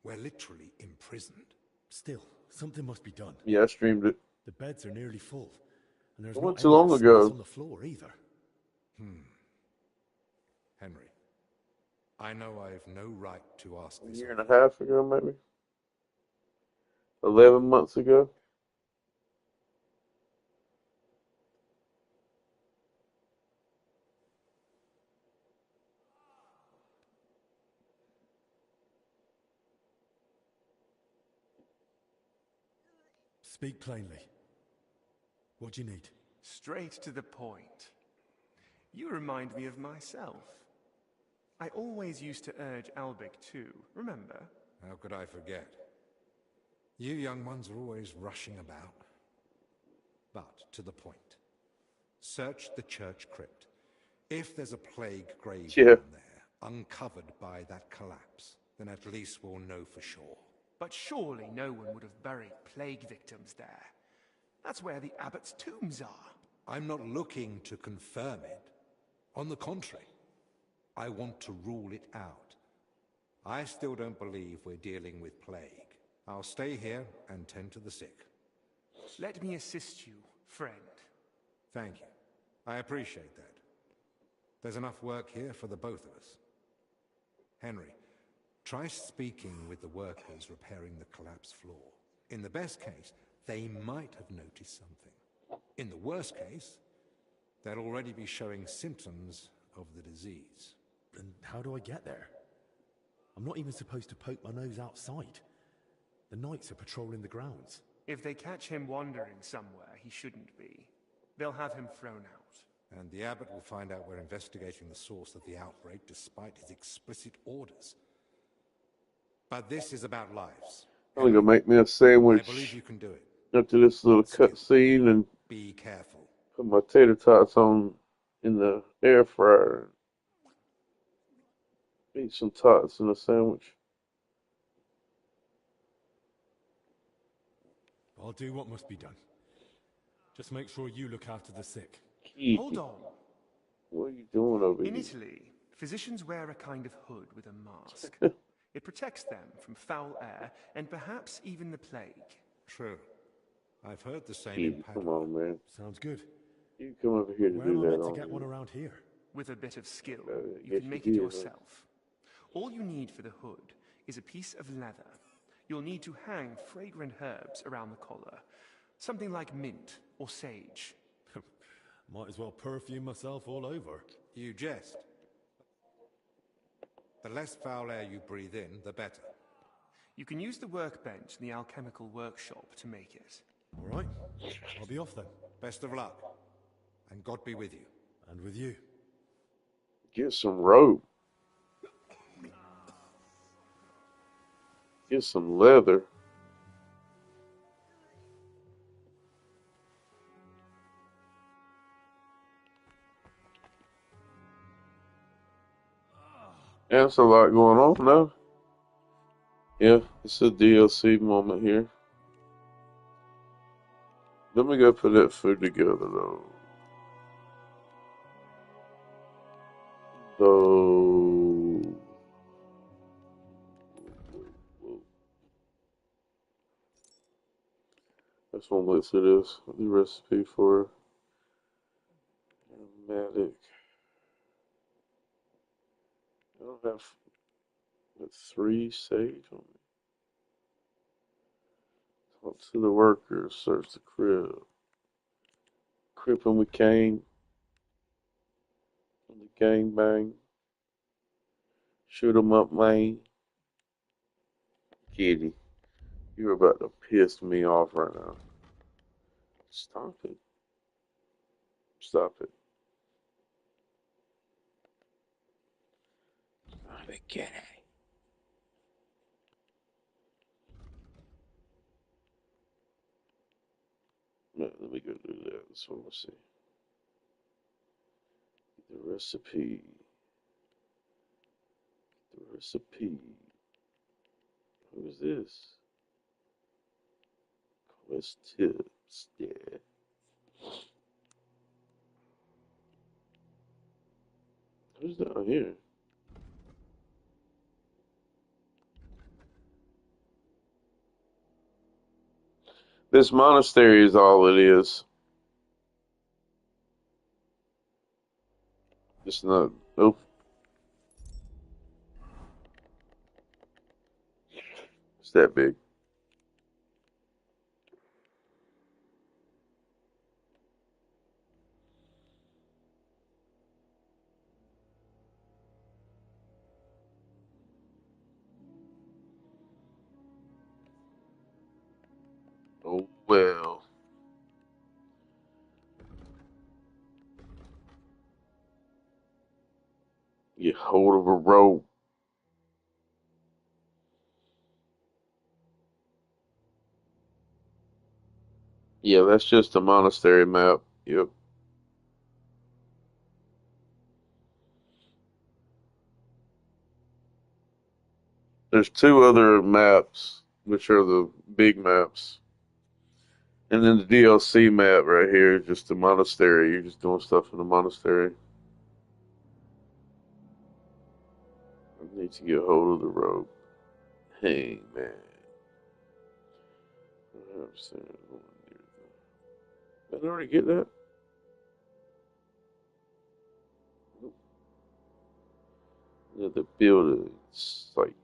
P: We're literally imprisoned.
D: Still, something must be done.
B: Yeah, I streamed it.
D: The beds are nearly full. And there's
B: It
D: not
B: wasn't too
D: any
B: long
D: space
B: ago.
D: on the floor either.
P: Henry, I know I've no right to ask
B: A
P: this.
B: year and a half ago, maybe? 11 months ago?
D: Speak plainly. What do you need?
K: Straight to the point. You remind me of myself. I always used to urge Albic too, remember?
P: How could I forget? You young ones are always rushing about. But to the point. Search the church crypt. If there's a plague grave
B: Yeah.
P: down there, uncovered by that collapse, then at least we'll know for sure.
K: But surely no one would have buried plague victims there. That's where the abbot's tombs are.
P: I'm not looking to confirm it. On the contrary, I want to rule it out. I still don't believe we're dealing with plague. I'll stay here and tend to the sick.
K: Let me assist you, friend.
P: Thank you. I appreciate that. There's enough work here for the both of us. Henry, try speaking with the workers repairing the collapsed floor. In the best case, they might have noticed something. In the worst case, they'll already be showing symptoms of the disease.
D: And how do I get there? I'm not even supposed to poke my nose outside. The knights are patrolling the grounds.
K: If they catch him wandering somewhere he shouldn't be, they'll have him thrown out.
P: And the abbot will find out we're investigating the source of the outbreak despite his explicit orders. But this is about lives.
B: I'm gonna make me a sandwich.
P: I believe you can do it.
B: After this little cut scene and
P: Be careful.
B: put my tater tots on in the air fryer. Eat some tots in a sandwich.
D: I'll do what must be done. Just make sure you look after the sick.
K: Hold on.
B: What are you doing over
K: In
B: here?
K: Italy, physicians wear a kind of hood with a mask. It protects them from foul air and perhaps even the plague.
P: True. I've heard the same in
B: Kid, come
P: Padua.
B: on, man.
D: Sounds good.
B: You come over here to
D: Where
B: do
D: am I
B: that
D: meant to
B: on
D: get
B: me.
D: one around here?
K: With a bit of skill, you
B: yes,
K: can make
B: you
K: it
B: did,
K: yourself. All you need for the hood is a piece of leather. You'll need to hang fragrant herbs around the collar. Something like mint or sage.
D: Might as well perfume myself all over.
P: You jest. The less foul air you breathe in, the better.
K: You can use the workbench in the alchemical workshop to make it.
D: All right. I'll be off then.
P: Best of luck. And God be with you.
D: And with you.
B: Get some rope. Get some leather. Yeah, there's a lot going on now. Yeah, it's a DLC moment here. Let me go put that food together though. This one looks at this. The recipe for aromatic. I don't have 3 sage on me. Talk to the workers. Search the crib. Crippin' with Kane. On the gangbang. Shoot 'em up, man. Kitty, you're about to piss me off right now. Stop it. Stop it. Stop it, kitty. No, let me go do that. That's what we'll see. The recipe. The recipe. Who is this? Quest tips. Yeah. Who's down here? This monastery is all it is. It's not. Nope. It's that big. Oh well. Get hold of a rope. Yeah, that's just a monastery map. Yep. There's 2 other maps, which are the big maps. And then the DLC map right here is just the monastery. You're just doing stuff in the monastery. I need to get hold of the rope. Hey, man. Did I already get that? Nope. Need to build a site.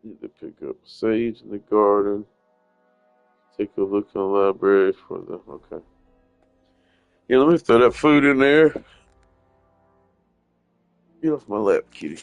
B: Need to pick up sage in the garden. Take a look in the library for the. Okay. Yeah, let me throw that food in there. Get off my lap, kitty.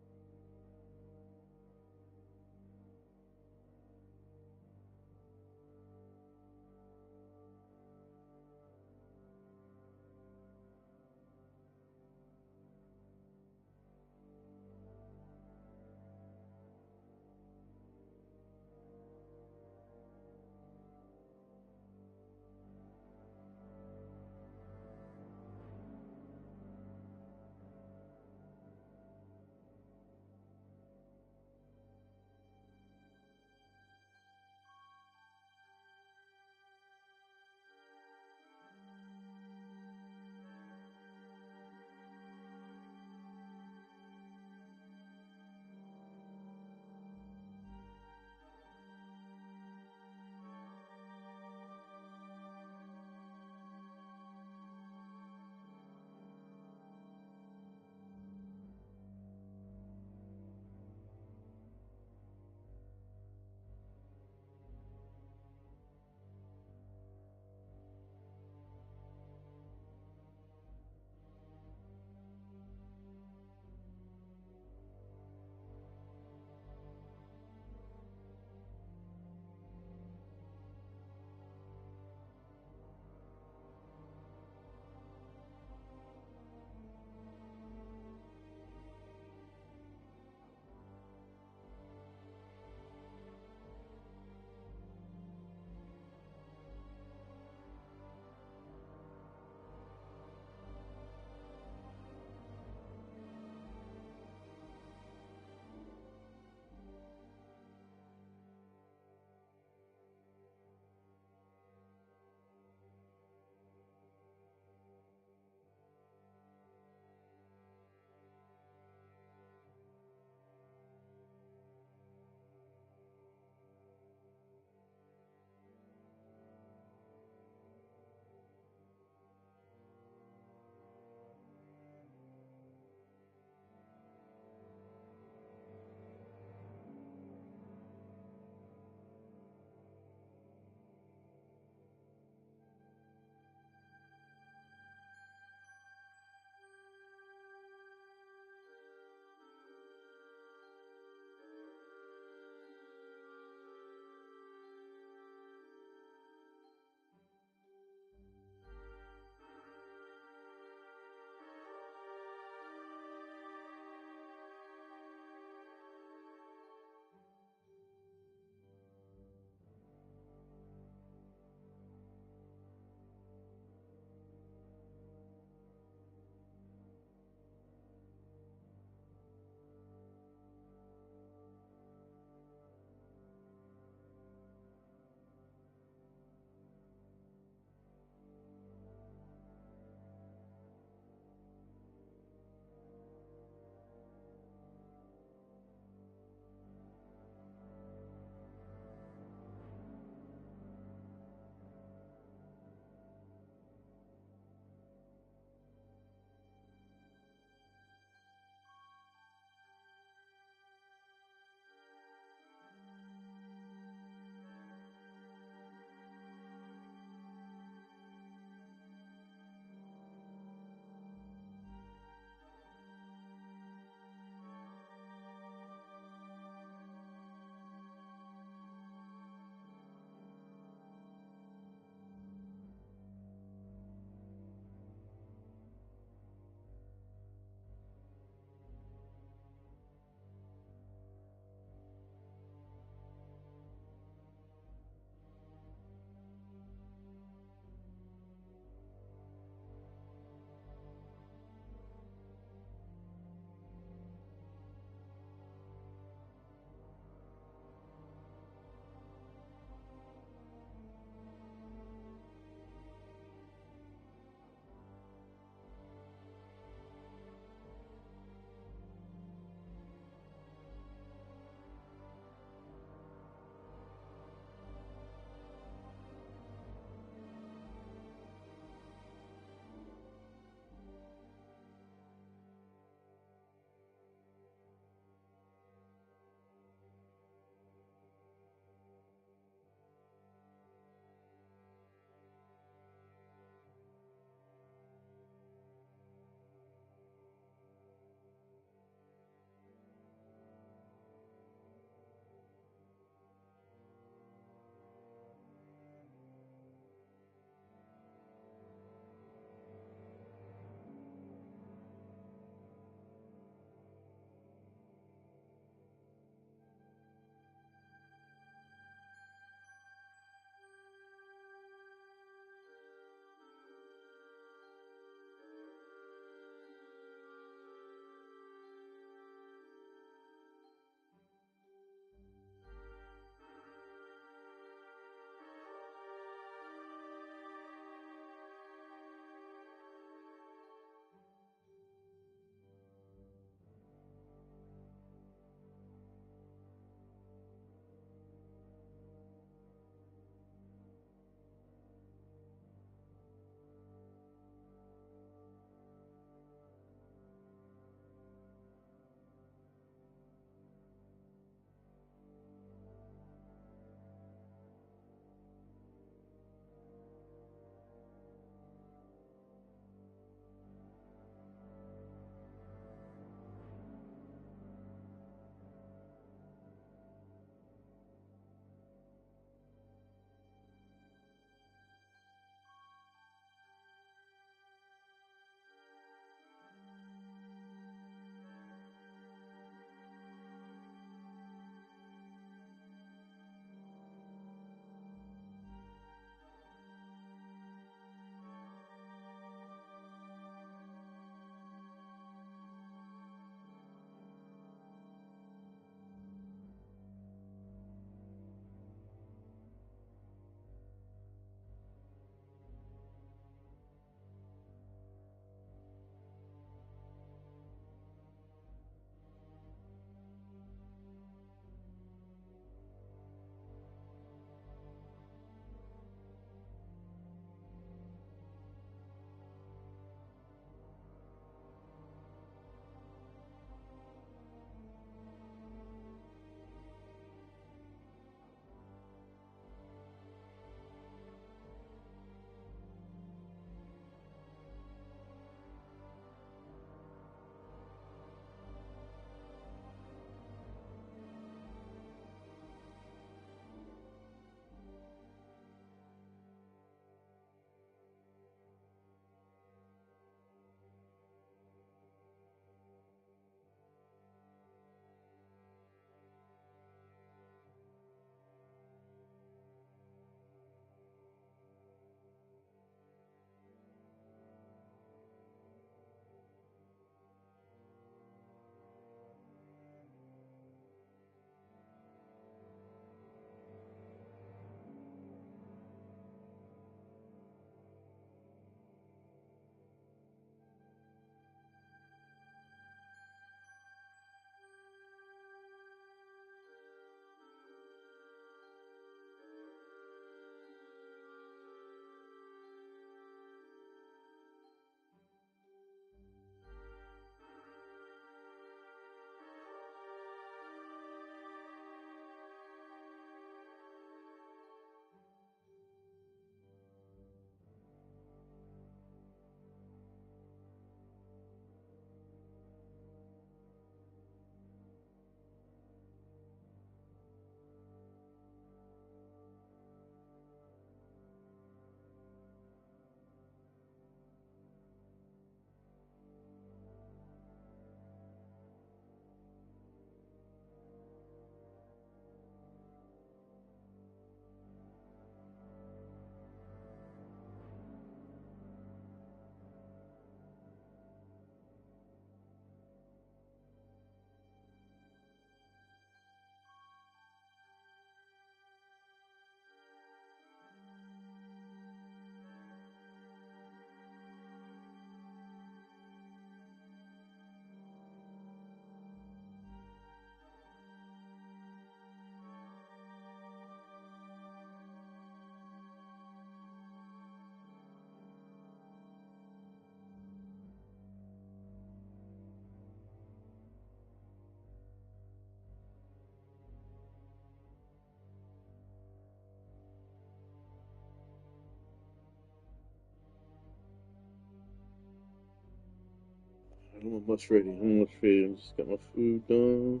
B: I'm almost ready. I'm almost ready. I just got my food done.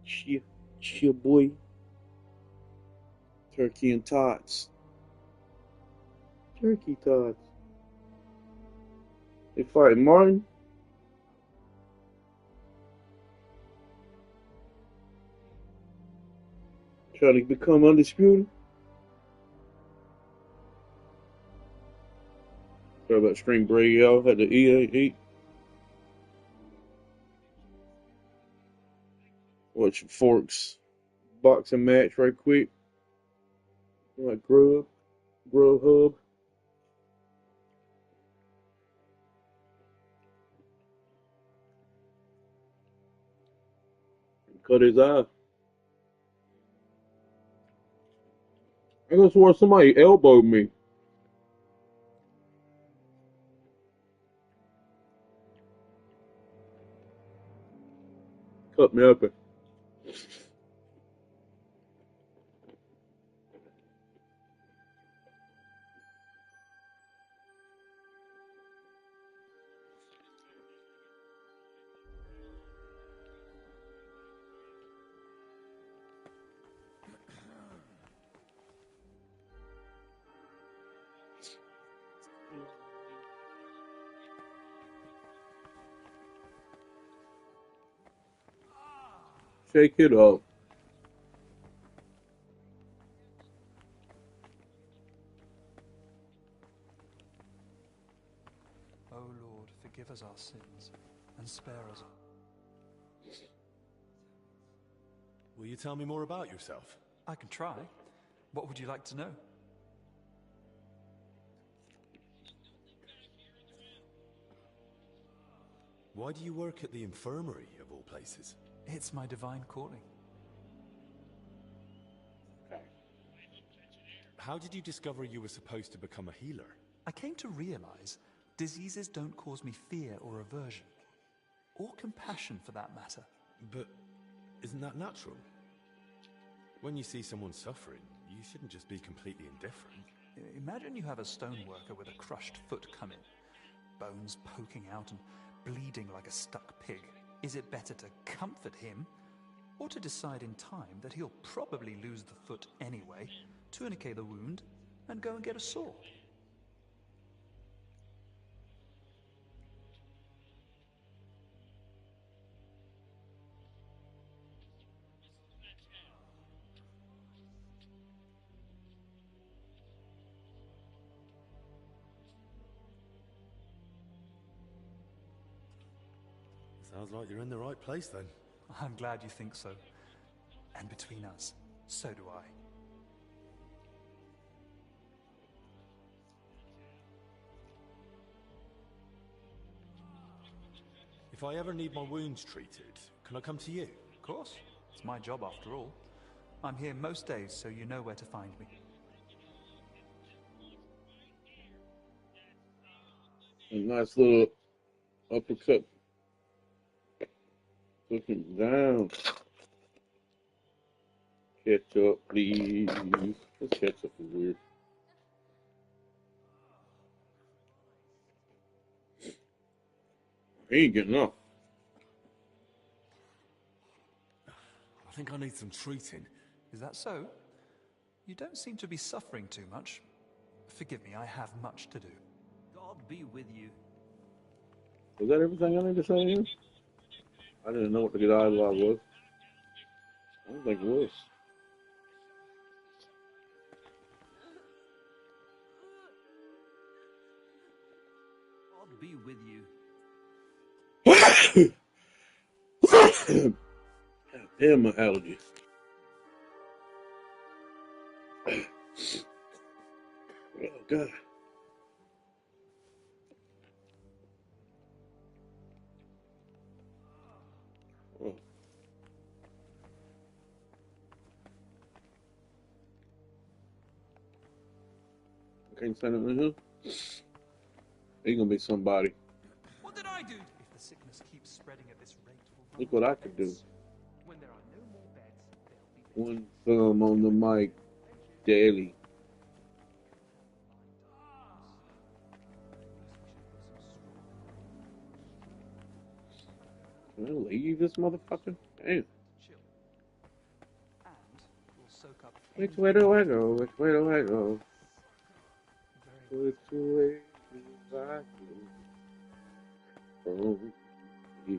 B: Chia boy. Turkey and tots. Turkey tots. They fighting Martin. Trying to become undisputed. Sorry about string break, y'all. Had to eat. Watch Forks boxing match right quick. Like Grub Hub. Cut his eye. I just swore somebody elbowed me. Cut me open. Shake it up.
I: O Lord, forgive us our sins and spare us.
D: Will you tell me more about yourself?
I: I can try. What would you like to know?
D: Why do you work at the infirmary, of all places?
I: It's my divine calling.
D: How did you discover you were supposed to become a healer?
I: I came to realize diseases don't cause me fear or aversion, or compassion for that matter.
D: But isn't that natural? When you see someone suffering, you shouldn't just be completely indifferent.
I: Imagine you have a stoneworker with a crushed foot come in, bones poking out and bleeding like a stuck pig. Is it better to comfort him, or to decide in time that he'll probably lose the foot anyway, tourniquet the wound, and go and get a saw?
D: Sounds like you're in the right place then.
I: I'm glad you think so. And between us, so do I.
D: If I ever need my wounds treated, can I come to you?
I: Of course. It's my job after all. I'm here most days, so you know where to find me.
B: A nice little uppercut. Took him down. Ketchup, please. This ketchup is weird. He ain't getting up.
D: I think I need some treating.
I: Is that so? You don't seem to be suffering too much. Forgive me, I have much to do.
L: God be with you.
B: Was that everything I need to say here? I didn't know what the good dialogue was. I don't think it was.
L: God be with you.
B: God damn, my allergy. Oh, God. Oh. Can't say nothing to him. He's gonna be somebody.
I: What did I do? If the sickness keeps spreading at this rate,
B: Look what I could do.
L: When there are no more beds, there'll be
B: One thumb on the mic daily. Can I leave this motherfucker? Damn.
I: Chill. And we'll soak up
B: Which way do I go? Which way do I go? Which way do I go? Oh, yeah.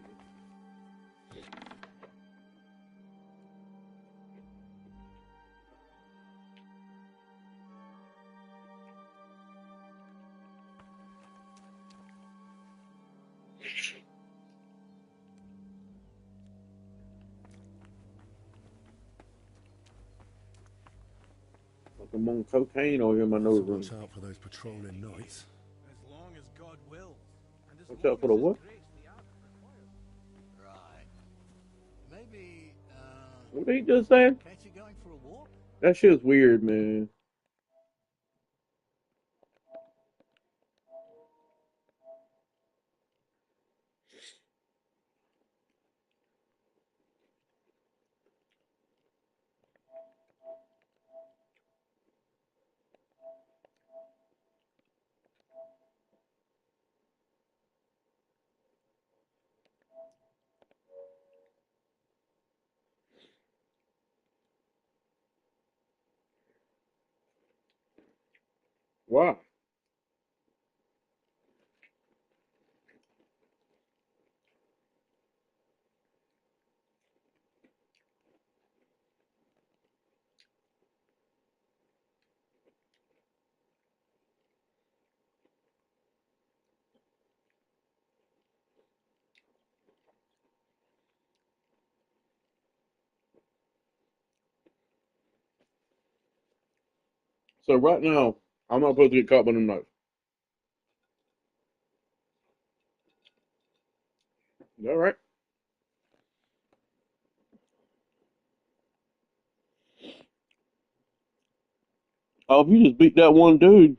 B: Like I'm on cocaine over here, my nose running.
D: Watch out for those patrolling knights.
L: As long as God wills. And as
B: Watch
L: long
B: out for the
L: as his
B: what?
L: grace the outcome requires.
E: Right. Maybe,
B: What did he just say?
E: fancy going for a walk?
B: That shit's weird, man. Wow. So right now, I'm not supposed to get caught by them knives. Is that right? Oh, if you just beat that one dude.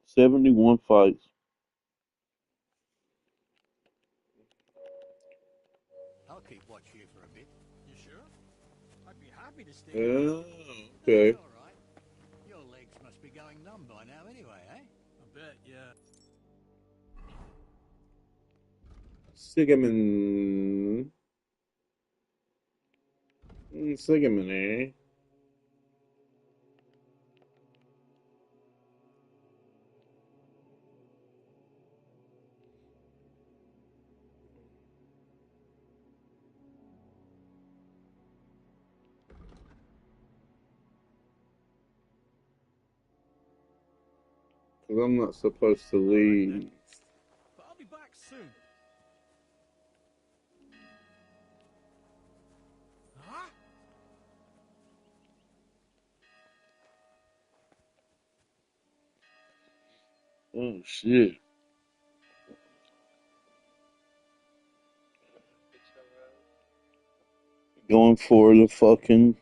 B: 71 fights.
E: I'll keep watch here for a bit.
L: You sure? I'd be happy to stay.
B: Oh,
E: That's
B: okay.
E: all right. Your legs must be going numb by now anyway, eh?
L: I bet, yeah.
B: Sigaman. Sigaman, eh? Because I'm not supposed to leave.
L: But I'll be back soon. Huh?
B: Oh, shit. Going for the fucking...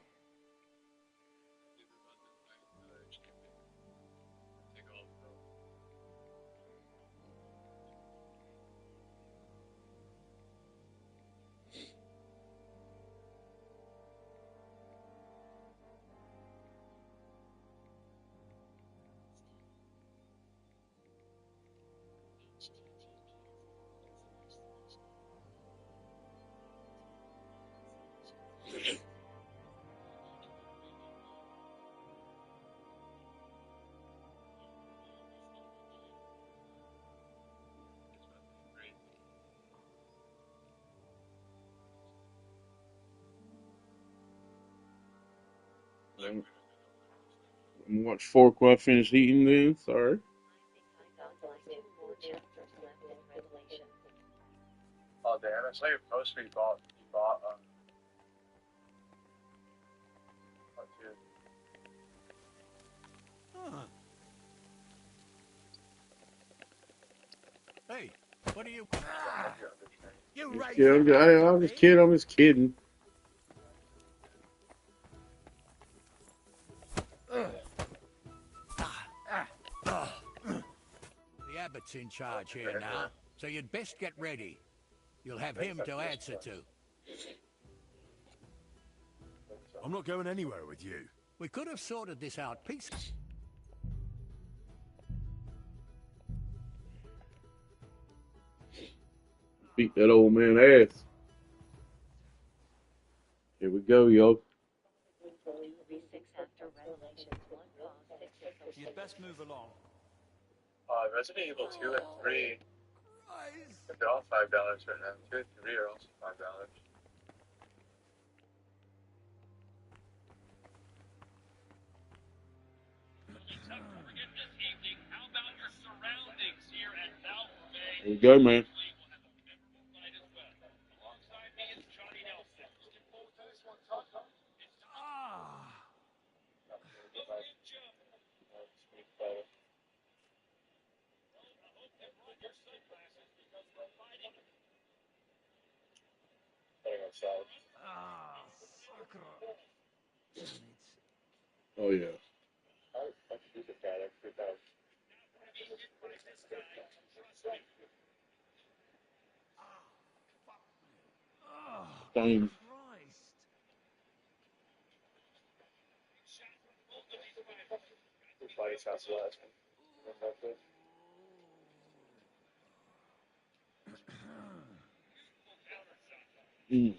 B: I'm gonna watch Fork while I finish eating then. Sorry.
A: Oh damn! I saw your post where you bought what, dude?
E: Huh. Hey, what are you... You raised
B: Yeah, I'm just kidding. I'm just kidding.
E: The abbot's in charge here now, so you'd best get ready. You'll have him to answer to.
D: I'm not going anywhere with you.
E: We could have sorted this out peacefully.
B: Beat that old man ass. Here we go, yo.
I: You'd best move along.
A: Resident Evil 2 and 3. They're all $5 right now. 2 and 3 are also $5.
B: Here we go, man. Oh yeah. Same.
A: Body shots last one.
B: Mm.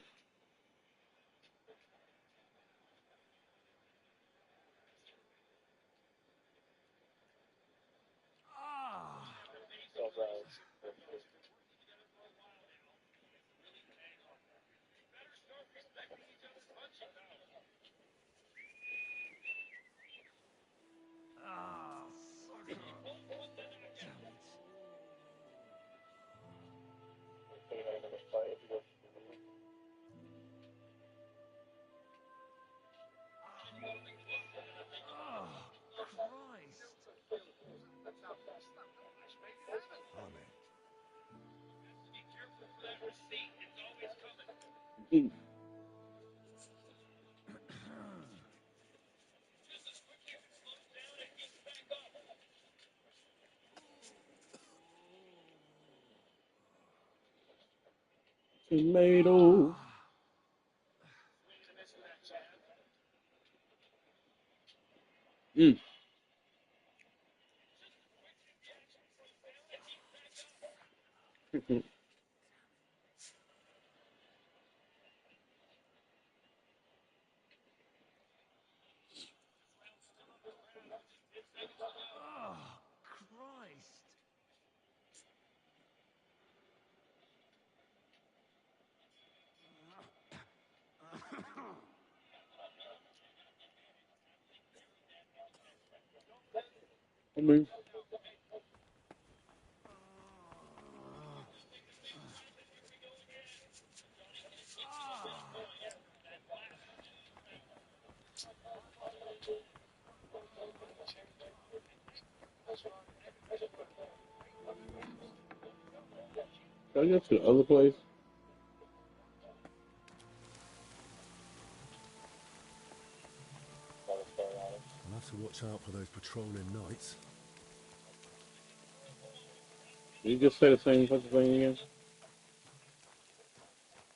B: Mm. Tomato. Mm. I mean, can I go to the other place?
D: I'll have to watch out for those patrolling knights.
B: Did you just say the same fucking thing again?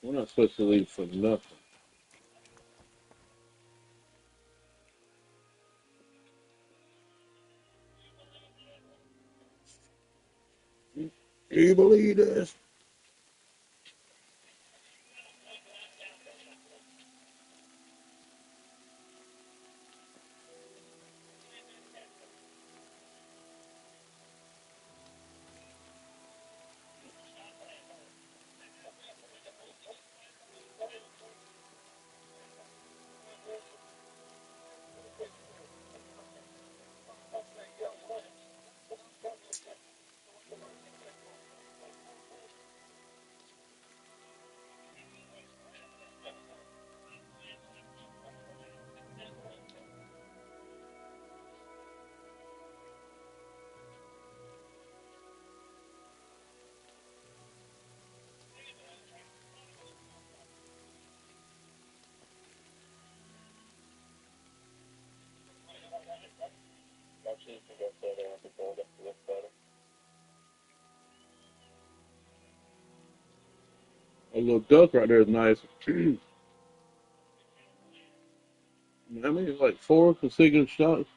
B: We're not supposed to leave for nothing. Do you believe this? A little duck right there is nice. I mean, it's like 4 consecutive shots.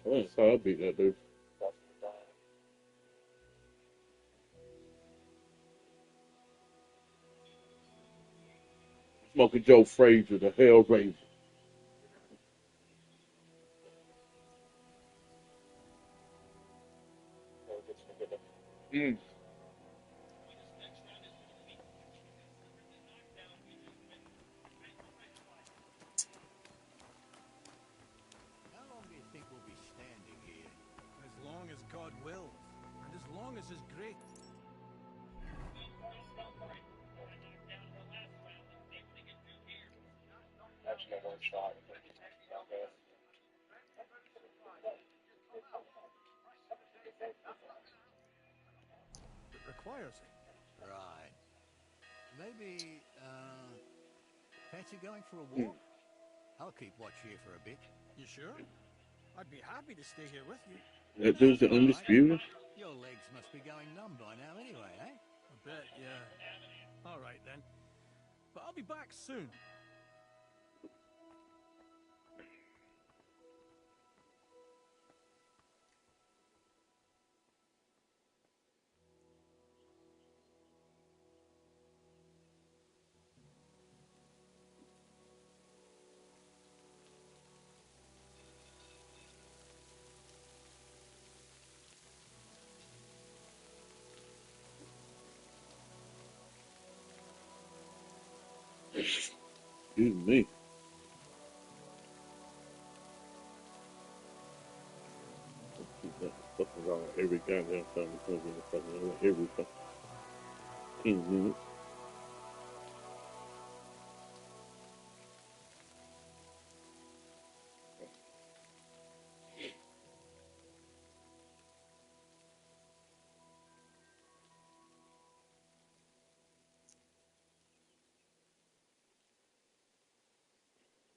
B: I just saw I beat that dude. Smoking Joe Frazier, the Hellraiser. Mm.
E: How long do you think we'll be standing here? As long as God wills, and as long as His grace.
A: Actually, I one shot.
E: It requires it. Right. Maybe, fancy going for a walk? I'll keep watch here for a bit. You sure? I'd be happy to stay here with you.
B: That dude's the undisputed.
E: Your legs must be going numb by now anyway, eh? A bit, yeah. All right then. But I'll be back soon.
B: Excuse me. Keep that fucking around every goddamn time it comes in the fucking every fucking 10 minutes.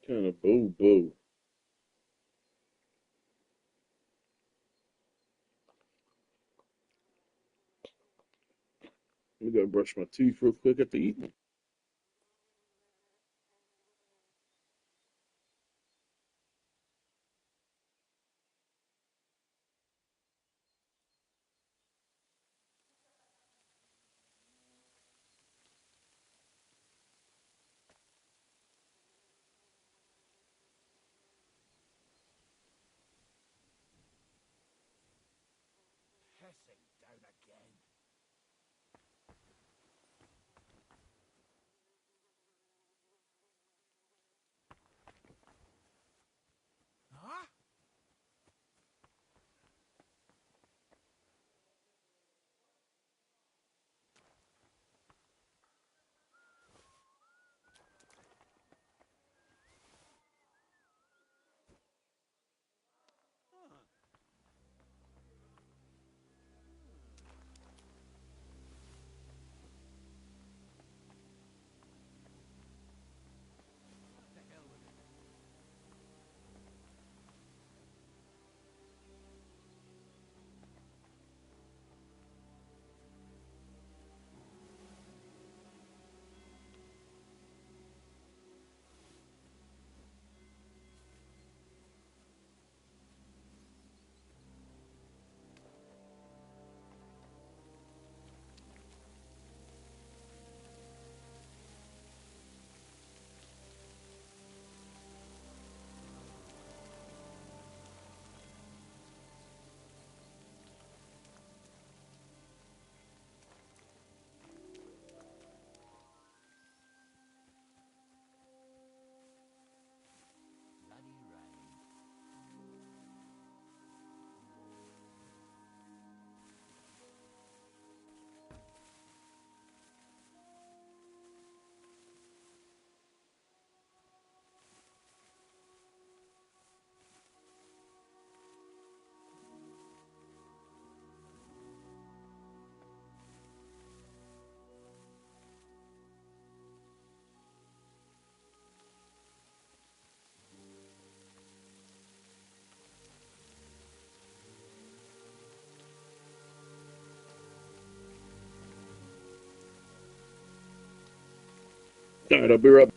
B: Kind of boo boo. We gotta brush my teeth real quick at the evening.
L: Pissing down again. Huh?
E: The hell with it. Bloody rain.
B: Alright, I'll be right back.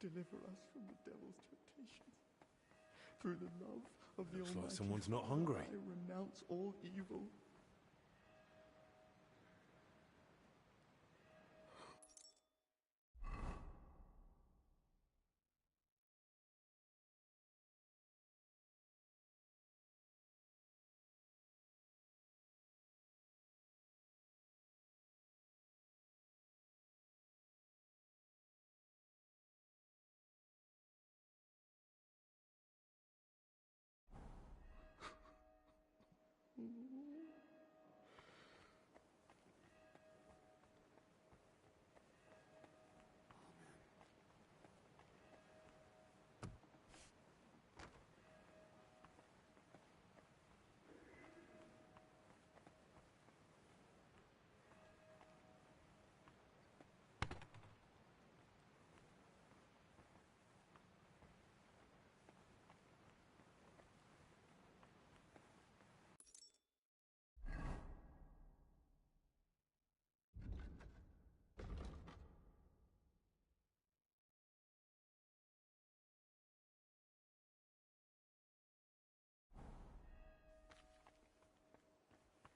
D: Deliver us from the devil's temptations. Through the love of the
J: Looks like
D: Almighty
J: someone's not
D: Father,
J: hungry.
D: I renounce all evil.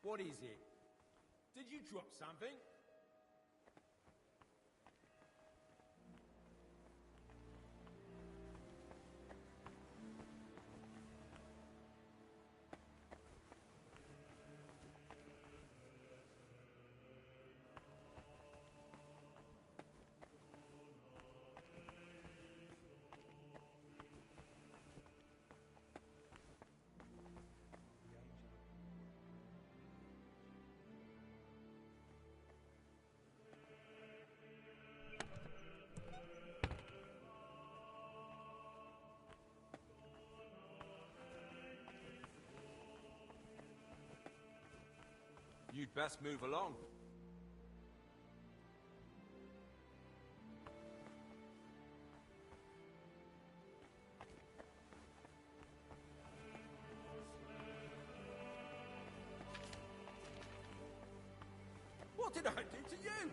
L: What is it? Did you drop something?
Q: You'd best move along.
L: What did I do to you?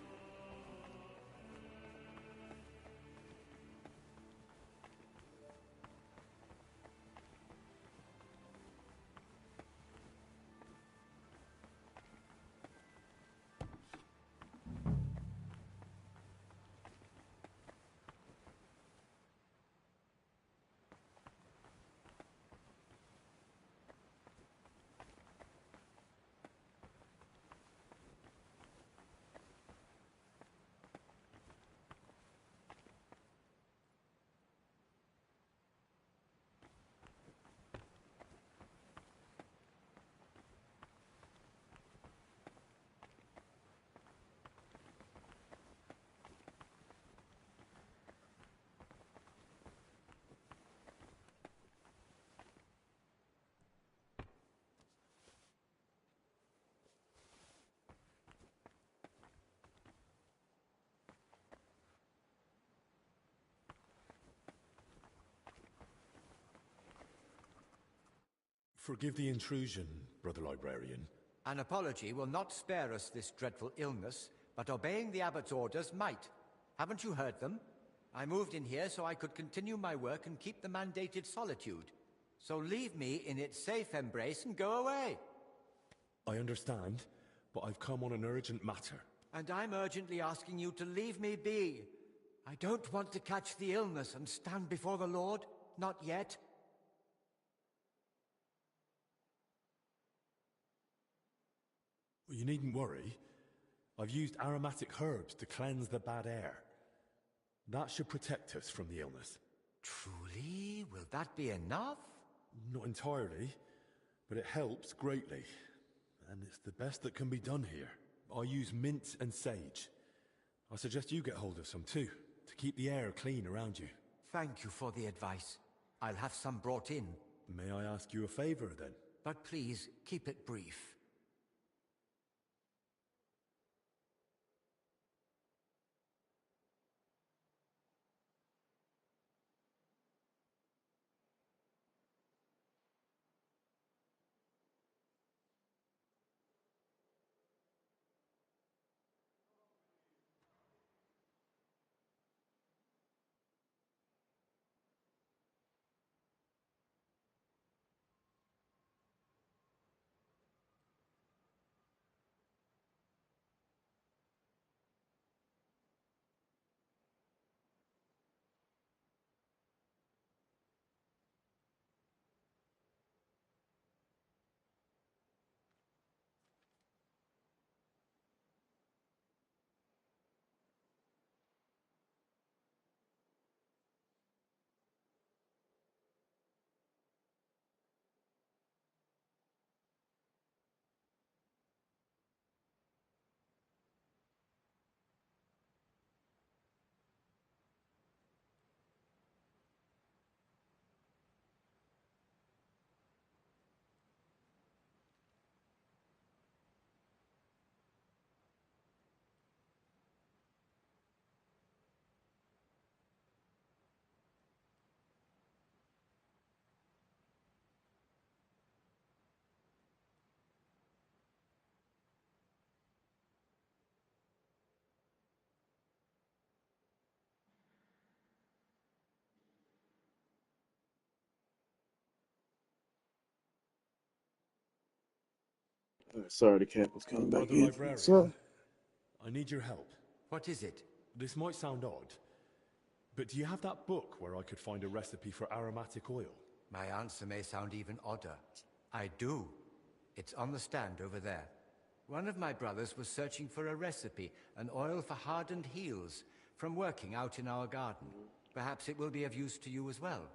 D: Forgive the intrusion, Brother Librarian.
F: An apology will not spare us this dreadful illness, but obeying the abbot's orders might. Haven't you heard them? I moved in here so I could continue my work and keep the mandated solitude. So leave me in its safe embrace and go away.
D: I understand, but I've come on an urgent matter.
F: And I'm urgently asking you to leave me be. I don't want to catch the illness and stand before the Lord. Not yet.
D: You needn't worry. I've used aromatic herbs to cleanse the bad air. That should protect us from the illness.
F: Truly? Will that be enough?
D: Not entirely, but it helps greatly. And it's the best that can be done here. I use mint and sage. I suggest you get hold of some too, to keep the air clean around you.
F: Thank you for the advice. I'll have some brought in.
D: May I ask you a favor then?
F: But please, keep it brief.
B: Sorry, the cat was coming back
D: Brother
B: in.
D: Librarian,
B: So,
D: I need your help.
F: What is it?
D: This might sound odd, but do you have that book where I could find a recipe for aromatic oil?
F: My answer may sound even odder. I do. It's on the stand over there. One of my brothers was searching for a recipe, an oil for hardened heels, from working out in our garden. Perhaps it will be of use to you as well.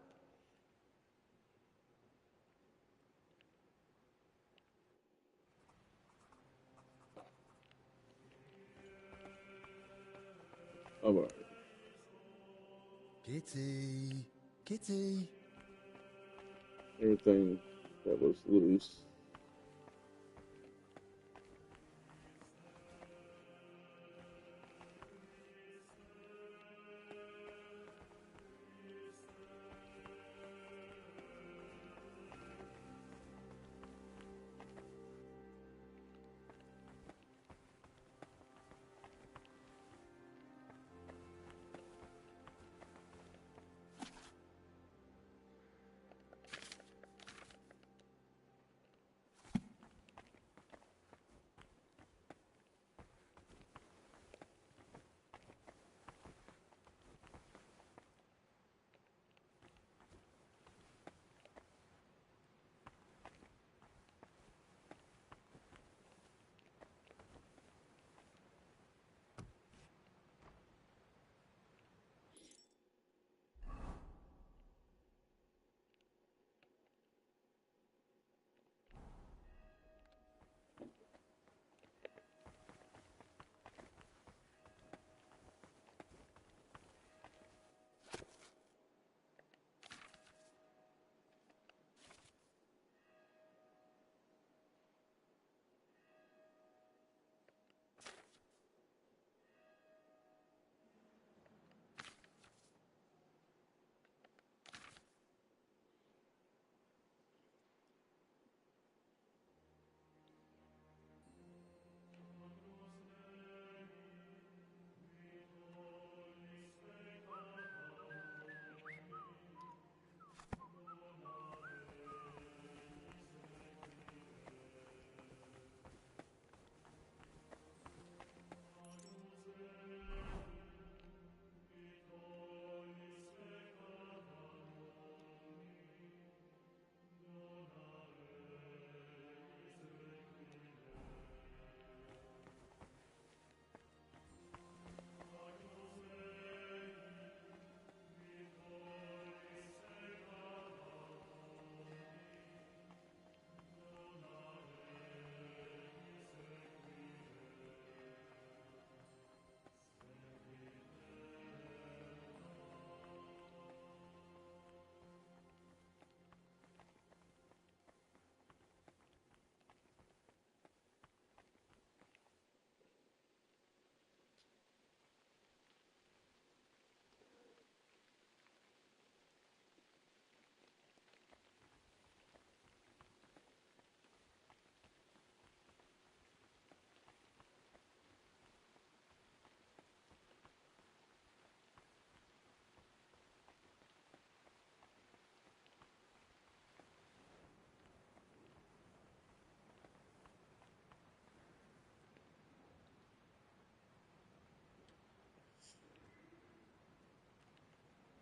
B: all right.
D: Kitty! Kitty!
B: Everything that was loose.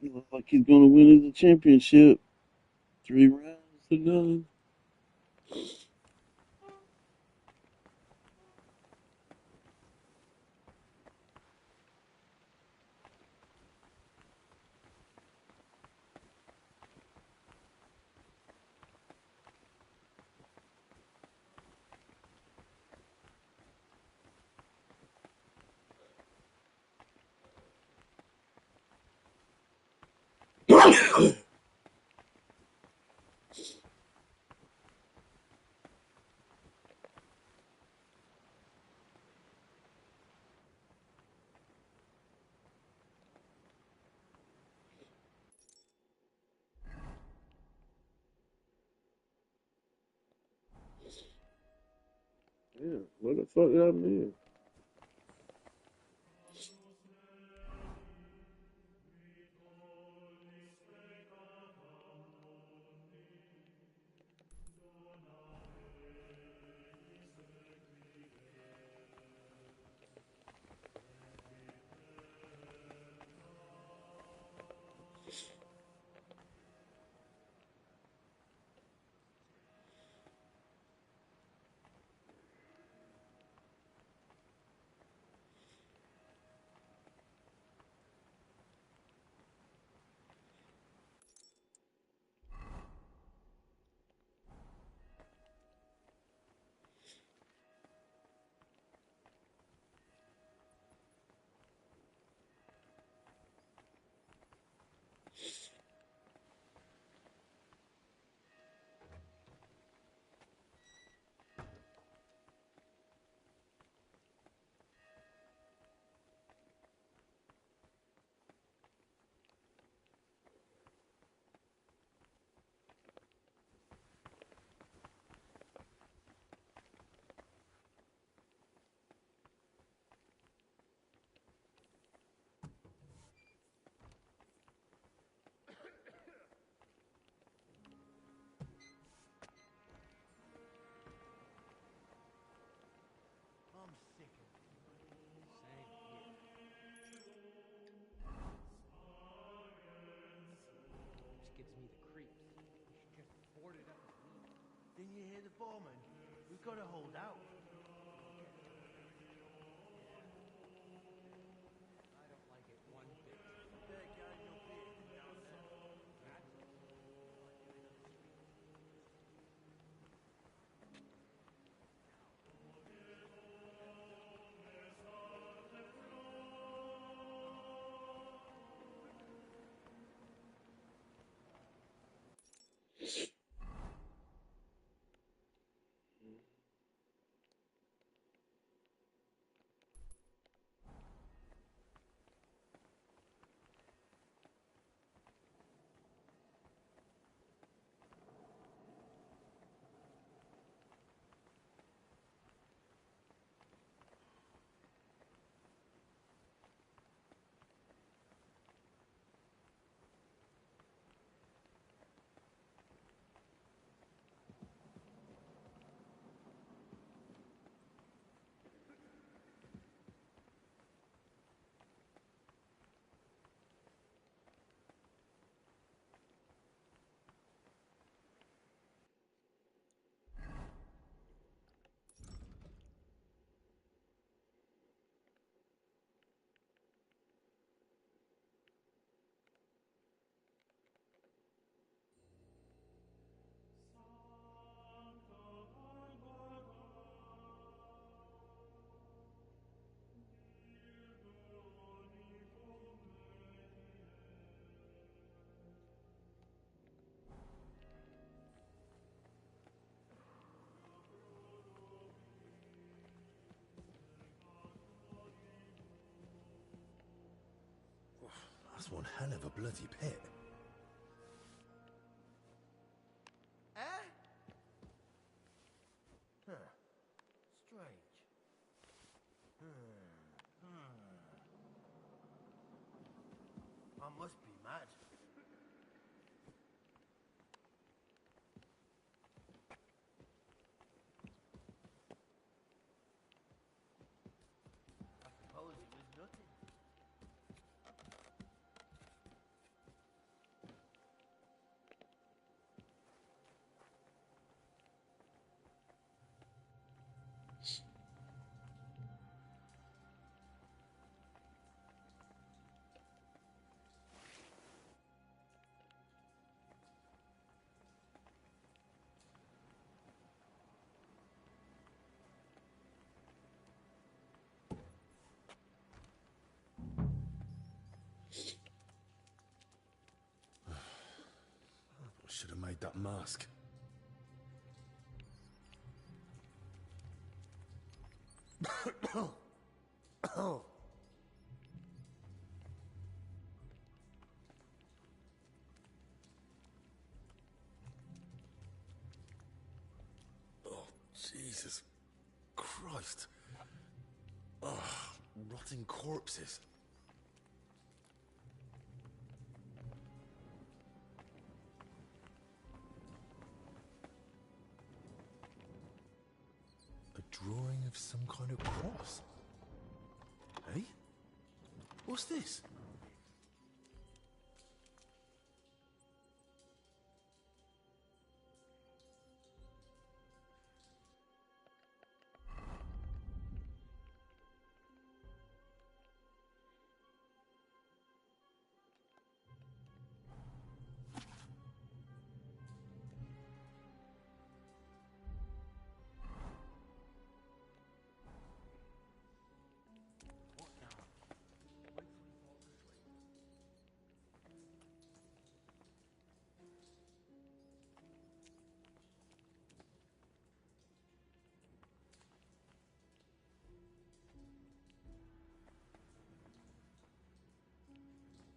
B: He looks like he's going to win the championship. 3 rounds to none. Yeah, what the fuck did I mean?
L: I'm sick of it. Same here. Just gives me the creeps. We should just board it up as we. Didn't you hear the foreman? We've got to hold out. I don't like it one bit. Better get on your beard and down south. That's all.
D: That's one hell of a bloody pit.
L: Eh? Huh. Strange. I must be mad. I suppose it was nothing.
D: I should have made that mask.
L: Oh.
D: Oh, Jesus Christ. Oh, rotting corpses. A drawing of some kind of cross. Hey? What's this?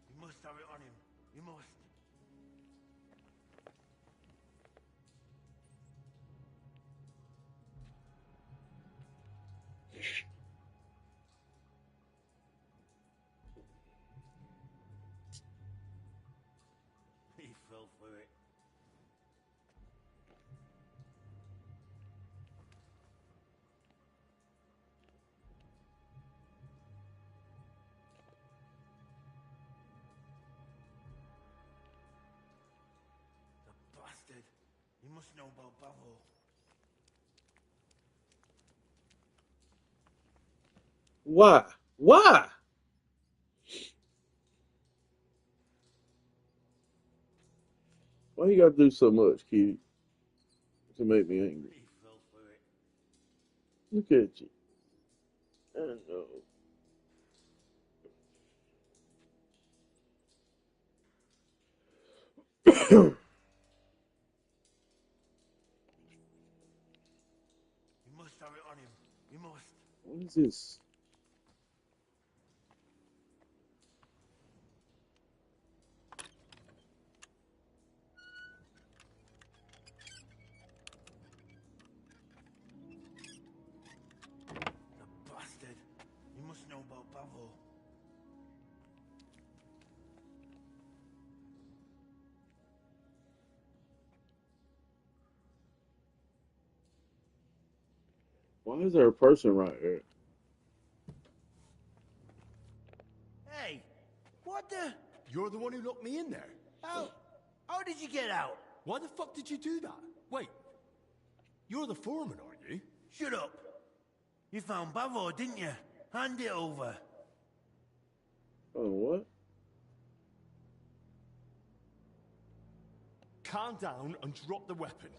L: You must have it on him. You must. He fell for it. must know about Bavo.
B: Why? Why? Why you gotta do so much, Kitty, to make me angry?
L: He fell for it.
B: Look at you. I know.
L: We must have it on him. We must.
B: What is this?
L: The bastard. He must know about Bavo.
B: Why is there a person right there?
L: Hey, what the?
N: You're the one who locked me in there.
L: How did you get out?
N: Why the fuck did you do that? Wait, you're the foreman, aren't you?
L: Shut up. You found Bavo, didn't you? Hand it over.
B: Oh, what?
N: Calm down and drop the weapon,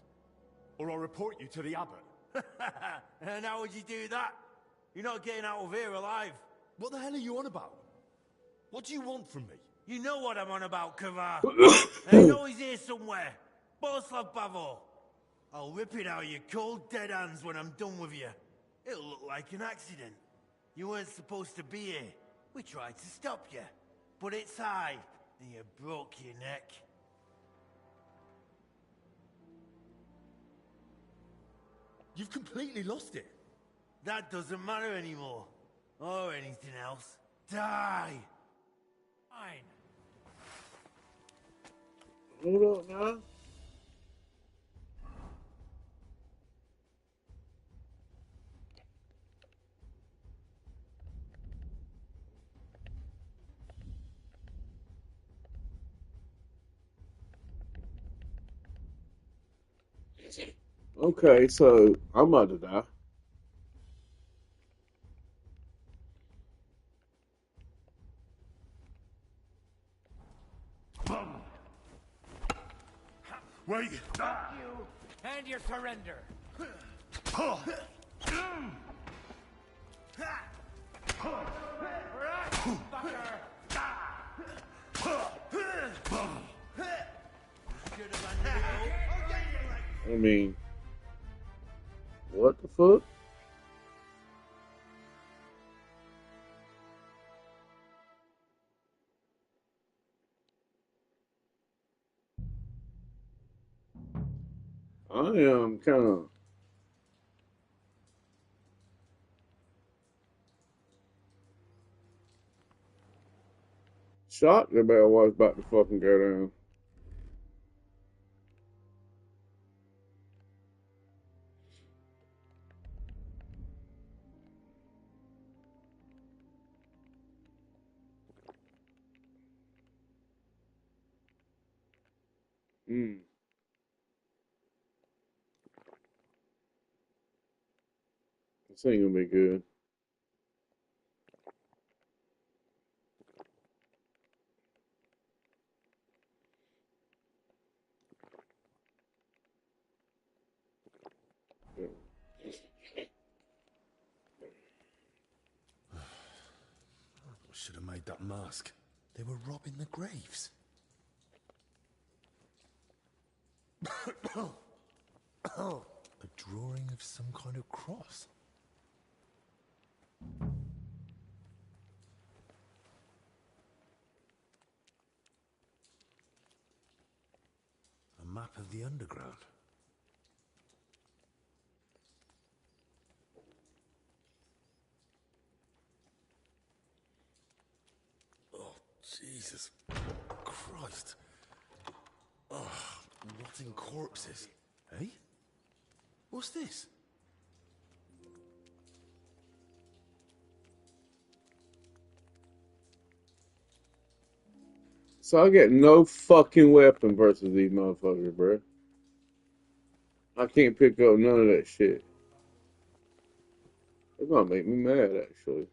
N: or I'll report you to the abbot.
L: And how would you do that? You're not getting out of here alive.
N: What the hell are you on about? What do you want from me?
L: You know what I'm on about, Kavar. I know he's here somewhere. Boslav Bavo. I'll rip it out of your cold, dead hands when I'm done with you. It'll look like an accident. You weren't supposed to be here. We tried to stop you. But it's I, and you broke your neck.
N: You've completely lost it.
L: That doesn't matter anymore. Or anything else. Die! Fine.
B: Hold up now. Okay, so I'm about to die.
N: Wait!
F: You and your surrender.
B: I mean, what the fuck? I am kind of shocked about what's about to fucking go down. Hmm. This ain't gonna be good.
D: Should have made that mask. They were robbing the graves. A drawing of some kind of cross. A map of the underground. Oh, Jesus Christ. Oh, rotting corpses. Eh? What's this?
B: So I get no fucking weapon versus these motherfuckers, bro. I can't pick up none of that shit. It's gonna make me mad, actually.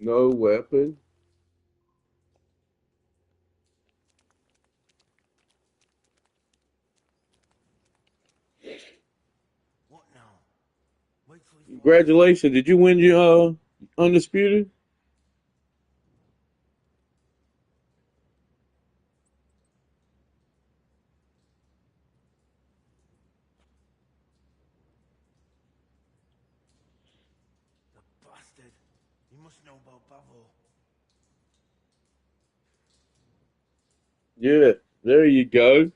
B: No weapon.
L: What now? Wait till he falls.
B: Congratulations. Did you win your undisputed?
L: The bastard. He must know about Bavo.
B: Yeah, there you go.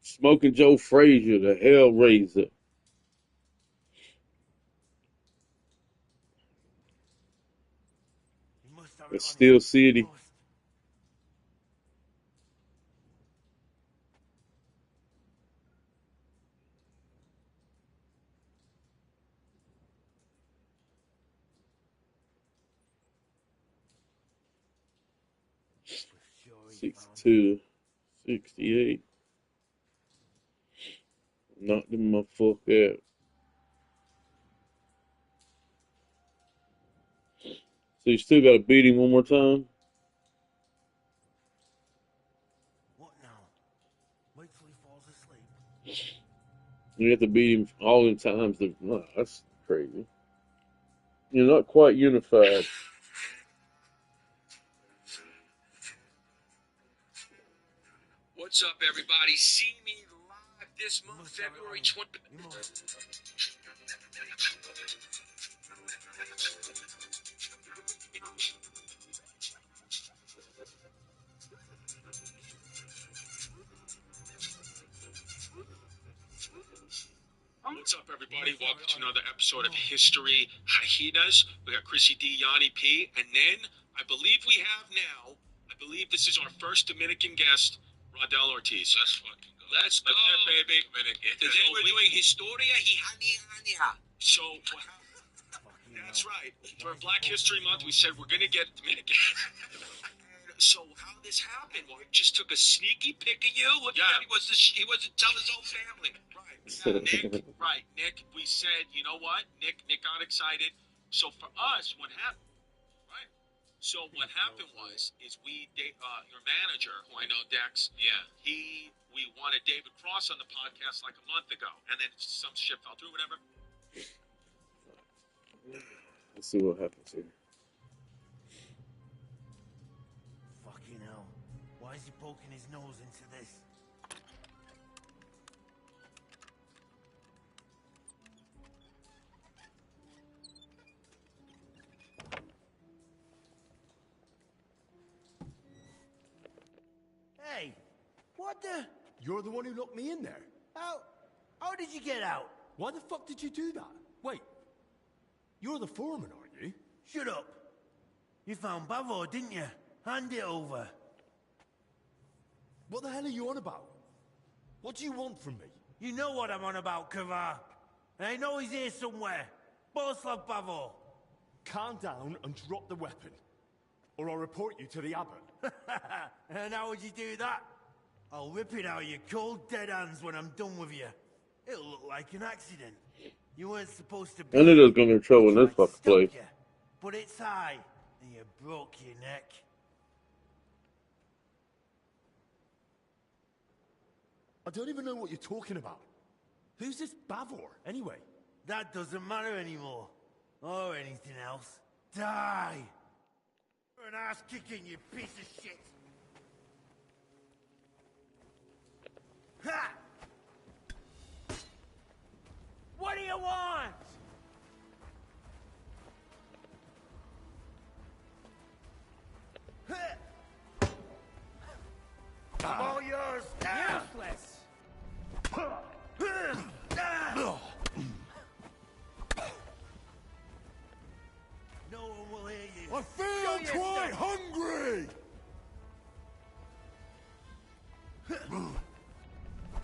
B: Smoking Joe Frazier, the Hellraiser.
L: He must have it
B: That's
L: on
B: Steel
L: him.
B: City.
L: Must.
B: 62, 68. Knocked him the fuck out. So you still gotta beat him one more time?
L: What now? Wait till he falls asleep.
B: You have to beat him all the times. No, that's crazy. You're not quite unified.
R: What's up, everybody? See me live this month, February 20th. What's up, everybody? Welcome to another episode of History Hyenas. We got Chrissy D, Yanni P, and then I believe we have now, I believe this is our first Dominican guest, Rodel Ortiz. Let's fucking go. Let's go, baby. Today we're doing Historia Hyenas. So, that's right. For Black History Month, we said we're going to get Dominican. So how this happened? Well, he just took a sneaky pick of you. Look, yeah, he wasn't tell his whole family. Right. Yeah, Nick. Right, Nick. We said, you know what? Nick got excited. So for us, what happened? Right. So what happened was, your manager, who I know, Dex. Yeah. We wanted David Cross on the podcast like a month ago, and then some shit fell through, whatever.
B: Let's see what happens here.
L: Fucking hell. Why is he poking his nose into this? Hey, what the?
N: You're the one who locked me in there.
L: How did you get out?
N: Why the fuck did you do that? Wait, you're the foreman, aren't you?
L: Shut up. You found Bavo, didn't you? Hand it over.
N: What the hell are you on about? What do you want from me?
L: You know what I'm on about, Kavar. And I know he's here somewhere. Boslav Bavo.
N: Calm down and drop the weapon, or I'll report you to the abbot.
L: And how would you do that? I'll rip it out of your cold dead hands when I'm done with you. It'll look like an accident. You weren't supposed to be.
B: I knew there was gonna be trouble in this fucking place.
L: You, but it's high, and you broke your neck.
N: I don't even know what you're talking about. Who's this Bavor, anyway?
L: That doesn't matter anymore. Or anything else. Die! You're an ass-kicking, you piece of shit! Ha! What do you want? I'm all yours! Useless! No one will hear you.
N: I feel quite hungry!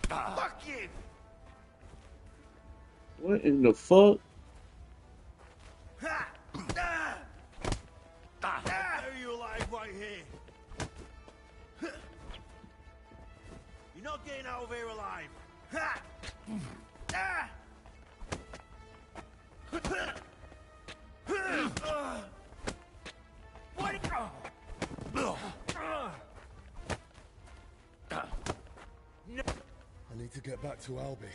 L: Fuck you!
B: What in the fuck?
L: Are you alive right here? You're not not getting out of here alive. Ha! Ah! What?
D: I need to get back to Albi.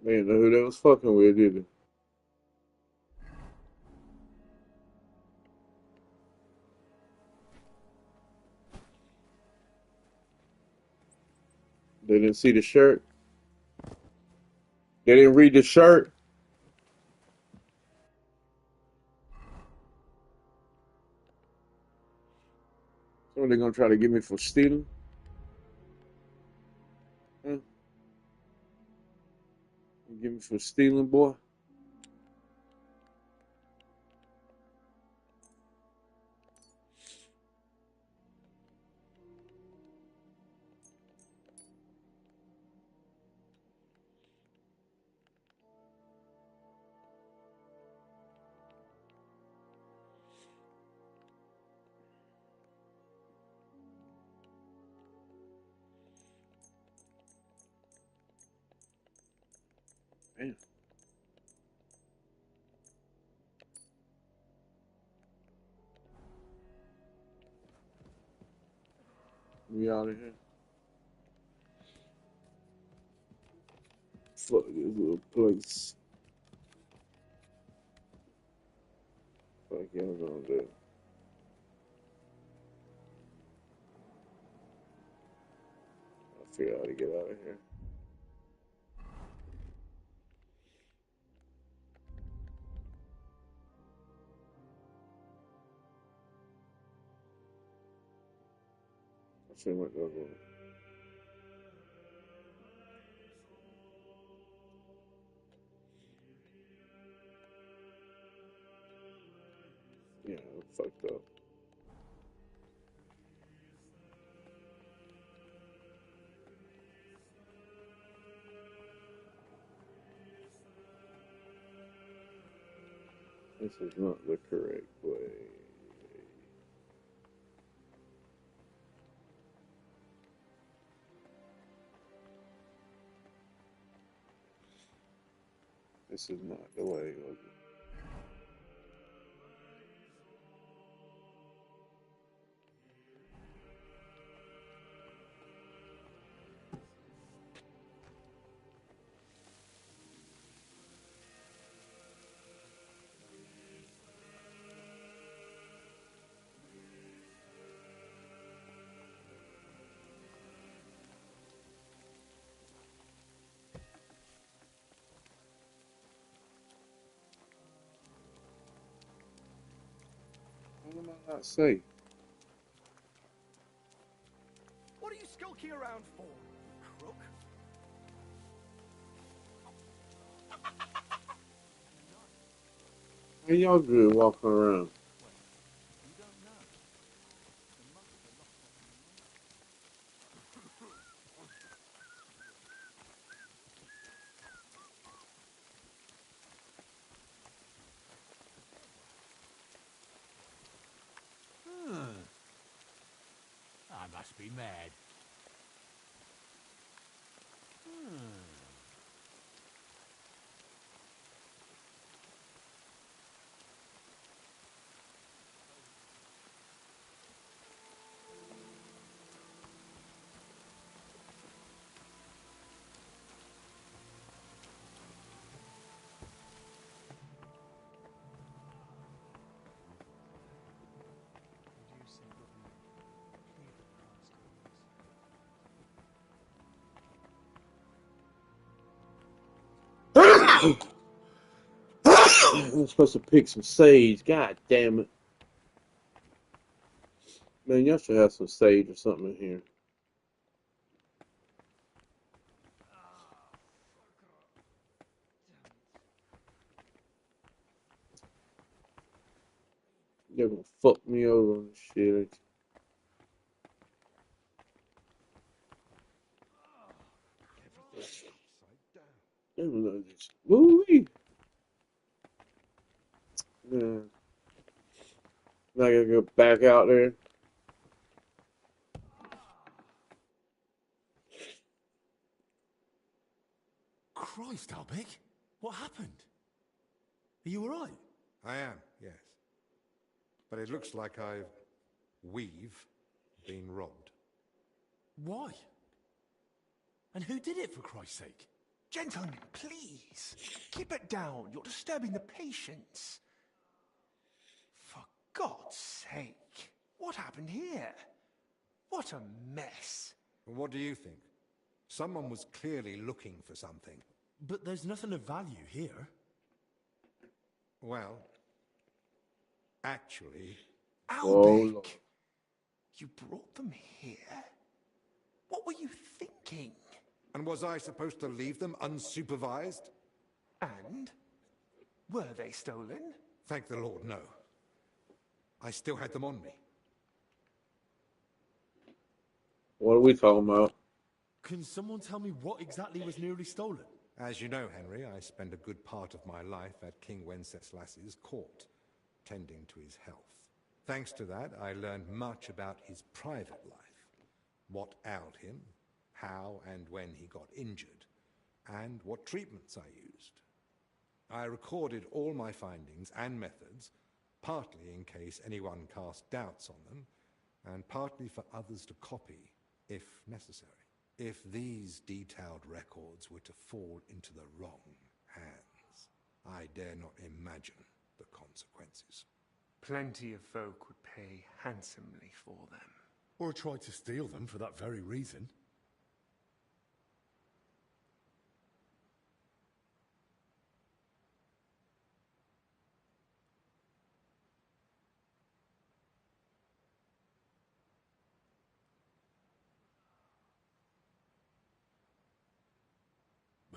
B: They didn't know who they was fucking with, did they? They didn't see the shirt. They didn't read the shirt. So they're gonna try to get me for stealing? Huh? You get me for stealing, boy? Damn. We out of here. Fuck this little place. Fuck y'all gonna do. I'll figure out how to get out of here. I feel like I'm going. Yeah, I'm fucked up. This is not the correct way. This is not the way. What am I not saying?
C: What are you skulking around for, crook?
B: How y'all good walking around?
C: You don't know. The monster locked up in the
E: I must be mad.
B: I'm supposed to pick some sage. God damn it. Man, y'all should have some sage or something in here. You're gonna fuck me over and shit. Damn, look at this. Woo-wee. Yeah. Now I gotta go back out there.
D: Christ, Albic, what happened? Are you all right?
P: I am, yes. But it looks like we've been robbed.
D: Why? And who did it, for Christ's sake?
K: Gentlemen, please. Keep it down. You're disturbing the patients. For God's sake. What happened here? What a mess.
P: What do you think? Someone was clearly looking for something.
D: But there's nothing of value here.
P: Well, actually...
K: Albic! You brought them here? What were you thinking?
P: And was I supposed to leave them unsupervised?
K: And? Were they stolen?
P: Thank the Lord, no. I still had them on me.
B: What are we talking about?
D: Can someone tell me what exactly was nearly stolen?
P: As you know, Henry, I spent a good part of my life at King Wenceslas's court, tending to his health. Thanks to that, I learned much about his private life, what ailed him, how and when he got injured, and what treatments I used. I recorded all my findings and methods, partly in case anyone cast doubts on them, and partly for others to copy, if necessary. If these detailed records were to fall into the wrong hands, I dare not imagine the consequences.
K: Plenty of folk would pay handsomely for them.
D: Or try to steal them for that very reason.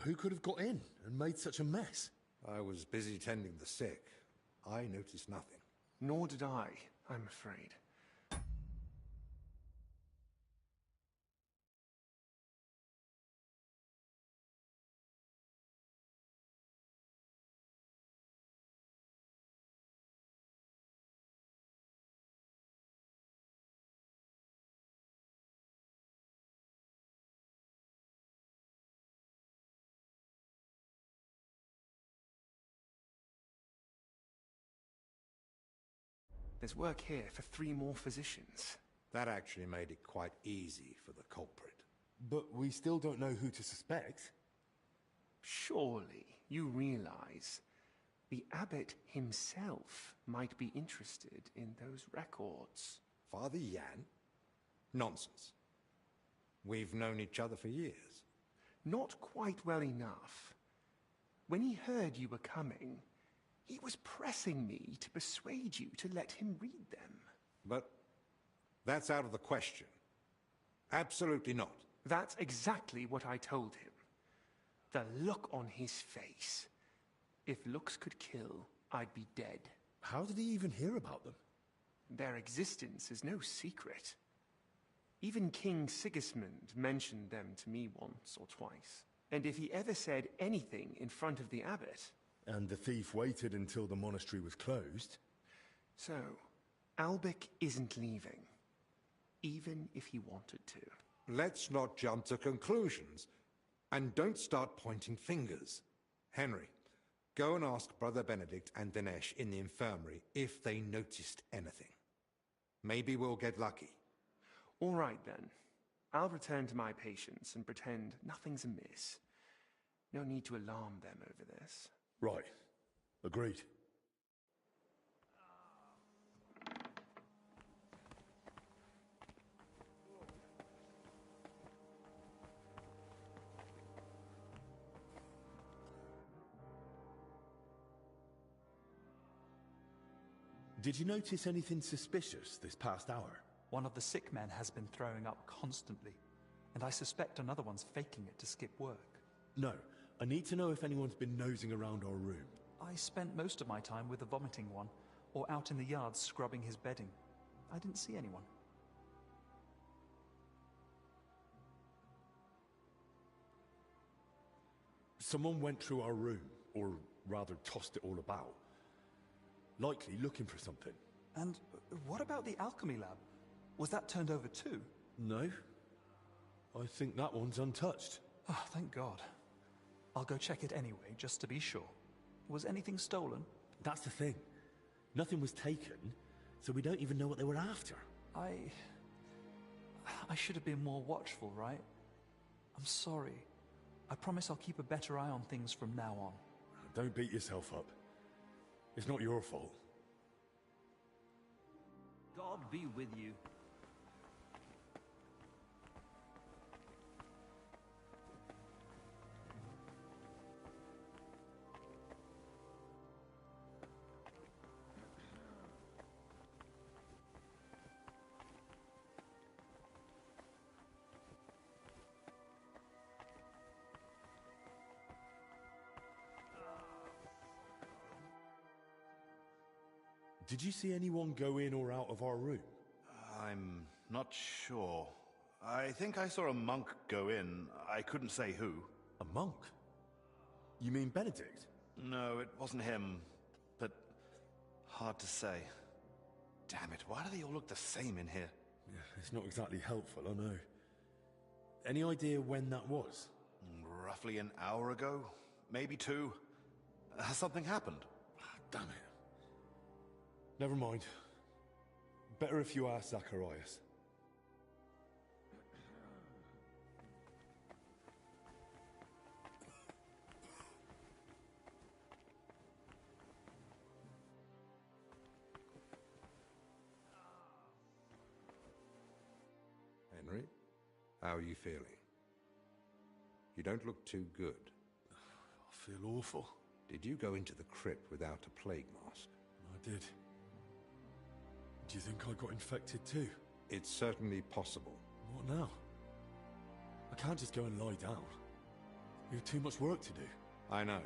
D: Who could have got in and made such a mess?
P: I was busy tending the sick. I noticed nothing.
K: Nor did I, I'm afraid. There's work here for 3 more physicians.
P: That actually made it quite easy for the culprit.
D: But we still don't know who to suspect.
K: Surely you realize the abbot himself might be interested in those records.
P: Father Jan? Nonsense. We've known each other for years.
K: Not quite well enough. When he heard you were coming, he was pressing me to persuade you to let him read them.
P: But that's out of the question. Absolutely not.
K: That's exactly what I told him. The look on his face. If looks could kill, I'd be dead.
D: How did he even hear about them?
K: Their existence is no secret. Even King Sigismund mentioned them to me once or twice. And if he ever said anything in front of the abbot...
D: And the thief waited until the monastery was closed?
K: So, Albec isn't leaving. Even if he wanted to.
P: Let's not jump to conclusions. And don't start pointing fingers. Henry, go and ask Brother Benedict and Dinesh in the infirmary if they noticed anything. Maybe we'll get lucky.
K: All right, then. I'll return to my patients and pretend nothing's amiss. No need to alarm them over this.
D: Right. Agreed. Did you notice anything suspicious this past hour?
S: One of the sick men has been throwing up constantly, and I suspect another one's faking it to skip work.
D: No, I need to know if anyone's been nosing around our room.
S: I spent most of my time with the vomiting one, or out in the yard scrubbing his bedding. I didn't see anyone.
D: Someone went through our room, or rather tossed it all about. Likely looking for something.
S: And what about the alchemy lab? Was that turned over too?
D: No. I think that one's untouched.
S: Oh, thank God. I'll go check it anyway, just to be sure. Was anything stolen?
D: That's the thing. Nothing was taken, so we don't even know what they were after.
S: I should have been more watchful, right? I'm sorry. I promise I'll keep a better eye on things from now on.
D: Don't beat yourself up. It's not your fault.
M: God be with you.
D: Did you see anyone go in or out of our room?
C: I'm not sure. I think I saw a monk go in. I couldn't say who.
D: A monk? You mean Benedict?
C: No, it wasn't him. But hard to say. Damn it, why do they all look the same in here?
D: Yeah, it's not exactly helpful, I know. Any idea when that was?
C: Roughly an hour ago. Maybe 2. Has something happened?
D: Damn it. Never mind. Better if you ask Zacharias.
P: Henry, how are you feeling? You don't look too good.
D: I feel awful.
P: Did you go into the crypt without a plague mask?
D: I did. Do you think I got infected too?
P: It's certainly possible.
D: What now? I can't just go and lie down. We have too much work to do.
P: I know.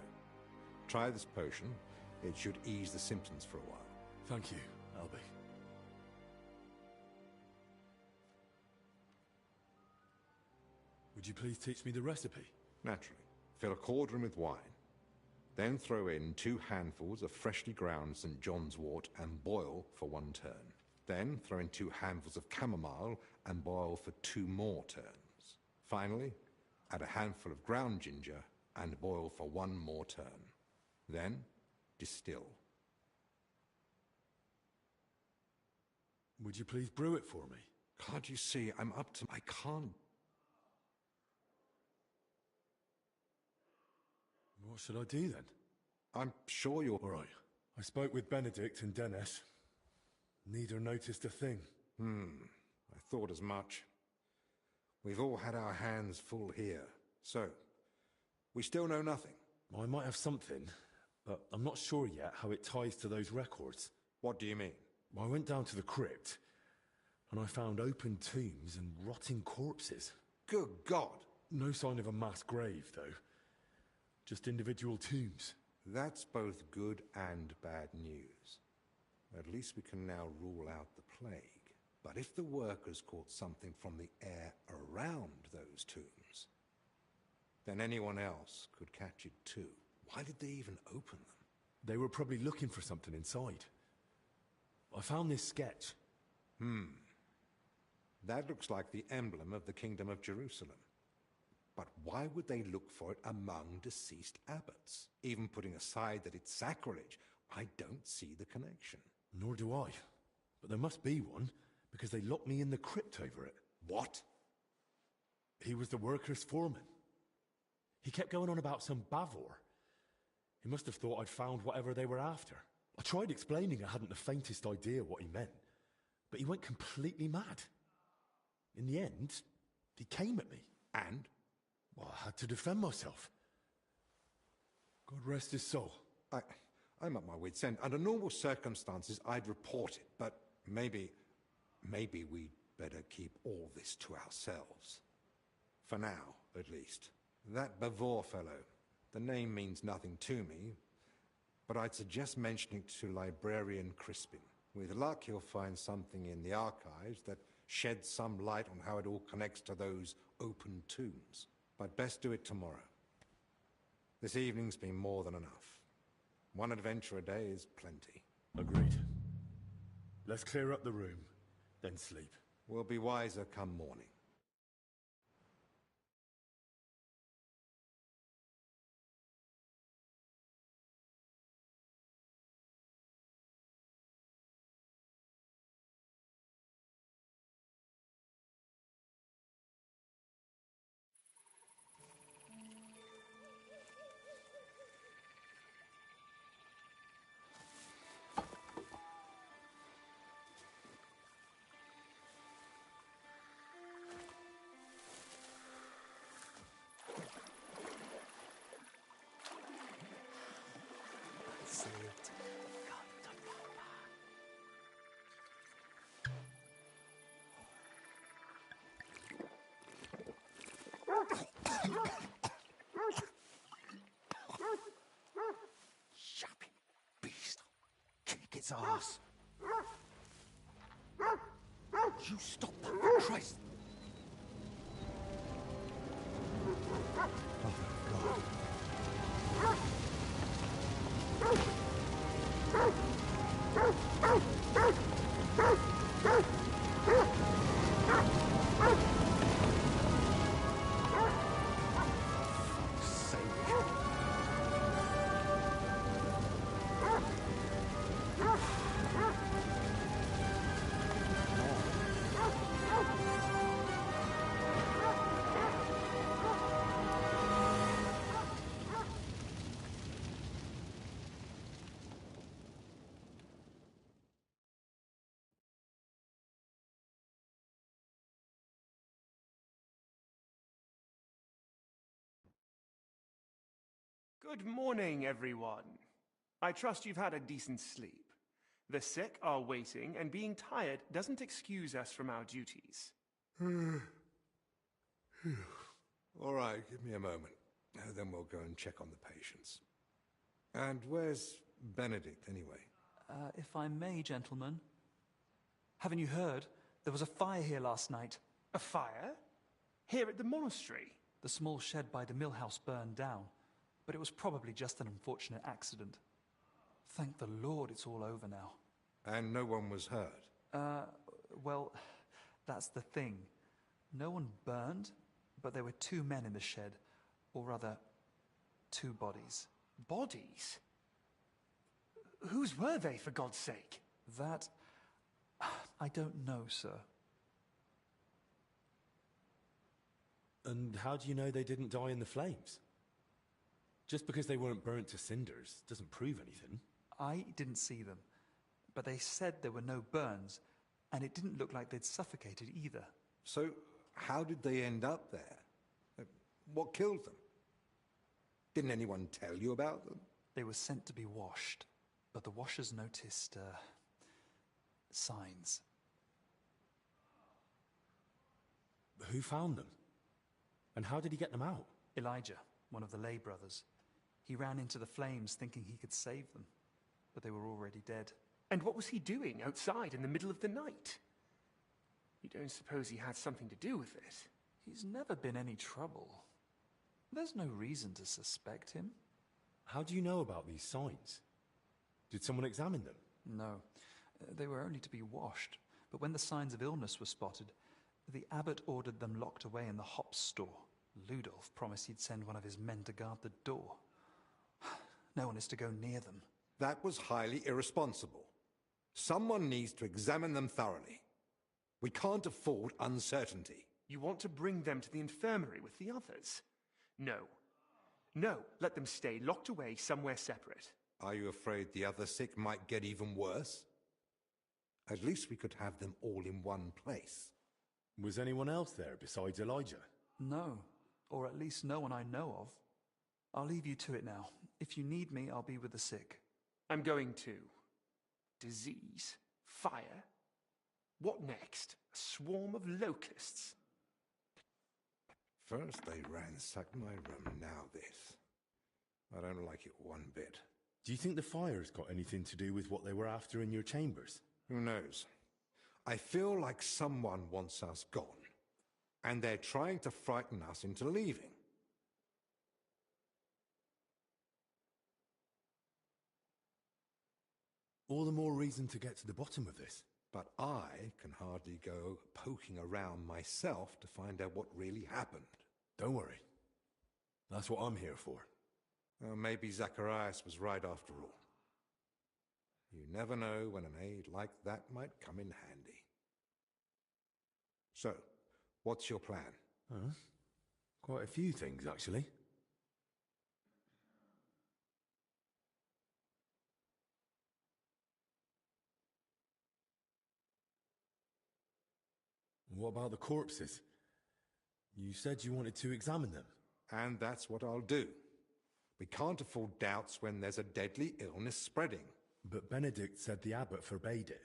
P: Try this potion. It should ease the symptoms for a while.
D: Thank you, Albie. Would you please teach me the recipe?
P: Naturally. Fill a cauldron with wine. Then throw in 2 handfuls of freshly ground St. John's wort and boil for 1 turn. Then throw in 2 handfuls of chamomile and boil for 2 more turns. Finally, add a handful of ground ginger and boil for 1 more turn. Then, distill.
D: Would you please brew it for me?
P: Can't you see I'm up to... I can't...
D: What should I do then?
P: I'm sure you're...
D: All right. I spoke with Benedict and Dennis. Neither noticed a thing.
P: I thought as much. We've all had our hands full here. So, we still know nothing.
D: I might have something, but I'm not sure yet how it ties to those records.
P: What do you mean?
D: I went down to the crypt, and I found open tombs and rotting corpses.
K: Good God!
D: No sign of a mass grave, though. Just individual tombs.
P: That's both good and bad news. At least we can now rule out the plague. But if the workers caught something from the air around those tombs, then anyone else could catch it too. Why did they even open them?
D: They were probably looking for something inside. I found this sketch.
P: That looks like the emblem of the Kingdom of Jerusalem. But why would they look for it among deceased abbots? Even putting aside that it's sacrilege, I don't see the connection.
D: Nor do I. But there must be one, because they locked me in the crypt over it.
P: What?
D: He was the workers' foreman. He kept going on about some Bavor. He must have thought I'd found whatever they were after. I tried explaining I hadn't the faintest idea what he meant, but he went completely mad. In the end, he came at me.
P: And?
D: Well, I had to defend myself. God rest his soul.
P: I'm at my wit's end. Under normal circumstances, I'd report it, but maybe we'd better keep all this to ourselves. For now, at least. That Bavor fellow, the name means nothing to me, but I'd suggest mentioning it to Librarian Crispin. With luck, he'll find something in the archives that sheds some light on how it all connects to those open tombs. But best do it tomorrow. This evening's been more than enough. One adventure a day is plenty.
D: Agreed. Let's clear up the room, then sleep.
P: We'll be wiser come morning.
K: Yapping beast. Kick its ass. You stop that, for Christ. Oh, God.
T: Good morning, everyone. I trust you've had a decent sleep. The sick are waiting, and being tired doesn't excuse us from our duties.
P: All right, give me a moment. Then we'll go and check on the patients. And where's Benedict, anyway?
S: If I may, gentlemen. Haven't you heard? There was a fire here last night.
T: A fire? Here at the monastery?
S: The small shed by the mill house burned down, but it was probably just an unfortunate accident. Thank the Lord it's all over now.
P: And no one was hurt?
S: Well, that's the thing. No one burned, but there were 2 men in the shed. Or rather, 2 bodies.
T: Bodies? Whose were they, for God's sake?
S: That... I don't know, sir.
D: And how do you know they didn't die in the flames? Just because they weren't burnt to cinders doesn't prove anything.
S: I didn't see them, but they said there were no burns, and it didn't look like they'd suffocated either.
P: So, how did they end up there? What killed them? Didn't anyone tell you about them?
S: They were sent to be washed, but the washers noticed, signs.
D: Who found them? And how did he get them out?
S: Elijah, one of the lay brothers. He ran into the flames thinking he could save them, but they were already dead.
T: And what was he doing outside in the middle of the night? You don't suppose he had something to do with it?
S: He's never been any trouble. There's no reason to suspect him.
D: How do you know about these signs? Did someone examine them?
S: No, they were only to be washed, but when the signs of illness were spotted, the abbot ordered them locked away in the hops store. Ludolf promised he'd send one of his men to guard the door. No one is to go near them.
P: That was highly irresponsible. Someone needs to examine them thoroughly. We can't afford uncertainty.
T: You want to bring them to the infirmary with the others? No. No, let them stay locked away somewhere separate.
P: Are you afraid the other sick might get even worse? At least we could have them all in one place.
D: Was anyone else there besides Elijah?
S: No, or at least no one I know of. I'll leave you to it now. If you need me, I'll be with the sick.
T: I'm going too. Disease? Fire? What next? A swarm of locusts?
P: First they ransacked my room, now this. I don't like it one bit.
D: Do you think the fire's got anything to do with what they were after in your chambers?
P: Who knows? I feel like someone wants us gone, and they're trying to frighten us into leaving.
D: All the more reason to get to the bottom of this.
P: But I can hardly go poking around myself to find out what really happened.
D: Don't worry. That's what I'm here for.
P: Maybe Zacharias was right after all. You never know when an aid like that might come in handy. So, what's your plan?
D: Quite a few things, actually. What about the corpses? You said you wanted to examine them.
P: And that's what I'll do. We can't afford doubts when there's a deadly illness spreading.
D: But Benedict said the abbot forbade it,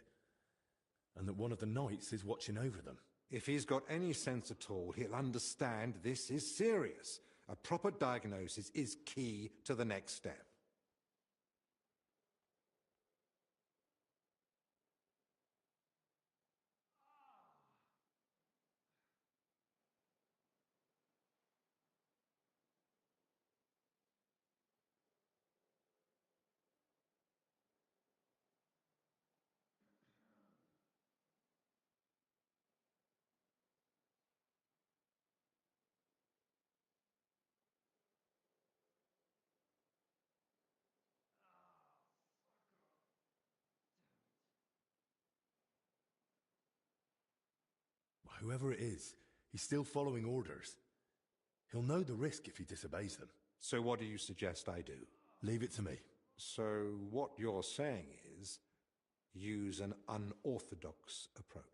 D: and that one of the knights is watching over them.
P: If he's got any sense at all, he'll understand this is serious. A proper diagnosis is key to the next step.
D: Whoever it is, he's still following orders. He'll know the risk if he disobeys them.
P: So what do you suggest I do?
D: Leave it to me.
P: So what you're saying is, use an unorthodox approach.